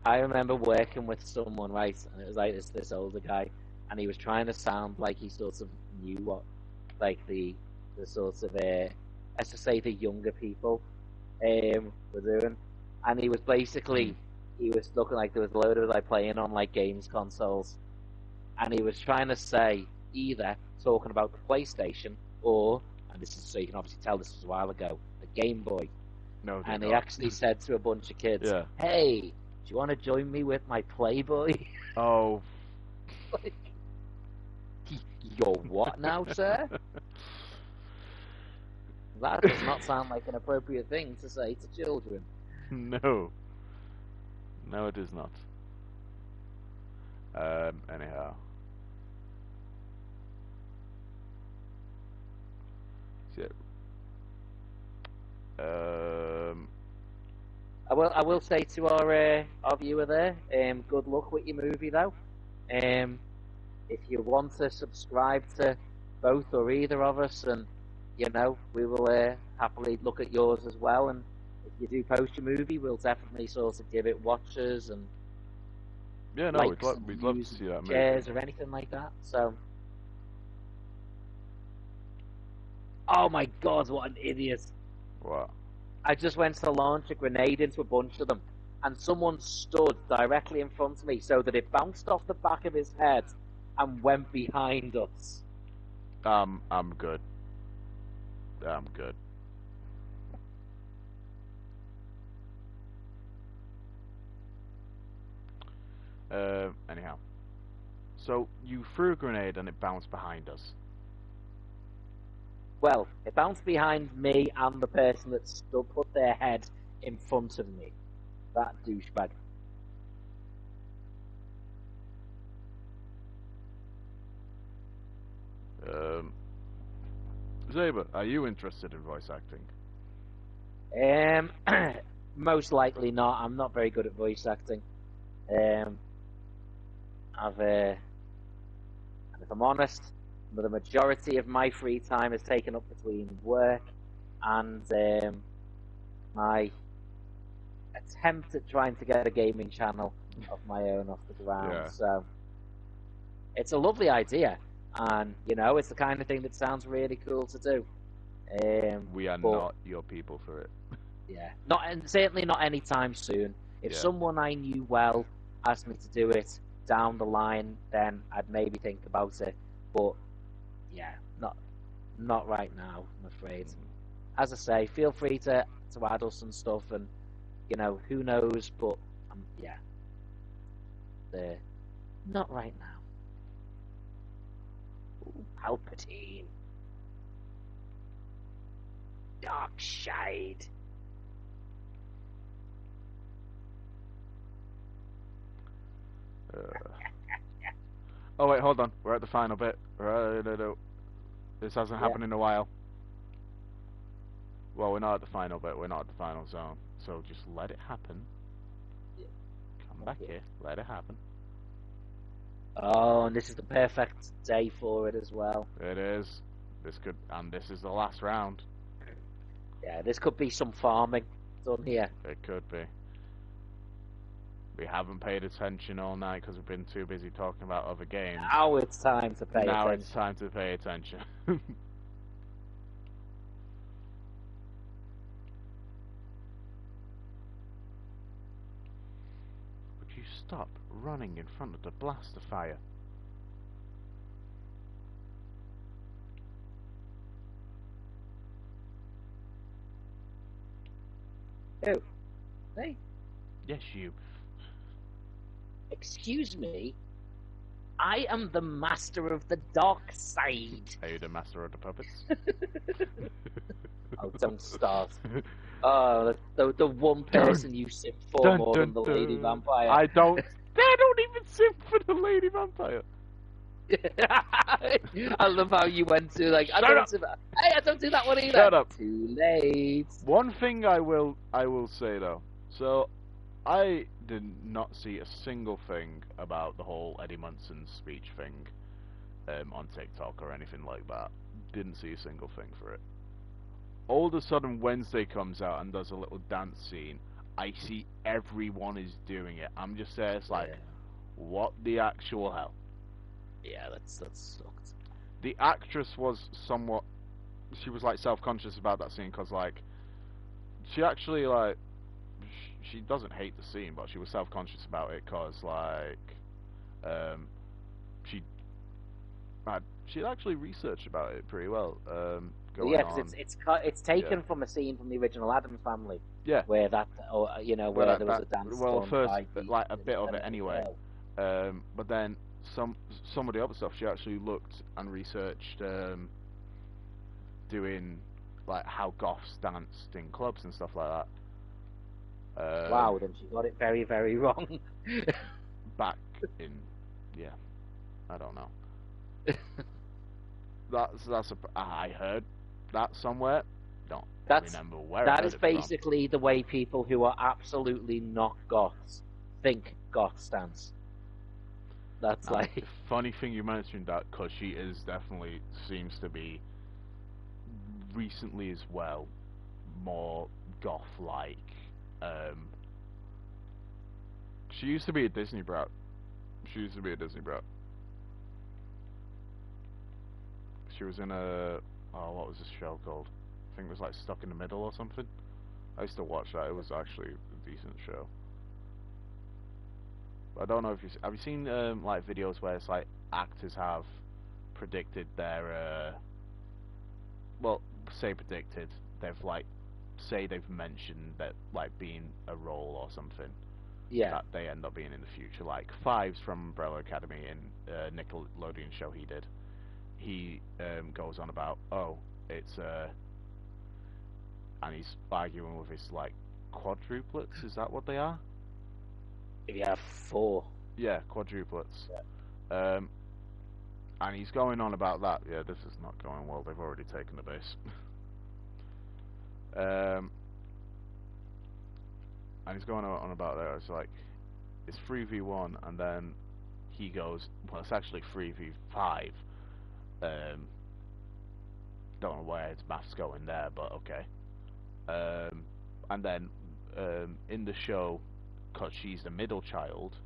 I remember working with someone, right, and it was like this older guy, and he was trying to sound like he sort of knew what, like the sort of let's just say the younger people were doing, and he was Hmm. basically he was looking like there was a load of like playing on like games consoles, and he was trying to say either talking about the PlayStation or, and this is so you can obviously tell this was a while ago, a Game Boy, No, dear and he God. actually said to a bunch of kids, Yeah. "Hey." you want to join me with my Playboy? Oh. Like, you're what now, sir? That does not sound like an appropriate thing to say to children. No. No, it is not. Anyhow. Shit. I will say to our viewer there, good luck with your movie though. If you want to subscribe to both or either of us, and we will happily look at yours as well. And if you do post your movie, we'll definitely sort of give it watches and yeah, no, likes and we'd love to views and see that movie. shares or anything like that. So, oh my God, what an idiot! What? I just went to launch a grenade into a bunch of them, and someone stood directly in front of me so that it bounced off the back of his head and went behind us. I'm good. I'm good. Anyhow. So, you threw a grenade and it bounced behind us. Well, it bounced behind me and the person that stood, put their head in front of me. That douchebag. Zaber, are you interested in voice acting? Most likely not. I'm not very good at voice acting. And if I'm honest, the majority of my free time is taken up between work and my attempt at trying to get a gaming channel of my own off the ground. Yeah. So it's a lovely idea, and it's the kind of thing that sounds really cool to do. We are but, not your people for it. Yeah, not and certainly not anytime soon. If Yeah. someone I knew well asked me to do it down the line, then I'd maybe think about it. But yeah, not right now, I'm afraid. As I say, feel free to add us and stuff, and who knows, but yeah, not right now. Ooh, Palpatine, dark shade. Oh wait, hold on. We're at the final bit. This hasn't happened in a while. Well, we're not at the final bit. We're not at the final zone. So just let it happen. Yeah. Come back here. Let it happen. Oh, and this is the perfect day for it as well. It is. And this is the last round. Yeah, this could be some farming done here. It could be. We haven't paid attention all night because we've been too busy talking about other games. Now it's time to pay attention. Now it's time to pay attention. Would you stop running in front of the blaster fire? Who? Me? Yes, you. Excuse me? I am the master of the dark side. Are you the master of the puppets? Oh, don't start. Oh, the one person you sip for more than the lady vampire. I don't even sip for the lady vampire. I love how you went to like. Shut I don't up. Hey, I don't do that one either. Shut up. Too late. One thing I will say though. So, I did not see a single thing about the whole Eddie Munson speech thing on TikTok or anything like that. Didn't see a single thing for it. All of a sudden, Wednesday comes out and does a little dance scene. I see everyone is doing it. I'm just there. It's like, what the actual hell? Yeah, that sucked. The actress was somewhat. She was like self-conscious about that scene because like, she actually like. She doesn't hate the scene, but she was self-conscious about it because like, she actually researched about it pretty well going Yeah, because on. it's Yeah, taken from a scene from the original Addams Family, yeah. where that, or Well, where there was that a dance well, done first by the like a bit of it experimental anyway. girl. But then some some of the other stuff she actually looked and researched, doing like how goths danced in clubs and stuff like that. Wow, then she got it very, very wrong. Back in, yeah, I don't know. I heard that somewhere. Don't That's remember where I that heard is it from. basically the way people who are absolutely not goths think goth stance. That's Now, like, funny thing you mentioned that, because she is definitely seems to be recently as well more goth-like. Um, she used to be a Disney brat. She used to be a Disney brat. She was in a, oh, what was this show called? I think it was like Stuck in the Middle or something. I used to watch that. It was actually a decent show. I don't know if have you seen like videos where it's like actors have predicted their well, say predicted, they've like say they've mentioned that like being a role or something yeah, that they end up being in the future, like Fives from Umbrella Academy in Nickelodeon show he did. He goes on about, oh, it's and he's arguing with his like quadruplets. Is that what they are? if you have four, Yeah, quadruplets. Um, and he's going on about that. Yeah, this is not going well. They've already taken the base. um, and he's going on about that. It's like it's 3v1, and then he goes, well, it's actually 3v5. Um, don't know where his math's going there, but okay. And then in the show, because she's the middle child,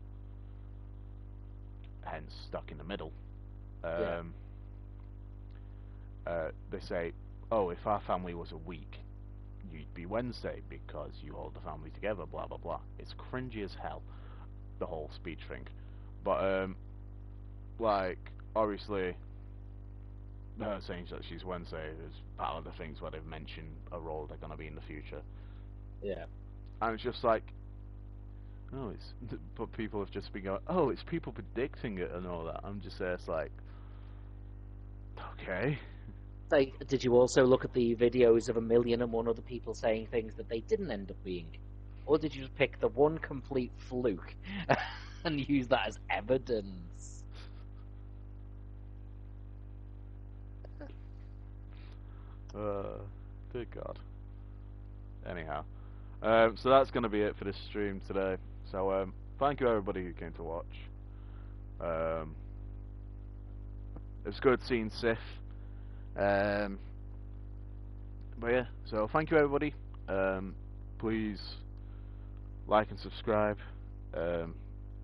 hence stuck in the middle, yeah, um, they say, oh, if our family was a week, you'd be Wednesday because you hold the family together, blah blah blah. It's cringy as hell, the whole speech thing. But like obviously, her saying that she's Wednesday is part of the things where they've mentioned a role they're gonna be in the future, yeah. and it's just like, oh, it's but people have just been going, oh, it's people predicting it and all that. I'm just there, it's like, okay. Like, did you also look at the videos of 1,000,001 other people saying things that they didn't end up being? Or did you just pick the one complete fluke and use that as evidence? Uh, dear God. Anyhow, so that's going to be it for this stream today. So thank you everybody who came to watch. Um, it's good seeing Sif. Um, but yeah, so thank you everybody. Please like and subscribe. Um,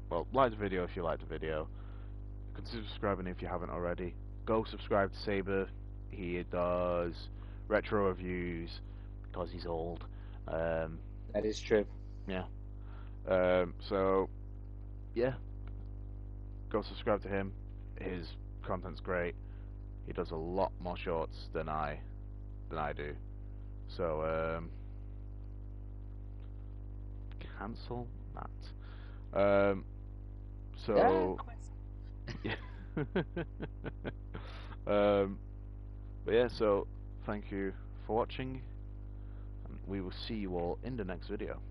well, like the video if you like the video. Consider subscribing if you haven't already. Go subscribe to Saber. He does retro reviews because he's old. Um, That is true. yeah. So yeah, go subscribe to him. His content's great. He does a lot more shorts than I do. So cancel that. Yeah, So yeah. um, but yeah. So thank you for watching, and we will see you all in the next video.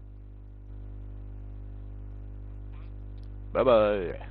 Bye bye.